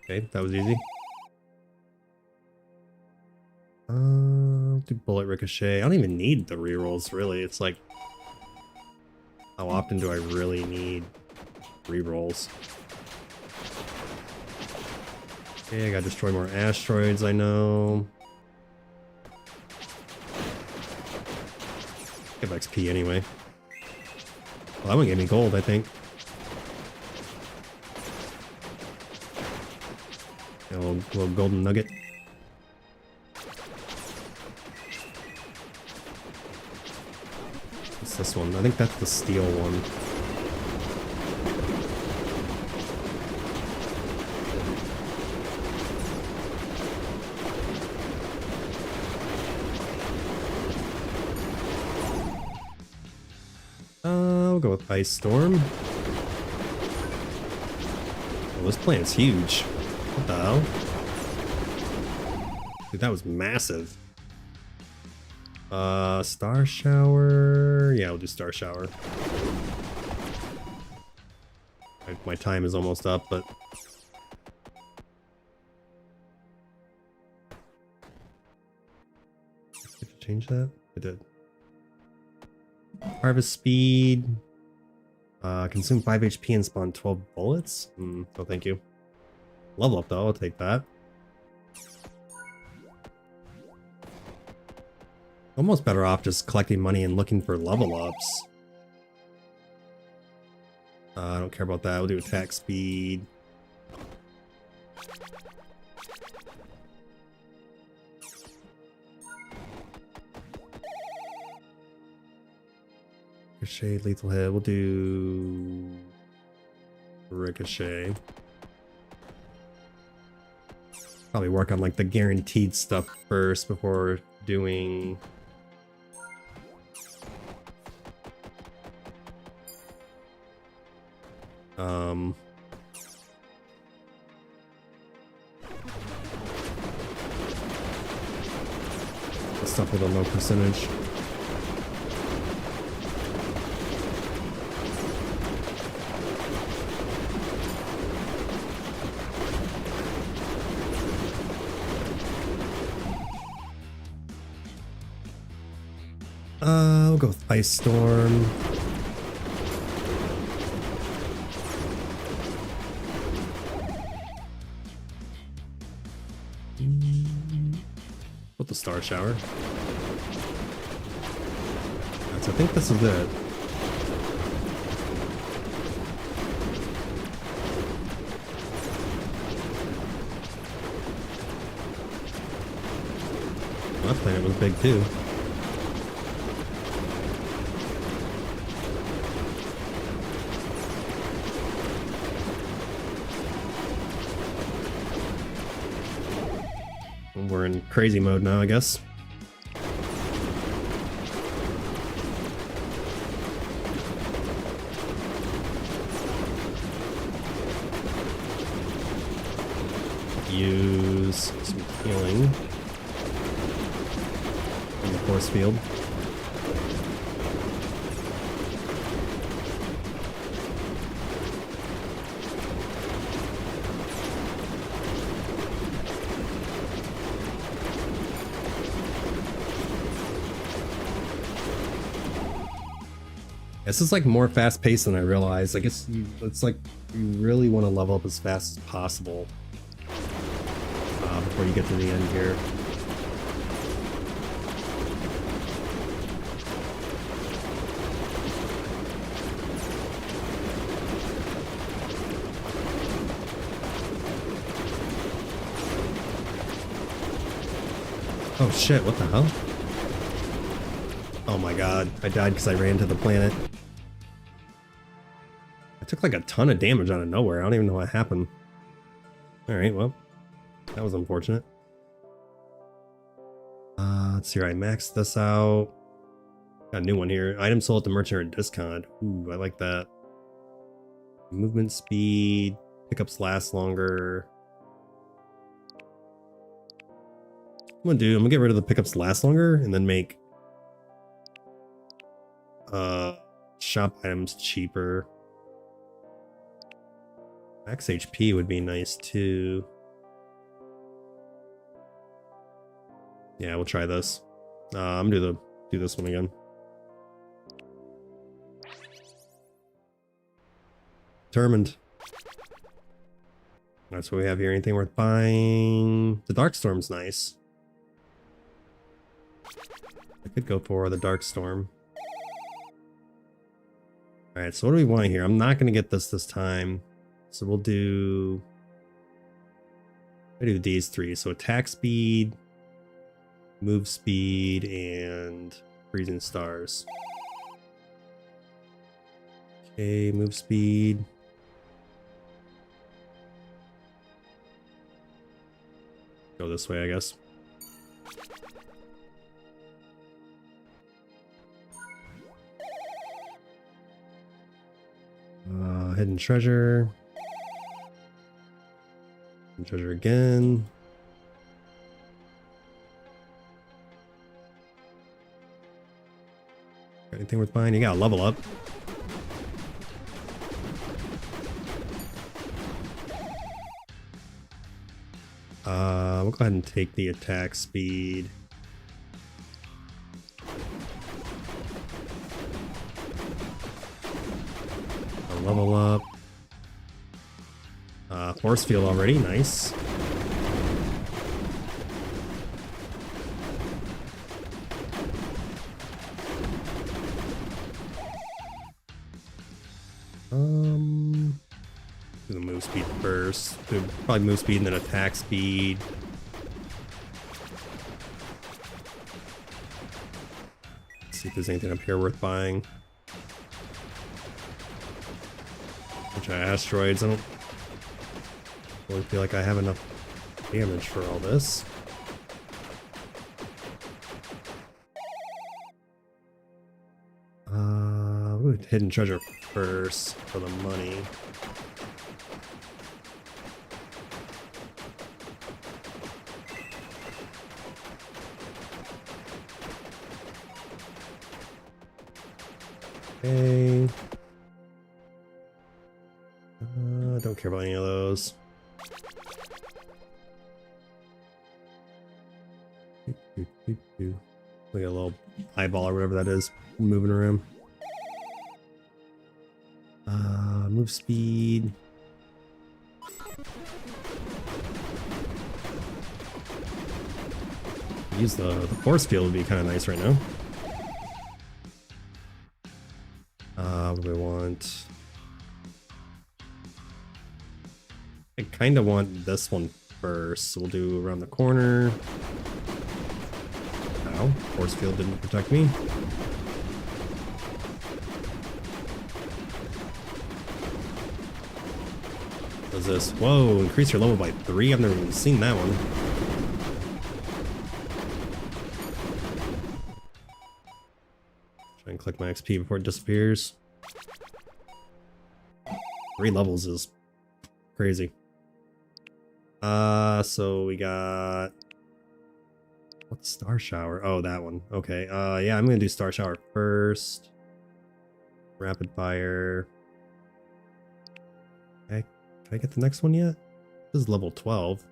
Okay, that was easy. Do bullet ricochet. I don't even need the rerolls, really. It's like, how often do I really need rerolls? Okay, I gotta destroy more asteroids, I know. Give XP anyway. Well, that one gave me gold, I think. A little golden nugget. What's this one? I think that's the steel one. We'll go with Ice Storm. Oh, this planet's huge. What the hell? Dude, that was massive. Star Shower. Yeah, we'll do Star Shower. My time is almost up, but did I change that? I did. Harvest speed. Consume 5 HP and spawn 12 bullets. No, thank you. Level up though, I'll take that. Almost better off just collecting money and looking for level ups. I don't care about that. We'll do attack speed. Ricochet, lethal hit. We'll do ricochet. Probably work on like the guaranteed stuff first before doing... the stuff with a low percentage. We'll go with Ice Storm. Put the Star Shower. So I think this is it. Well, that planet was big too. We're in crazy mode now, I guess. Use some healing in the force field. This is like more fast paced than I realized. I guess it's like you really want to level up as fast as possible before you get to the end here. Oh shit, what the hell? Oh my god, I died because I ran to the planet. I took like a ton of damage out of nowhere. I don't even know what happened. Alright, well, that was unfortunate. Let's see, I maxed this out. Got a new one here. Item sold at the merchant or discount. Ooh, I like that. Movement speed. Pickups last longer. I'm gonna get rid of the pickups last longer and then make shop items cheaper. Max HP would be nice too. Yeah, we'll try this. I'm gonna do this one again. Determined. That's what we have here. Anything worth buying? The Dark Storm's nice. I could go for the Dark Storm. Alright, so what do we want here? I'm not going to get this time. So we'll do... I do these three. So attack speed, move speed, and freezing stars. Okay, move speed. Go this way, I guess. Hidden treasure. Hidden treasure again. Got anything worth buying? You gotta level up. We'll go ahead and take the attack speed. Level up. Force field already, nice. Do the move speed first. Do probably move speed and then attack speed. Let's see if there's anything up here worth buying. Bunch of asteroids. I don't really feel like I have enough damage for all this. do hidden treasure first for the money. Okay. Don't care about any of those. Like a little eyeball or whatever that is moving around. Move speed. Use the force field would be kind of nice right now. What do we want? I kind of want this one first, so we'll do around the corner. Ow, force field didn't protect me. What's this? Whoa, increase your level by 3? I've never even seen that one. Try and click my XP before it disappears. 3 levels is crazy. So we got... What's Star Shower? Oh, that one. Okay, yeah, I'm gonna do Star Shower first. Rapid Fire. Okay, can I get the next one yet? This is level 12.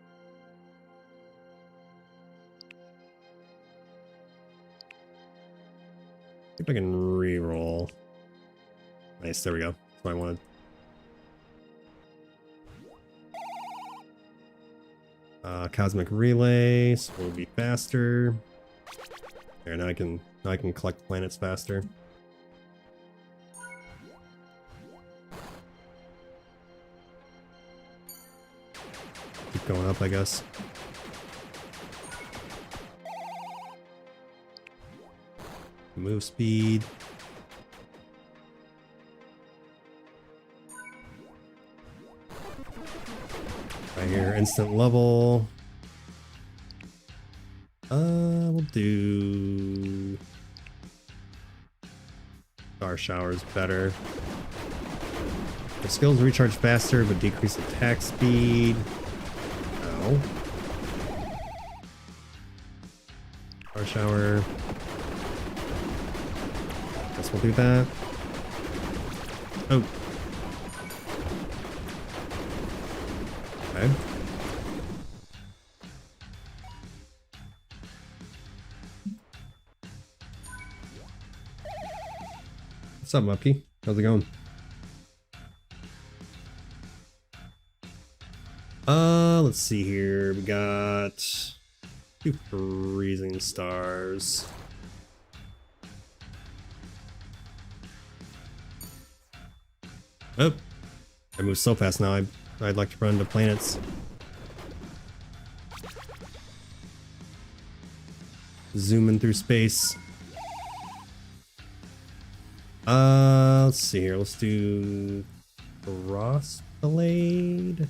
I think I can re-roll. Nice, there we go. That's what I wanted. Cosmic Relay, so we'll be faster. There, now I can collect planets faster. Keep going up, I guess. Move speed. Right here, instant level. We'll do Star Shower's better. The skills recharge faster but decrease attack speed. Ow. Star Shower. Guess we'll do that. Oh. Okay. What's up, Muppy? How's it going? Let's see here. We got 2 freezing stars. Oh, I move so fast now. I'd like to run to planets. Zooming through space. Let's see here. Let's do Roguelite.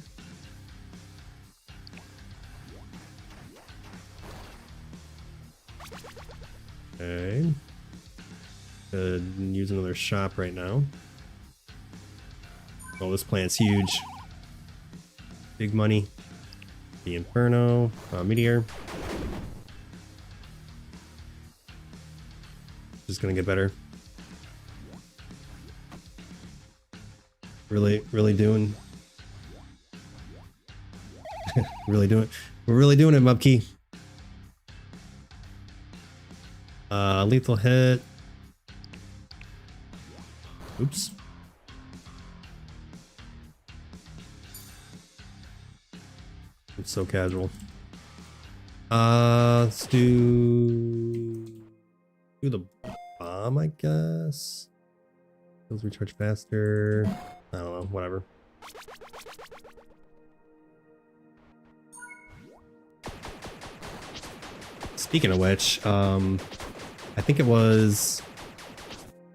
Okay. Could use another shop right now. Oh, this planet's huge. Big money. The Inferno. Meteor. Just gonna get better. Really doing. Really doing. We're really doing it, Mubkey. Lethal hit. Oops. It's so casual. Let's do the bomb, I guess. Those recharge faster. I don't know, whatever. Speaking of which, I think it was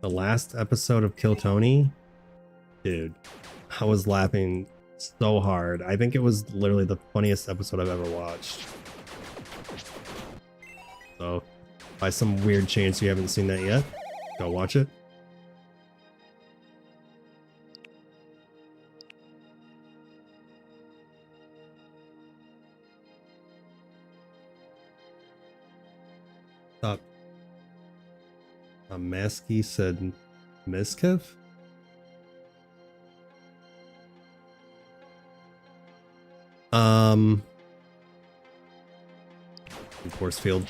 the last episode of Kill Tony. Dude, I was laughing so hard. I think it was literally the funniest episode I've ever watched. So, by some weird chance you haven't seen that yet, go watch it. Masky said Miskiv? Force field.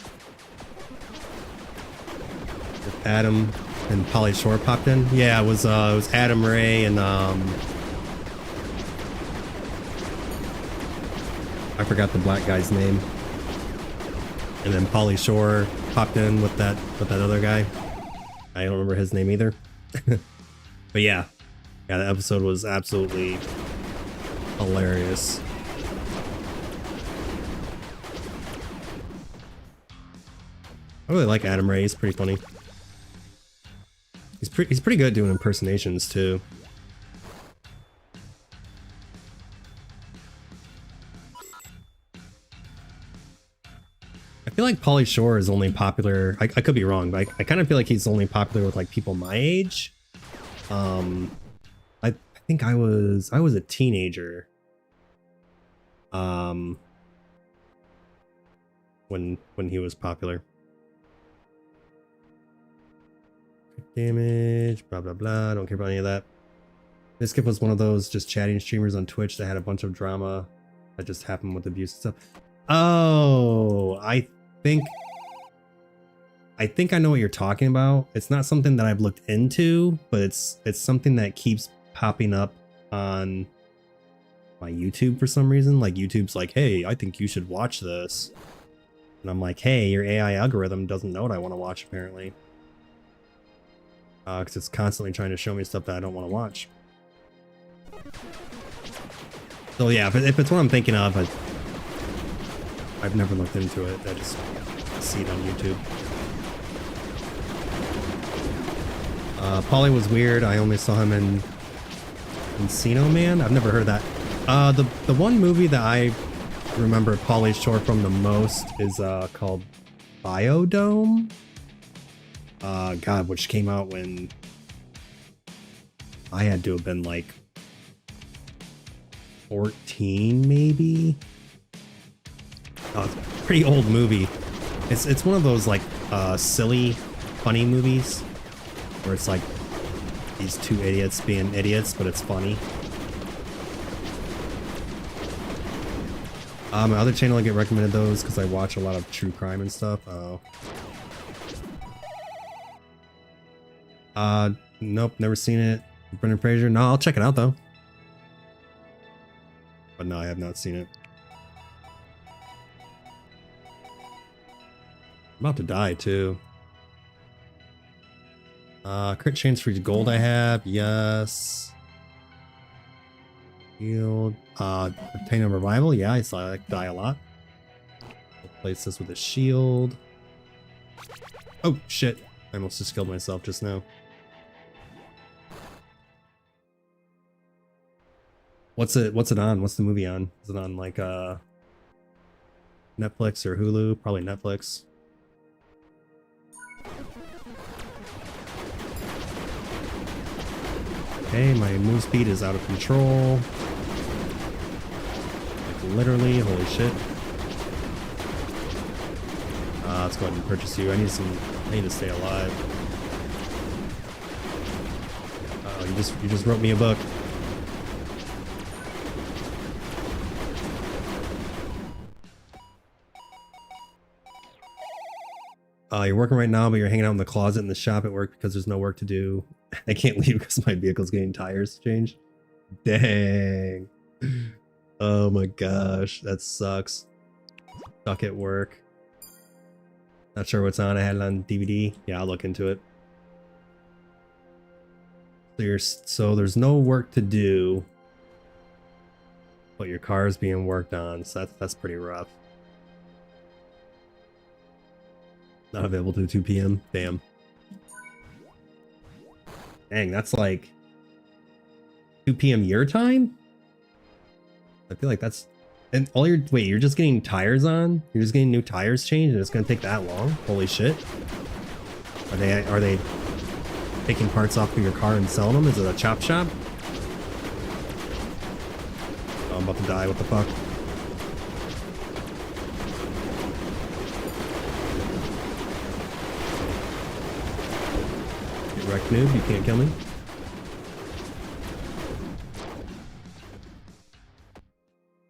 Adam and Polly Shore popped in. Yeah, it was Adam Ray and I forgot the black guy's name. And then Polly Shore popped in with that other guy. I don't remember his name either. But yeah, the episode was absolutely hilarious. I really like Adam Ray. He's pretty funny. He's pretty good at doing impersonations too. I feel like Pauly Shore is only popular. I could be wrong, but I kind of feel like he's only popular with like people my age. I think I was a teenager. When he was popular. Damage, blah blah blah. Don't care about any of that. Miskip was one of those just chatting streamers on Twitch that had a bunch of drama that just happened with abuse and stuff. Oh, I think I know what you're talking about. It's not something that I've looked into, but it's something that keeps popping up on my YouTube for some reason. Like YouTube's like, hey, I think you should watch this. And I'm like, hey, your AI algorithm doesn't know what I want to watch apparently. Because it's constantly trying to show me stuff that I don't want to watch. So yeah, if it's what I'm thinking of, I've never looked into it. I just see it on YouTube. Pauly was weird. I only saw him in Encino Man. I've never heard of that. The one movie that I remember Pauly Shore from the most is called Biodome. God, which came out when I had to have been like 14 maybe. Oh, it's a pretty old movie. It's one of those like silly funny movies where it's like these two idiots being idiots, but it's funny. My other channel, I get recommended those because I watch a lot of true crime and stuff. Oh. Nope, never seen it. Brendan Fraser. No, I'll check it out though. But no, I have not seen it. I'm about to die too. Crit chance for gold I have. Yes. Healed. Obtain a revival. Yeah, I saw I die a lot. Replace this with a shield. Oh shit. I almost just killed myself just now. What's it on? What's the movie on? Is it on like Netflix or Hulu? Probably Netflix. Okay, my move speed is out of control. Like literally, holy shit. Let's go ahead and purchase you. I need to stay alive. Oh, you just wrote me a book. You're working right now, but you're hanging out in the closet in the shop at work because there's no work to do. I can't leave because my vehicle's getting tires changed. Dang. Oh my gosh, that sucks. Stuck at work. Not sure what's on. I had it on DVD. Yeah, I'll look into it. So there's no work to do, but your car is being worked on. So that's pretty rough. Not available to 2 p.m. Damn. Dang, that's like 2 p.m. your time? I feel like that's... And all your... Wait, you're just getting tires on? You're just getting new tires changed and it's gonna take that long? Holy shit. Are they taking parts off of your car and selling them? Is it a chop shop? Oh, I'm about to die. What the fuck? Wreck noob, you can't kill me.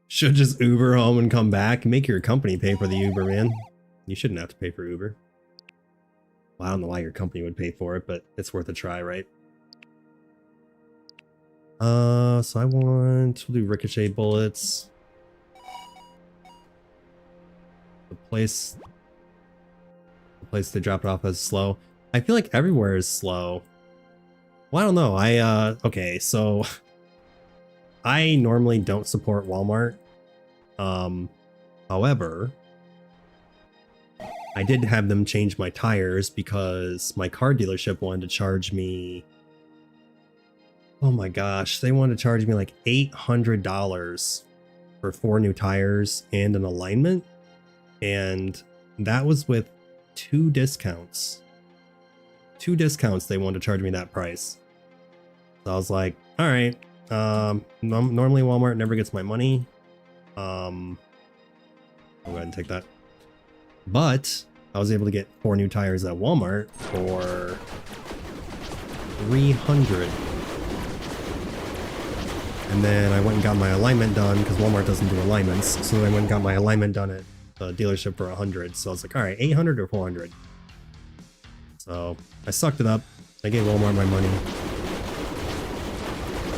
Should just Uber home and come back. Make your company pay for the Uber, man. You shouldn't have to pay for Uber. Well, I don't know why your company would pay for it, but it's worth a try, right? So we'll do ricochet bullets. The place they dropped off as slow. I feel like everywhere is slow. Well, I don't know. Okay, so I normally don't support Walmart. However, I did have them change my tires because my car dealership wanted to charge me, oh my gosh, they wanted to charge me like $800 for 4 new tires and an alignment. And that was with 2 discounts. 2 discounts, they wanted to charge me that price. So I was like, all right, normally Walmart never gets my money. I'll go ahead and take that. But I was able to get 4 new tires at Walmart for $300. And then I went and got my alignment done because Walmart doesn't do alignments. So I went and got my alignment done at the dealership for $100. So I was like, all right, $800 or $400. So I sucked it up. I gave Walmart my money.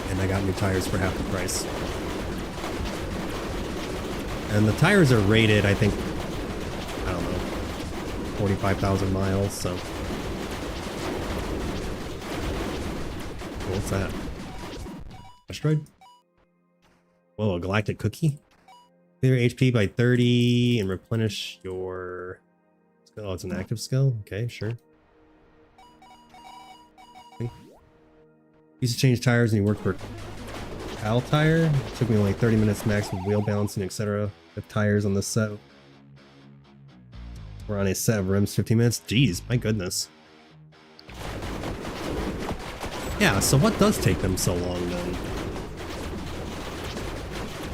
And I got new tires for half the price. And the tires are rated, I think, I don't know, 45,000 miles, so. What's that? Asteroid? Whoa, a galactic cookie? Clear HP by 30 and replenish your skill. Oh, it's an active skill? Okay, sure. Okay. Used to change tires and you worked for Cal Tire. It took me only 30 minutes max with wheel balancing, etc. The tires on the set were on a set of rims 15 minutes. Jeez, my goodness. Yeah, so what does take them so long then?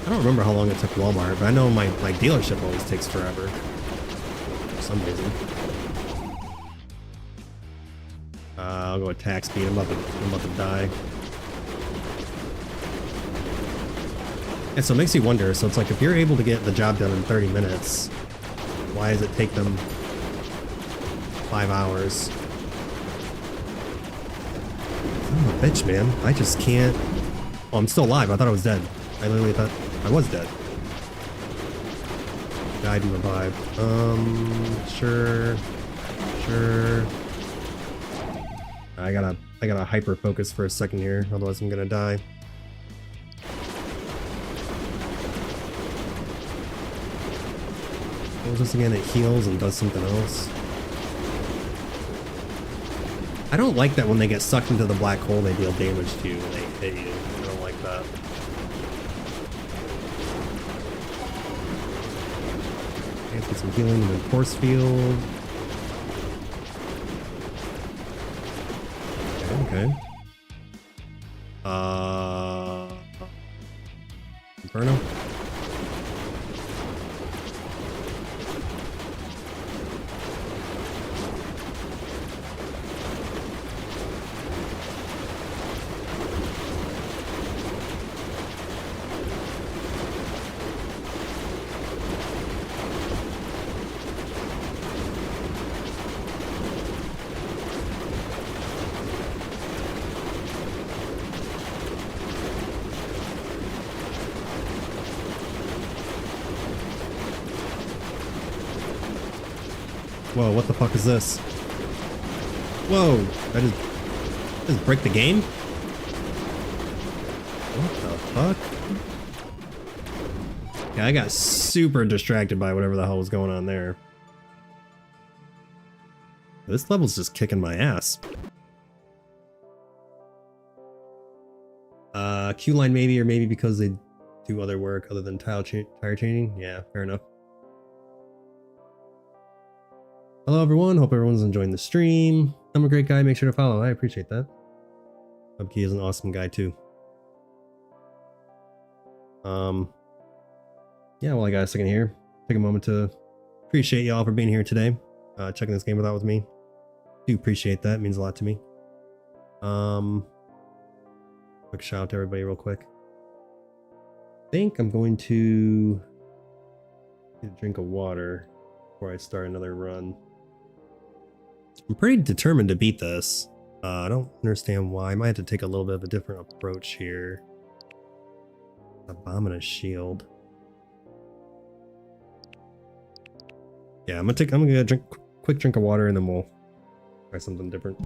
I don't remember how long it took Walmart, but I know my dealership always takes forever. For some reason. I'll go attack speed. I'm about to die. And so it makes you wonder, so it's like if you're able to get the job done in 30 minutes, why does it take them 5 hours? I'm a bitch, man. I just can't. Oh, I'm still alive. I thought I was dead. I literally thought I was dead. Died and revived. Sure. I gotta hyper focus for a second here, otherwise I'm gonna die. What was this again? It heals and does something else. I don't like that when they get sucked into the black hole, they deal damage to you when they hit you. I don't like that. Okay, get some healing in the force field. Okay. Inferno. Whoa, what the fuck is this? Whoa, that just break the game? What the fuck? Yeah, I got super distracted by whatever the hell was going on there. This level's just kicking my ass. Q-line maybe, or maybe because they do other work other than tire changing. Yeah, fair enough. Hello everyone, hope everyone's enjoying the stream. I'm a great guy, make sure to follow, I appreciate that. Hubkey is an awesome guy too. Yeah, well I got a second here. Take a moment to appreciate y'all for being here today. Checking this game out with me. Do appreciate that, it means a lot to me. Quick shout out to everybody real quick. I think I'm going to get a drink of water before I start another run. I'm pretty determined to beat this. I don't understand why. I might have to take a little bit of a different approach here. A bomb and a shield. Yeah, I'm gonna get a quick drink of water and then we'll try something different.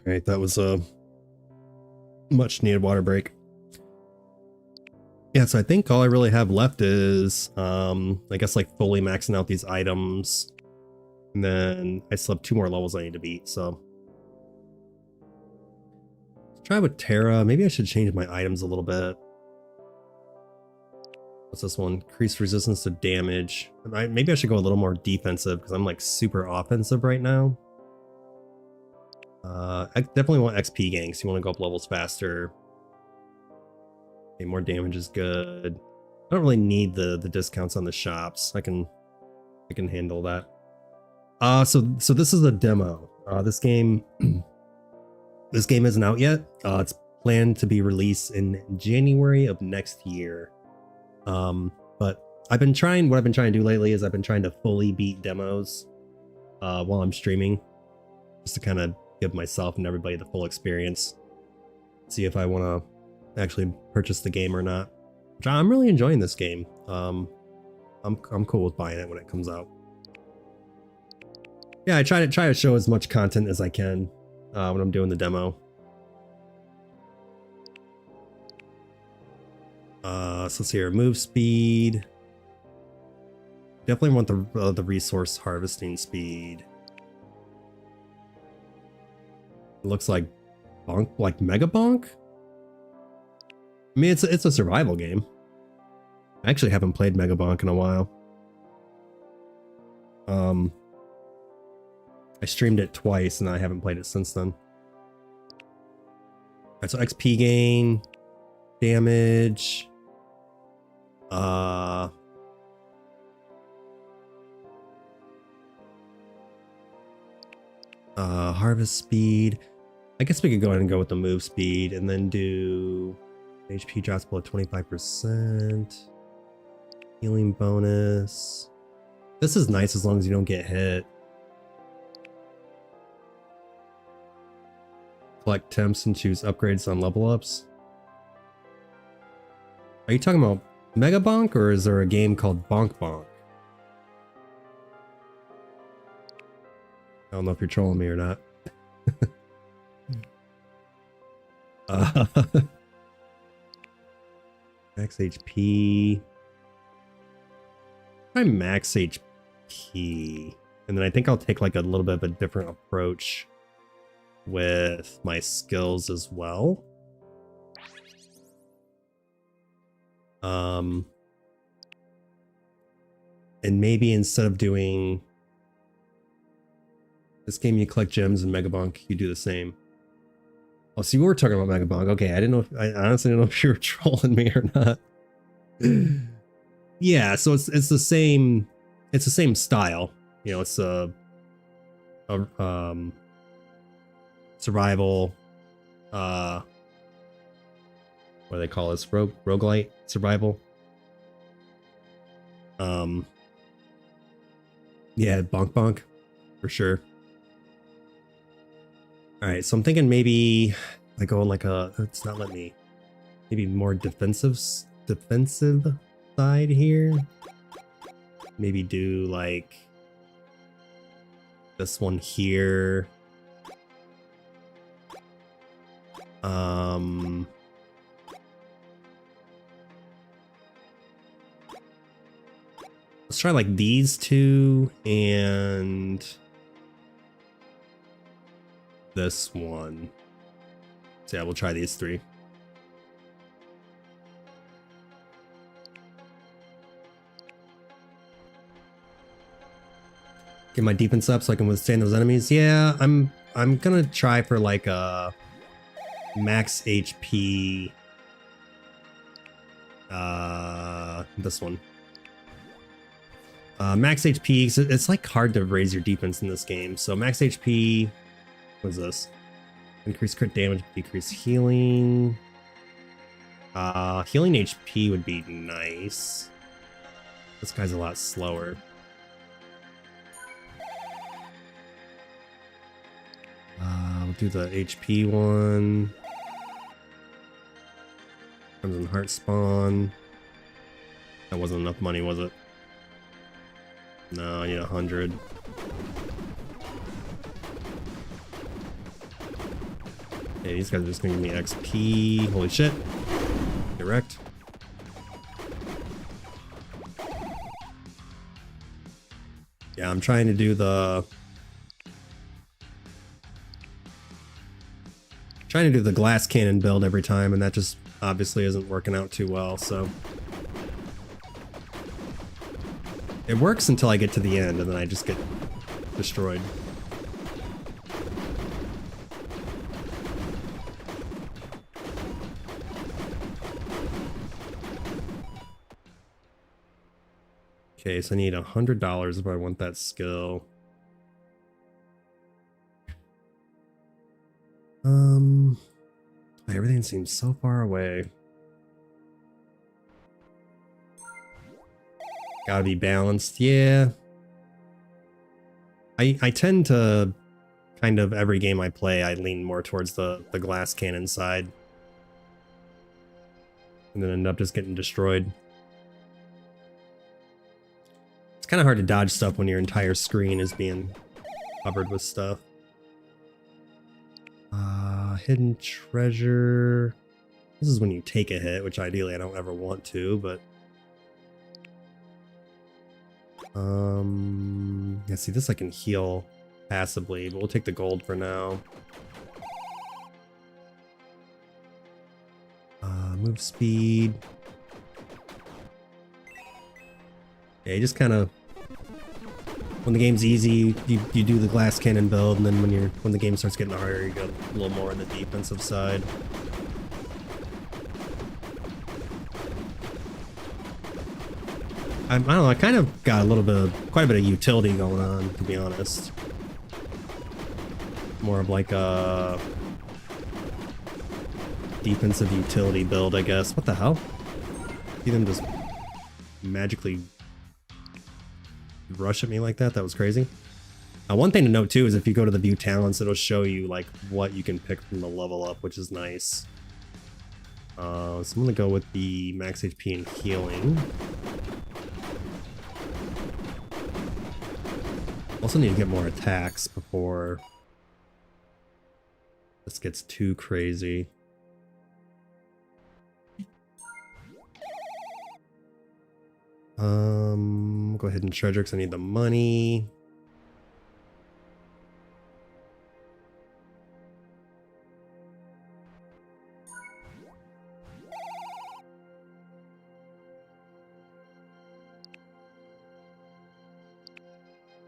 Alright, that was a much needed water break. Yeah, so I think all I really have left is, I guess like fully maxing out these items. And then I still have 2 more levels I need to beat, so. Let's try with Terra. Maybe I should change my items a little bit. What's this one? Increased resistance to damage. Maybe I should go a little more defensive because I'm like super offensive right now. I definitely want XP gangs. You want to go up levels faster. Okay, more damage is good. I don't really need the discounts on the shops. I can handle that. So this is a demo. This game isn't out yet. It's planned to be released in January of next year. But what I've been trying to do lately is I've been trying to fully beat demos while I'm streaming, just to kind of give myself and everybody the full experience. See if I want to actually purchase the game or not. Which I'm really enjoying this game. I'm cool with buying it when it comes out. Yeah, I try to show as much content as I can when I'm doing the demo. So let's see here, move speed. Definitely want the resource harvesting speed. It looks like bonk, like Mega Bonk. I mean, it's a survival game. I actually haven't played Mega Bonk in a while. I streamed it twice and I haven't played it since then. Alright, so XP gain, damage, harvest speed. I guess we could go ahead and go with the move speed and then do HP drops below 25%. Healing bonus. This is nice as long as you don't get hit. Collect temps and choose upgrades on level ups. Are you talking about Mega Bonk or is there a game called Bonk Bonk? I don't know if you're trolling me or not. Max HP. Try max HP. And then I think I'll take like a little bit of a different approach. with my skills as well. And maybe instead of doing this game, you collect gems and Megabonk, you do the same. Oh, so you were talking about Megabonk. Okay, I didn't know. I honestly didn't know if you were trolling me or not. Yeah, so it's the same. It's the same style. You know, it's a survival. What do they call this? Roguelite survival. Yeah, bonk bonk, for sure. All right, so I'm thinking maybe I go on like a. It's not letting me. Maybe more defensive side here. Maybe do like this one here. Let's try like these two and this one. So yeah, we'll try these three. Get my defense up so I can withstand those enemies. Yeah, I'm gonna try for like a max HP. This one. Max HP. So it's like hard to raise your defense in this game. So max HP. What is this? Increase crit damage, decrease healing. Healing HP would be nice. This guy's a lot slower. We'll do the HP one. Crimson Heart Spawn. That wasn't enough money, was it? No, I need 100. Okay, these guys are just gonna give me XP. Holy shit. Direct. Yeah, I'm trying to do the glass cannon build every time, and that just obviously isn't working out too well, so it works until I get to the end and then I just get destroyed. Okay, so I need $100 if I want that skill. Everything seems so far away. Gotta be balanced, yeah. I tend to kind of every game I play, I lean more towards the glass cannon side. And then end up just getting destroyed. It's kind of hard to dodge stuff when your entire screen is being covered with stuff. Hidden treasure. This is when you take a hit, which ideally I don't ever want to, but yeah, see this I can heal passively, but we'll take the gold for now. Move speed. Yeah, you just kind of, when the game's easy, you do the glass cannon build, and then when the game starts getting harder, you go a little more on the defensive side. I don't know, I kind of got quite a bit of utility going on, to be honest. More of like a defensive utility build, I guess. What the hell? See them just magically rush at me like that? That was crazy. One thing to note too is if you go to the view talents, it'll show you like what you can pick from the level up, which is nice. So I'm gonna go with the max HP and healing. Also need to get more attacks before this gets too crazy. Go ahead and treasure because I need the money.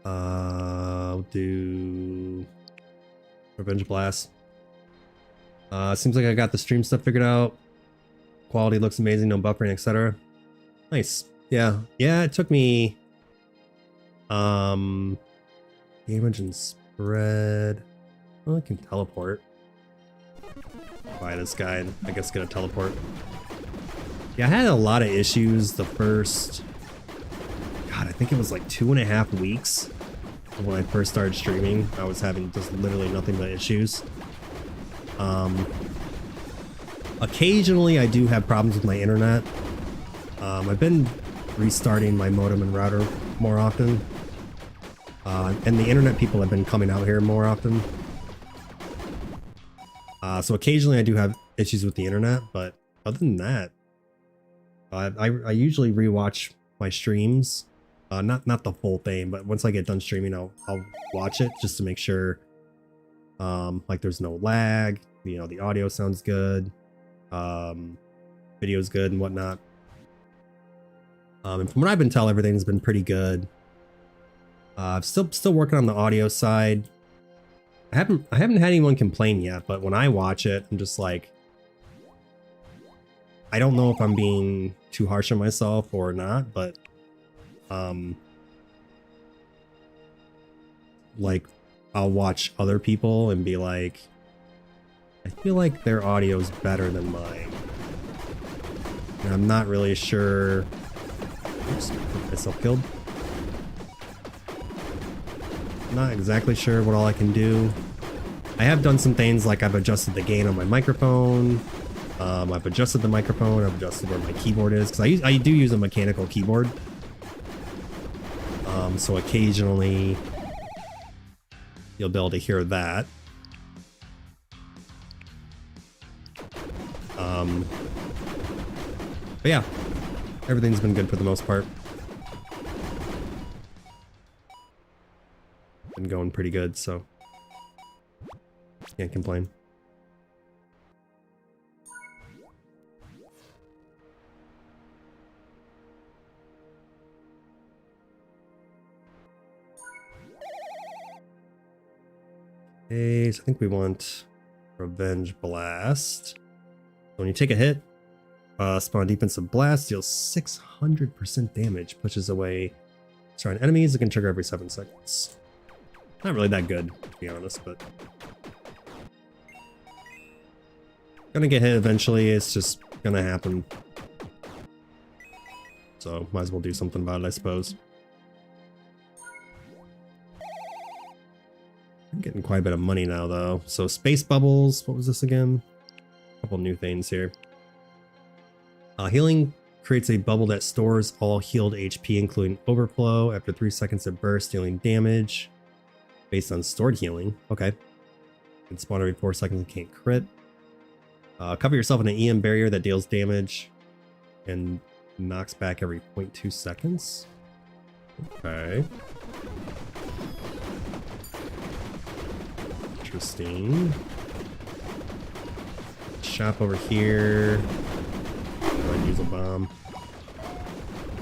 I'll do Revenge Blast. Seems like I got the stream stuff figured out. Quality looks amazing, no buffering, etc. Nice. Yeah. Yeah, it took me damage and spread. Well, I can teleport. Buy this guy and I guess get a teleport. Yeah, I had a lot of issues the first, God, I think it was like 2.5 weeks when I first started streaming. I was having just literally nothing but issues. Occasionally I do have problems with my internet. I've been restarting my modem and router more often. And the internet people have been coming out here more often. So occasionally I do have issues with the internet, but other than that, I usually rewatch my streams. Not the full thing, but once I get done streaming, I'll watch it just to make sure like there's no lag, you know, the audio sounds good, video's good and whatnot. And from what I've been told, everything's been pretty good. I'm still working on the audio side. I haven't had anyone complain yet, but when I watch it, I'm just like, I don't know if I'm being too harsh on myself or not, but like I'll watch other people and be like, I feel like their audio is better than mine, and I'm not really sure. Oops, got myself killed. I'm not exactly sure what all I can do. I have done some things like I've adjusted the gain on my microphone. I've adjusted the microphone. I've adjusted where my keyboard is because I do use a mechanical keyboard. So occasionally you'll be able to hear that. But yeah, everything's been good for the most part. Been going pretty good, so can't complain. Okay, so I think we want Revenge Blast. When you take a hit, spawn defensive blast, deals 600% damage, pushes away certain enemies. It can trigger every 7 seconds. Not really that good, to be honest, but gonna get hit eventually. It's just gonna happen. So might as well do something about it, I suppose. I'm getting quite a bit of money now, though. So space bubbles. What was this again? A couple new things here. Healing creates a bubble that stores all healed HP, including overflow. After 3 seconds of burst, dealing damage based on stored healing. Okay. Can spawn every 4 seconds and can't crit. Cover yourself in an EM barrier that deals damage and knocks back every 0.2 seconds. Okay. Interesting. Shop over here. Go ahead and use a bomb.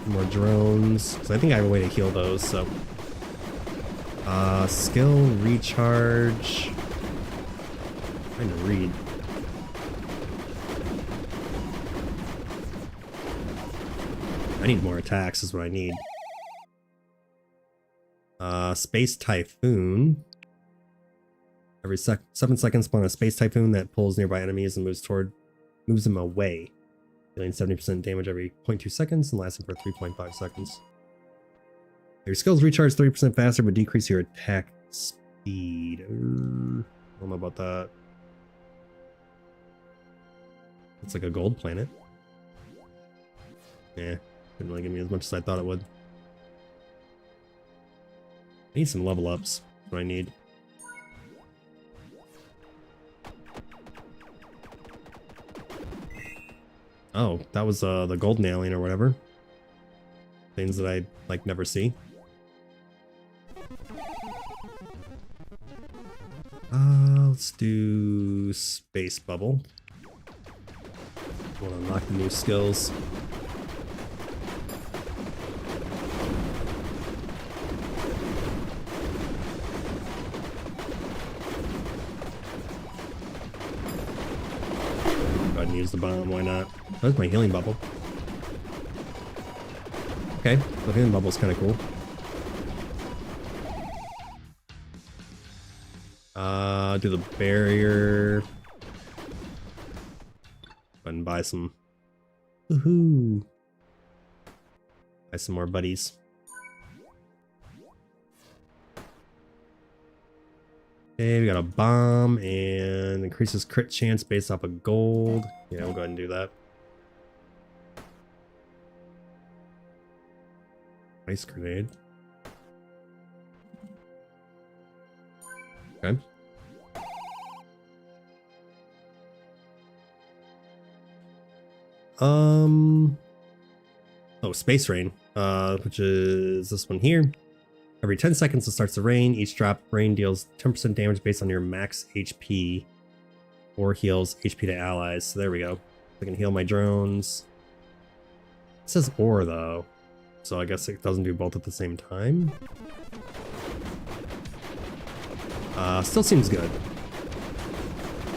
More drones. So I think I have a way to heal those, so. Skill recharge. I'm trying to read. I need more attacks is what I need. Space Typhoon. Every 7 seconds spawn a Space Typhoon that pulls nearby enemies and moves them away. Dealing 70% damage every 0.2 seconds and lasting for 3.5 seconds. Your skills recharge 30% faster but decrease your attack speed. I don't know about that. It's like a gold planet. Yeah, didn't really give me as much as I thought it would. I need some level ups. That's what I need. Oh, that was the golden alien or whatever. Things that I like never see. Let's do space bubble. Want to unlock the new skills. use the bomb, why not? That's my healing bubble. Okay, the healing bubble's kind of cool. Do the barrier. And buy some. Woohoo! Buy some more buddies. Okay, we got a bomb and increases crit chance based off of gold. Yeah, we'll go ahead and do that. Ice grenade. Okay. Oh, space rain, which is this one here. Every 10 seconds it starts to rain. Each drop rain deals 10% damage based on your max HP or heals HP to allies. So there we go. I can heal my drones. It says or though, so I guess it doesn't do both at the same time. Still seems good.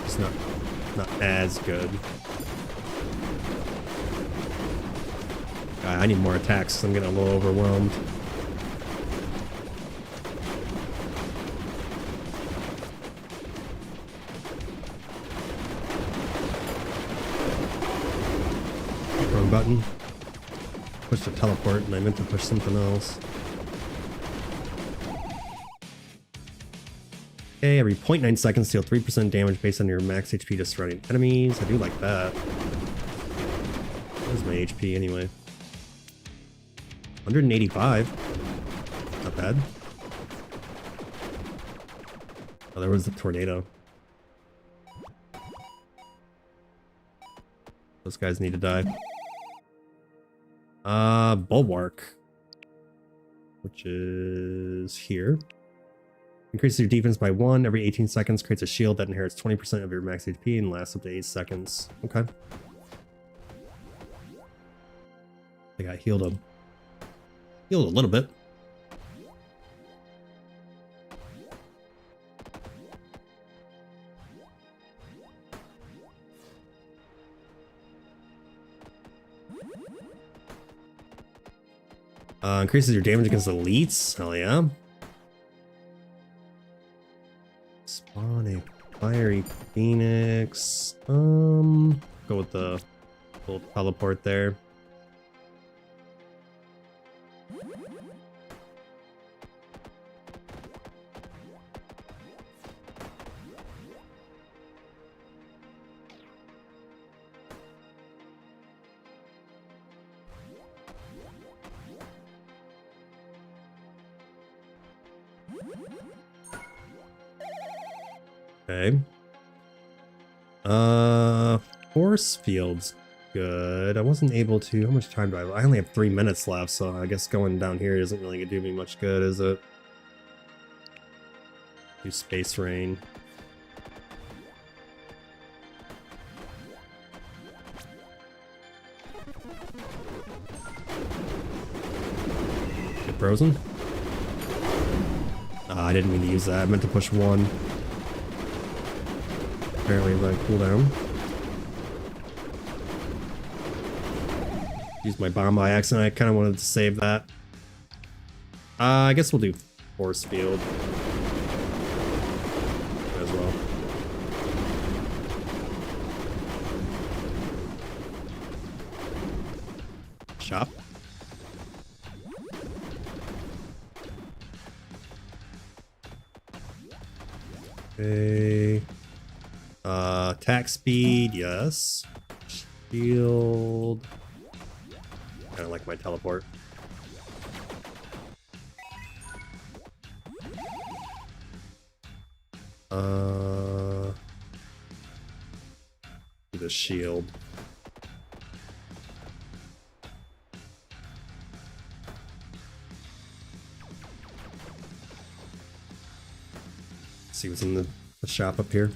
It's not as good. I need more attacks, so I'm getting a little overwhelmed. Wrong button. Push the teleport, and I meant to push something else. Okay, every 0.9 seconds, deal 3% damage based on your max HP to surrounding enemies. I do like that. Where's my HP anyway? 185. Not bad. Oh, there was the tornado. Those guys need to die. Bulwark. Which is here. Increases your defense by 1 every 18 seconds. Creates a shield that inherits 20% of your max HP and lasts up to 8 seconds. Okay. I got healed a little bit. Increases your damage against elites. Hell yeah. Spawn a fiery phoenix. Go with the little teleport there. Okay. Force field's good. I wasn't able to. How much time do I only have 3 minutes left, so I guess going down here isn't really gonna do me much good, is it? Do space rain. Get frozen? I didn't mean to use that. I meant to push 1. Apparently my cooldown. Use my bomb by accident. I kind of wanted to save that. I guess we'll do force field as well. Shop. Okay. Attack speed, yes. Shield. Kind of like my teleport. The shield. Let's see what's in the shop up here.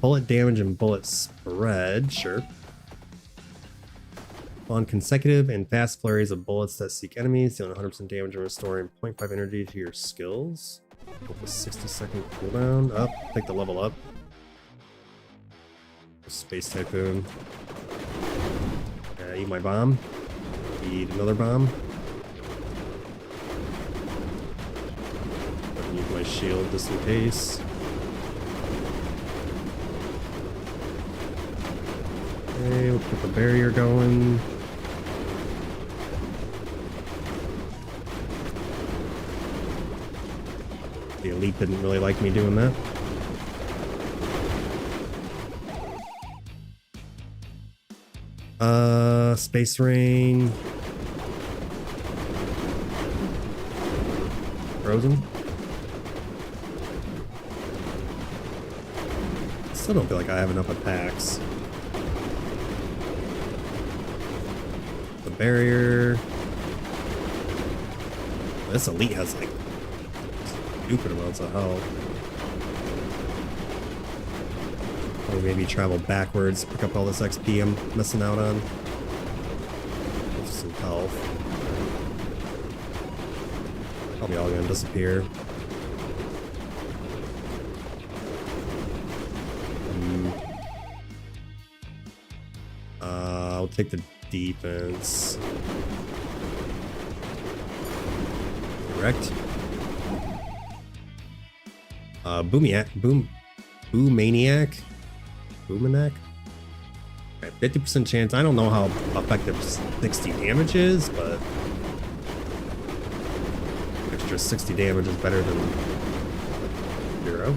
Bullet damage and bullet spread, sure. On consecutive and fast flurries of bullets that seek enemies, dealing 100% damage and restoring 0.5 energy to your skills. With a 60-second cooldown. Up, take the level up. Space Typhoon. Eat my bomb. Eat another bomb. Use my shield just in case. Okay, we'll get the barrier going. The elite didn't really like me doing that. Space Rain. Frozen. Still don't feel like I have enough attacks. The barrier. This elite has like stupid amounts of health. Or maybe travel backwards, pick up all this XP I'm missing out on. Some health. Probably all gonna disappear. I'll take the defense. Correct. Boomaniac. Boomanac? Alright, 50% chance. I don't know how effective 60 damage is, but extra 60 damage is better than 0.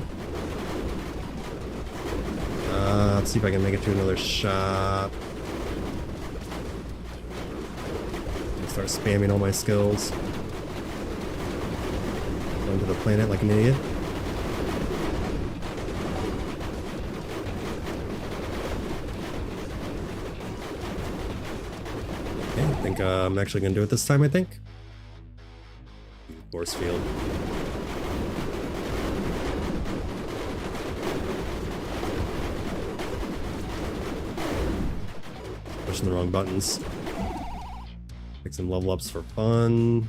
Let's see if I can make it to another shot. Start spamming all my skills. Going to the planet like an idiot. I think I'm actually going to do it this time, I think. Force field. Pushing the wrong buttons. Take some level ups for fun.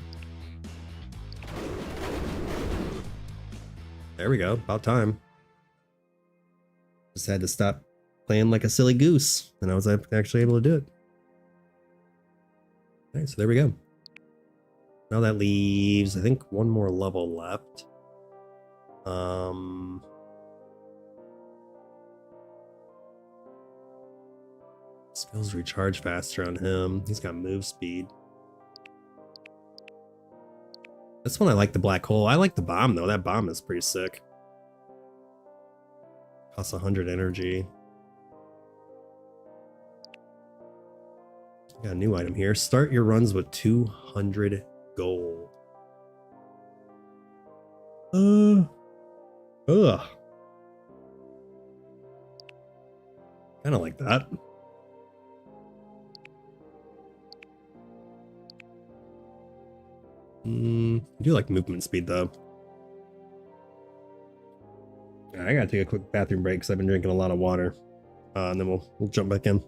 There we go. About time. Just had to stop playing like a silly goose, and I was actually able to do it. Alright, so there we go. Now that leaves, I think, one more level left. Skills recharge faster on him. He's got move speed. This one I like the black hole. I like the bomb though. That bomb is pretty sick. Costs 100 energy. Got a new item here. Start your runs with 200 gold. Ugh. Kinda like that. I do like movement speed though. I gotta take a quick bathroom break because I've been drinking a lot of water. And then we'll jump back in.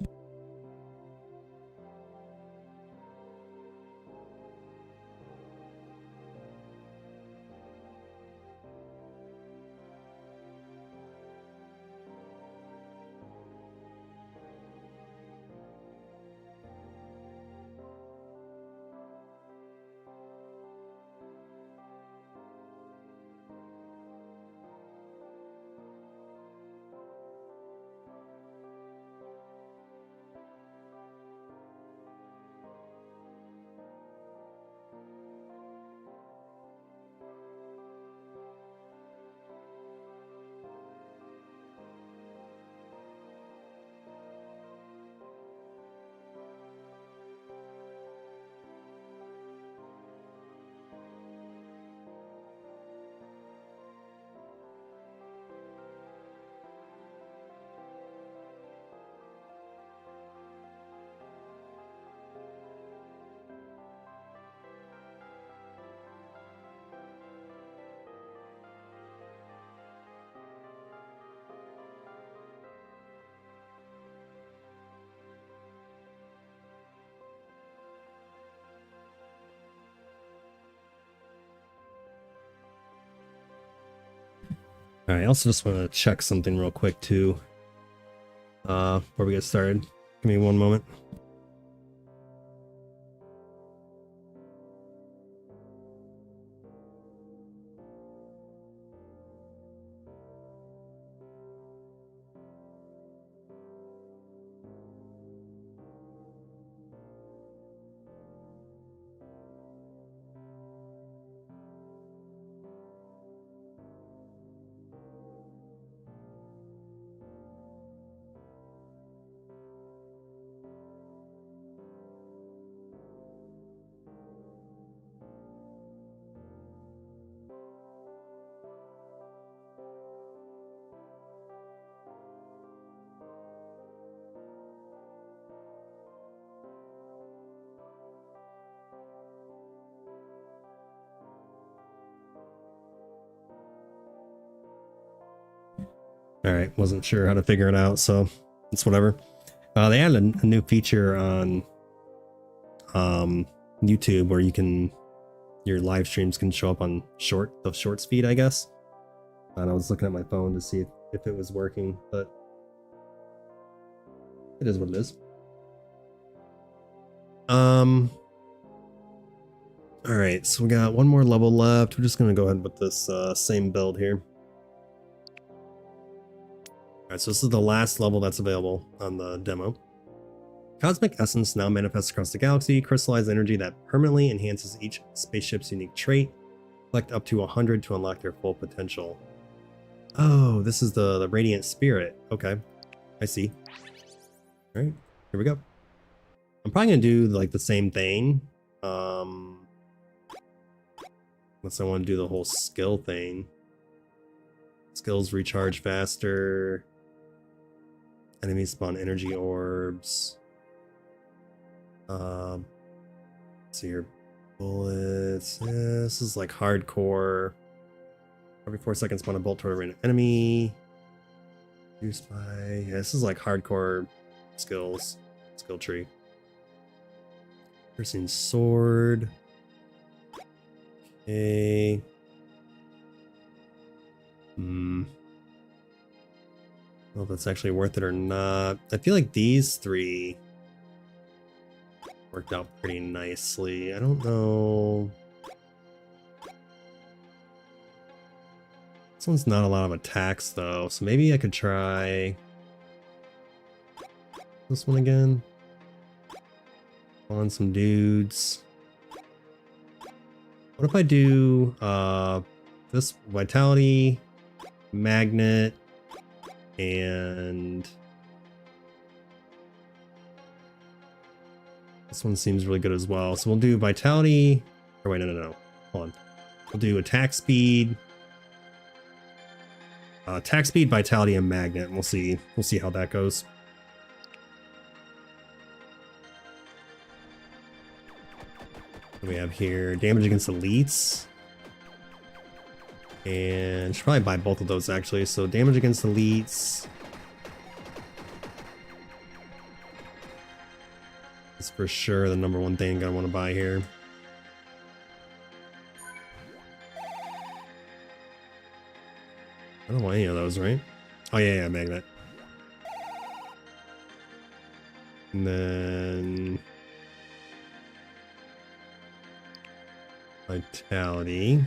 I also just want to check something real quick too. before we get started. Give me one moment. All right, wasn't sure how to figure it out, so it's whatever. They added a new feature on YouTube where your live streams can show up on the shorts feed, I guess. And I was looking at my phone to see if it was working, but it is what it is. All right, so we got one more level left. We're just gonna go ahead with this same build here. Alright, so this is the last level that's available on the demo. Cosmic Essence now manifests across the galaxy, crystallized energy that permanently enhances each spaceship's unique trait. Collect up to 100 to unlock their full potential. Oh, this is the Radiant Spirit. Okay, I see. Alright, here we go. I'm probably gonna do like the same thing. Unless I want to do the whole skill thing. Skills recharge faster. Enemies spawn energy orbs. Let's see here. Bullets. Yeah, this is like hardcore. Every 4 seconds spawn a bolt toward a random enemy. Used by. Yeah, this is like hardcore skills. Skill tree. Piercing sword. Okay. I don't know if that's actually worth it or not. I feel like these three worked out pretty nicely. I don't know. This one's not a lot of attacks though, so maybe I could try this one again. On some dudes. What if I do this vitality, magnet, and this one seems really good as well. So we'll do vitality, or wait, no. Hold on. We'll do attack speed, vitality, and magnet. And we'll see how that goes. What do we have here? Damage against elites. And should probably buy both of those actually. So damage against elites is for sure the number one thing I want to buy here. I don't want any of those, right? Oh yeah, magnet. And then vitality.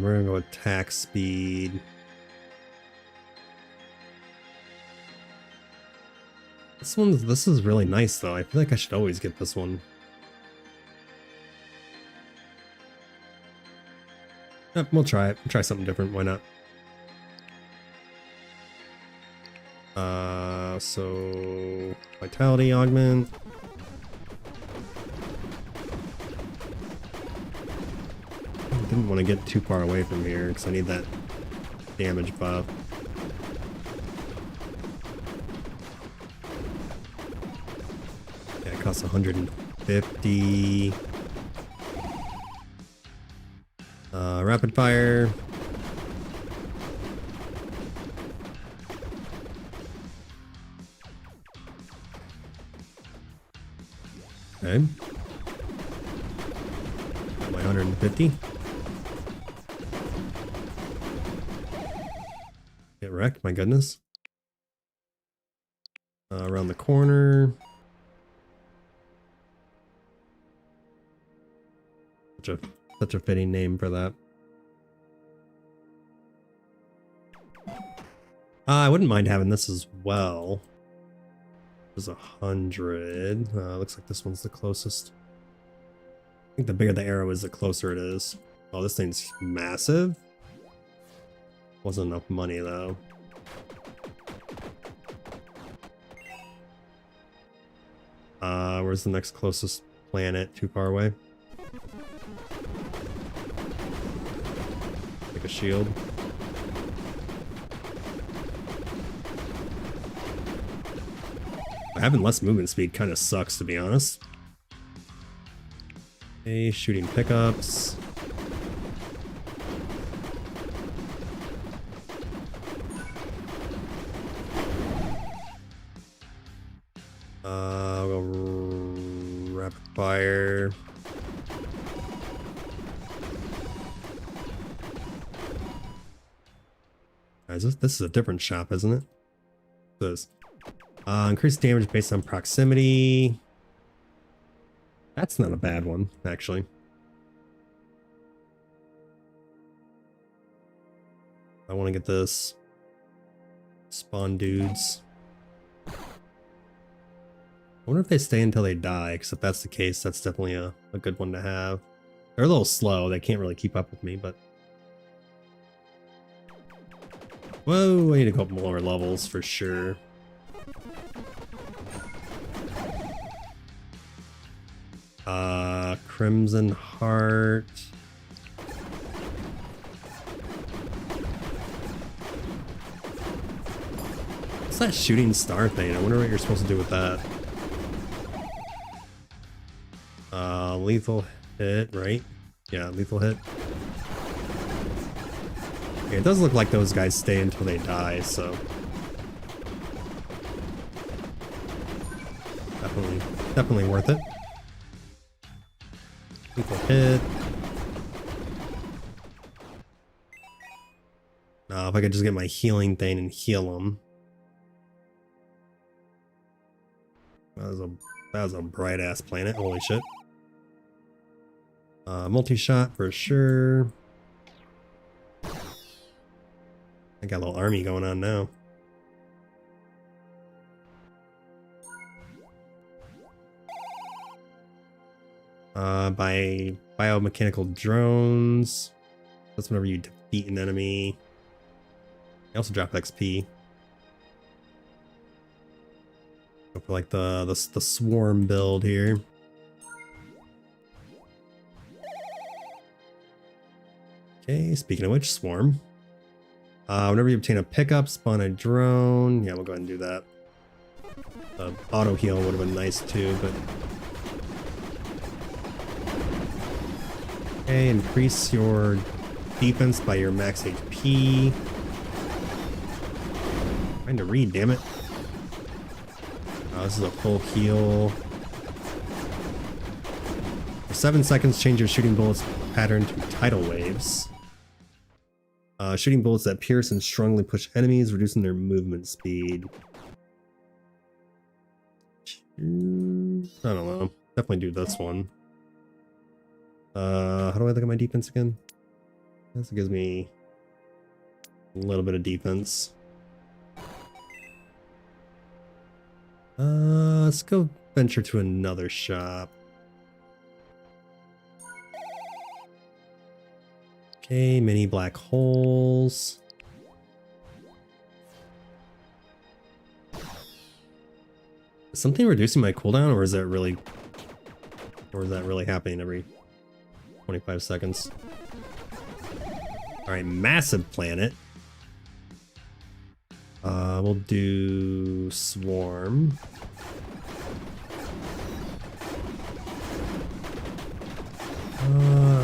We're gonna go attack speed. This is really nice though. I feel like I should always get this one. Yep, we'll try it. We'll try something different. Why not? So vitality augment. Didn't want to get too far away from here because I need that damage buff. Yeah, it costs 150. Rapid fire. Okay. 150. Get wrecked, my goodness. Around the corner. Such a fitting name for that. I wouldn't mind having this as well. There's 100. Looks like this one's the closest. I think the bigger the arrow is, the closer it is. Oh, this thing's massive. Wasn't enough money though. Where's the next closest planet? Too far away? Like a shield. Having less movement speed kind of sucks, to be honest. Okay, shooting pickups. We'll rapid fire. This is a different shop, isn't it? This. Increased damage based on proximity. That's not a bad one, actually. I want to get this. Spawn dudes. I wonder if they stay until they die, because if that's the case, that's definitely a good one to have. They're a little slow, they can't really keep up with me, but... Whoa, I need to go up lower levels for sure. Crimson Heart. What's that shooting star thing? I wonder what you're supposed to do with that. Lethal hit, right? Yeah, lethal hit. Okay, it does look like those guys stay until they die, so... Definitely worth it. Lethal hit. If I could just get my healing thing and heal them. That was a bright ass planet. Holy shit. Multi-shot for sure. I got a little army going on now. By biomechanical drones. That's whenever you defeat an enemy. I also drop XP. Go for like the swarm build here. Okay, speaking of which, swarm. Whenever you obtain a pickup, spawn a drone. Yeah, we'll go ahead and do that. Auto heal would have been nice too, but... Okay, increase your defense by your max HP. Trying to read, damn it. This is a full heal. For 7 seconds, change your shooting bullets pattern to tidal waves. Shooting bullets that pierce and strongly push enemies, reducing their movement speed. I don't know. Definitely do this one. How do I look at my defense again? This gives me a little bit of defense. Let's go venture to another shop. Okay, mini black holes. Is something reducing my cooldown, or is that really happening every 25 seconds? Alright, massive planet. We'll do swarm.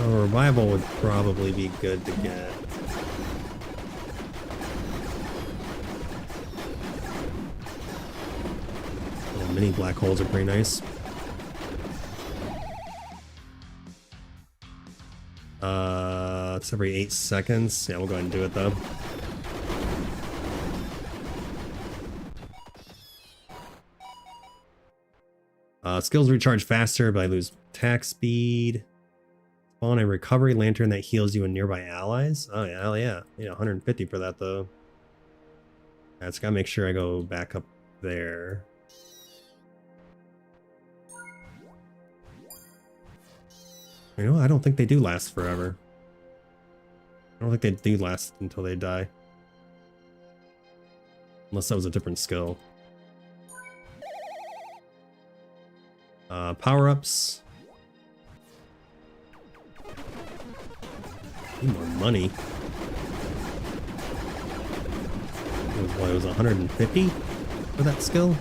Revival would probably be good to get. Mini black holes are pretty nice. It's every 8 seconds. Yeah, we'll go ahead and do it though. Skills recharge faster, but I lose attack speed. Spawn a recovery lantern that heals you and nearby allies. Oh yeah, hell yeah. Yeah, 150 for that though. I just gotta make sure I go back up there. You know, I don't think they do last forever. I don't think they do last until they die. Unless that was a different skill. Power-ups. Need more money. It was 150 for that skill?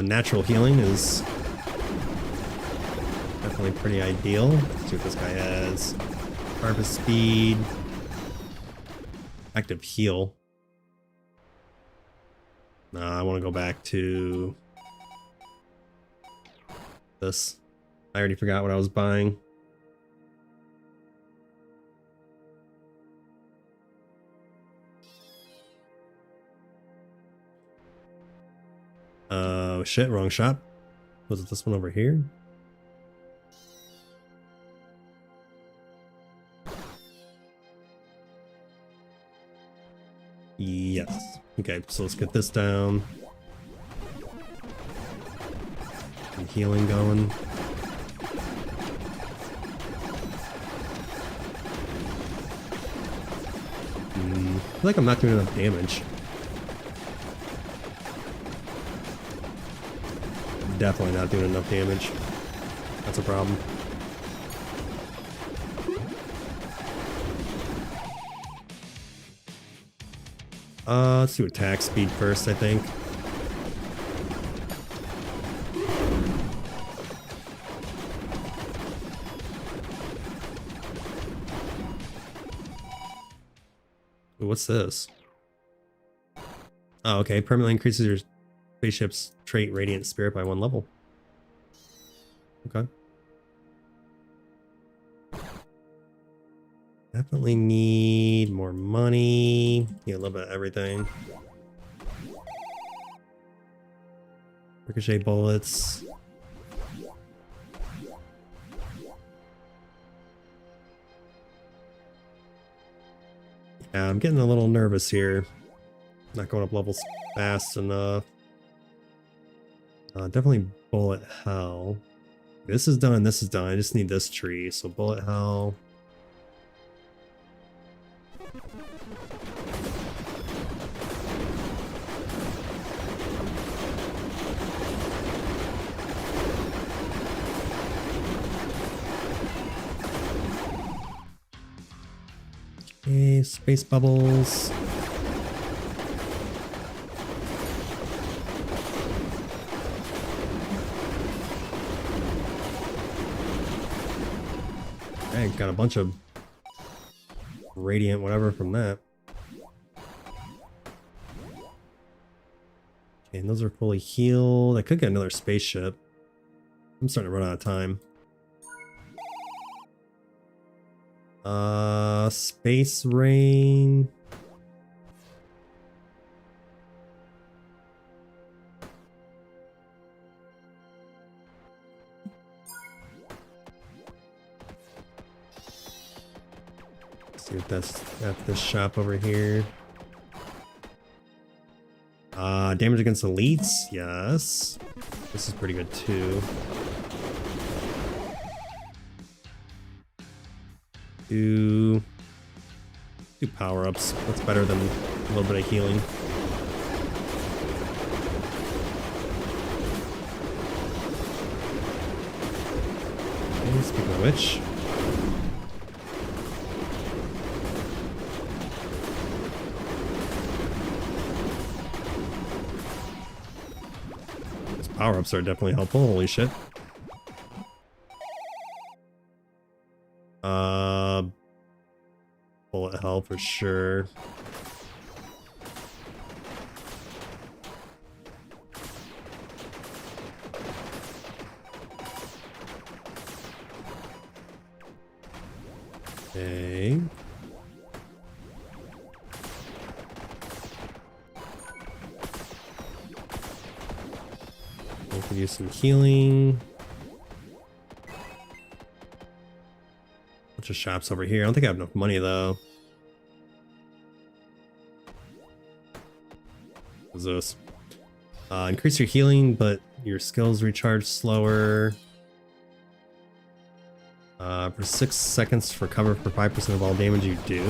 Natural healing is definitely pretty ideal. Let's see what this guy has. Harvest speed. Active heal. I want to go back to this. I already forgot what I was buying. Oh shit, wrong shop. Was it this one over here? Yes. Okay, so let's get this down. Some healing going. I feel like I'm not doing enough damage. Definitely not doing enough damage. That's a problem. Let's do attack speed first, I think. Ooh, what's this? Oh, okay. Permanently increases your spaceship's trait Radiant Spirit by 1 level. Okay. Definitely need more money. Need a little bit of everything. Ricochet bullets. Yeah, I'm getting a little nervous here. Not going up levels fast enough. Definitely bullet hell. This is done, this is done. I just need this tree. So bullet hell. Okay, space bubbles. I got a bunch of radiant whatever from that. Okay, and those are fully healed. I could get another spaceship. I'm starting to run out of time. Space rain. See if that's at this shop over here. Damage against elites, yes. This is pretty good too. Do power-ups. That's better than a little bit of healing. Okay, speaking of which. Those power-ups are definitely helpful, holy shit. Bullet hell for sure. Okay. I could use some healing. Bunch of shops over here. I don't think I have enough money though. What's this? Increase your healing, but your skills recharge slower. For 6 seconds, recover for 5% of all damage you do.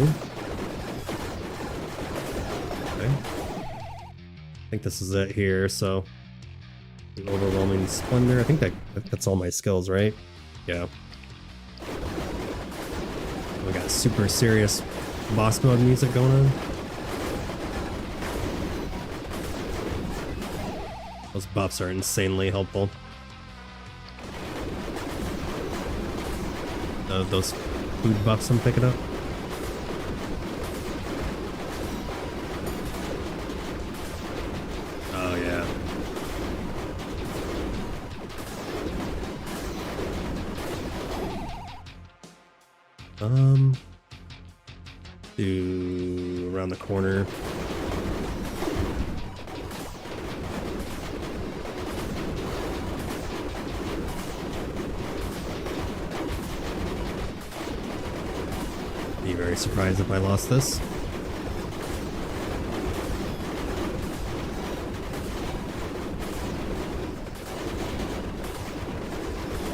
Okay. I think this is it here, so an overwhelming splendor. I think that's all my skills, right? Yeah. We got super serious boss mode music going on. Those buffs are insanely helpful. Those food buffs I'm picking up. Oh yeah. Do around the corner. Be very surprised if I lost this.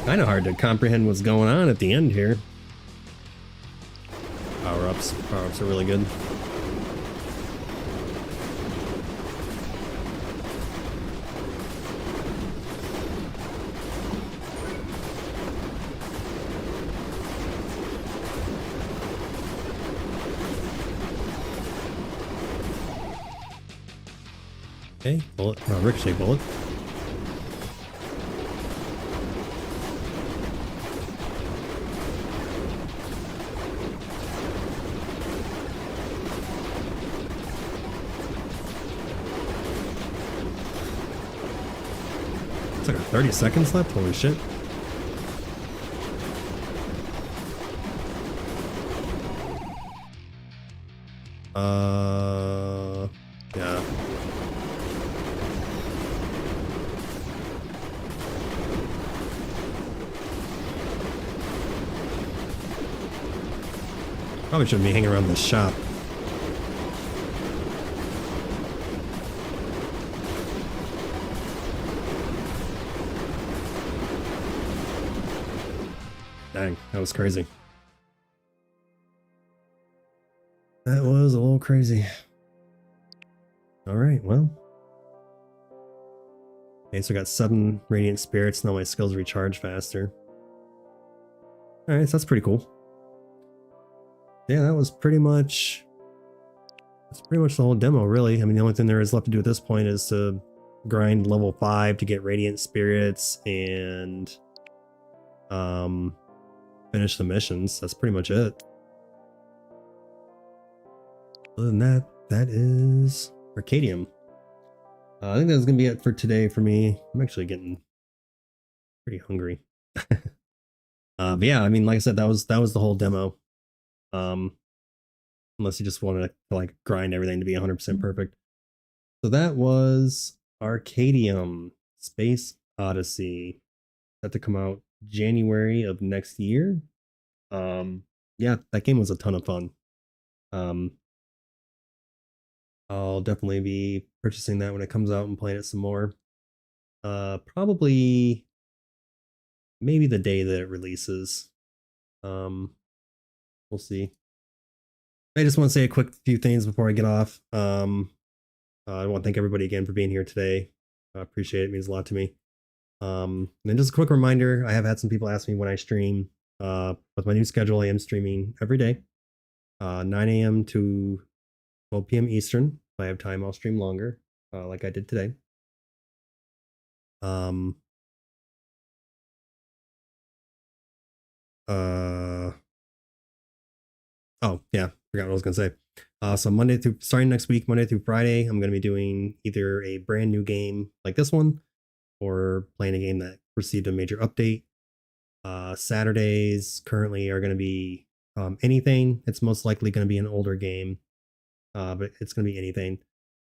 Kind of hard to comprehend what's going on at the end here. Power-ups are really good. Okay, bullet, ricochet bullet. It's like 30 seconds left, holy shit. Yeah. Probably shouldn't be hanging around this shop. Dang, that was crazy. That was a little crazy. Alright, well. Okay, so I got 7 radiant spirits, now my skills recharge faster. Alright, so that's pretty cool. Yeah, that was pretty much... That's pretty much the whole demo, really. I mean, the only thing there is left to do at this point is to grind level 5 to get radiant spirits and... finish the missions. That's pretty much it. Other than that, that is Arcadium. I think that's gonna be it for today for me. I'm actually getting pretty hungry. But yeah, I mean, like I said, that was the whole demo. Unless you just wanted to like grind everything to be 100% perfect. So that was Arcadium Space Odyssey. Set to come out January of next year. Yeah, that game was a ton of fun. I'll definitely be purchasing that when it comes out and playing it some more. Probably maybe the day that it releases. We'll see. I just want to say a quick few things before I get off. I want to thank everybody again for being here today. I appreciate it. It means a lot to me. And then just a quick reminder, I have had some people ask me when I stream. With my new schedule, I am streaming every day, 9 a.m. to 12 p.m. Eastern. If I have time, I'll stream longer, like I did today. Oh yeah, forgot what I was gonna say. So starting next week, Monday through Friday, I'm gonna be doing either a brand new game like this one, or playing a game that received a major update. Saturdays currently are gonna be anything. It's most likely going to be an older game, but it's going to be anything.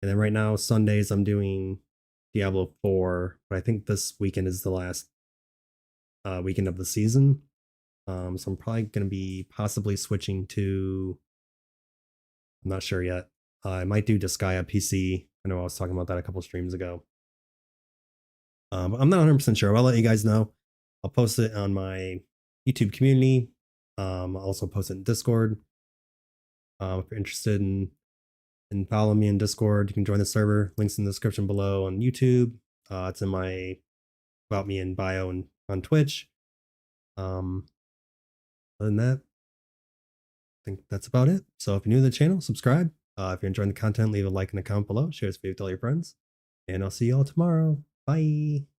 And then right now, Sundays, I'm doing Diablo 4, but I think this weekend is the last weekend of the season. So I'm probably going to be possibly switching to, I'm not sure yet. I might do Disgaea PC. I know I was talking about that a couple streams ago. But I'm not 100% sure. I'll let you guys know. I'll post it on my YouTube community. I'll also post it in Discord. If you're interested in following me in Discord, you can join the server. Links in the description below on YouTube. It's in my About Me in bio and on Twitch. Other than that, I think that's about it. So if you're new to the channel, subscribe. If you're enjoying the content, leave a like and a comment below. Share this video with all your friends. And I'll see you all tomorrow. Bye.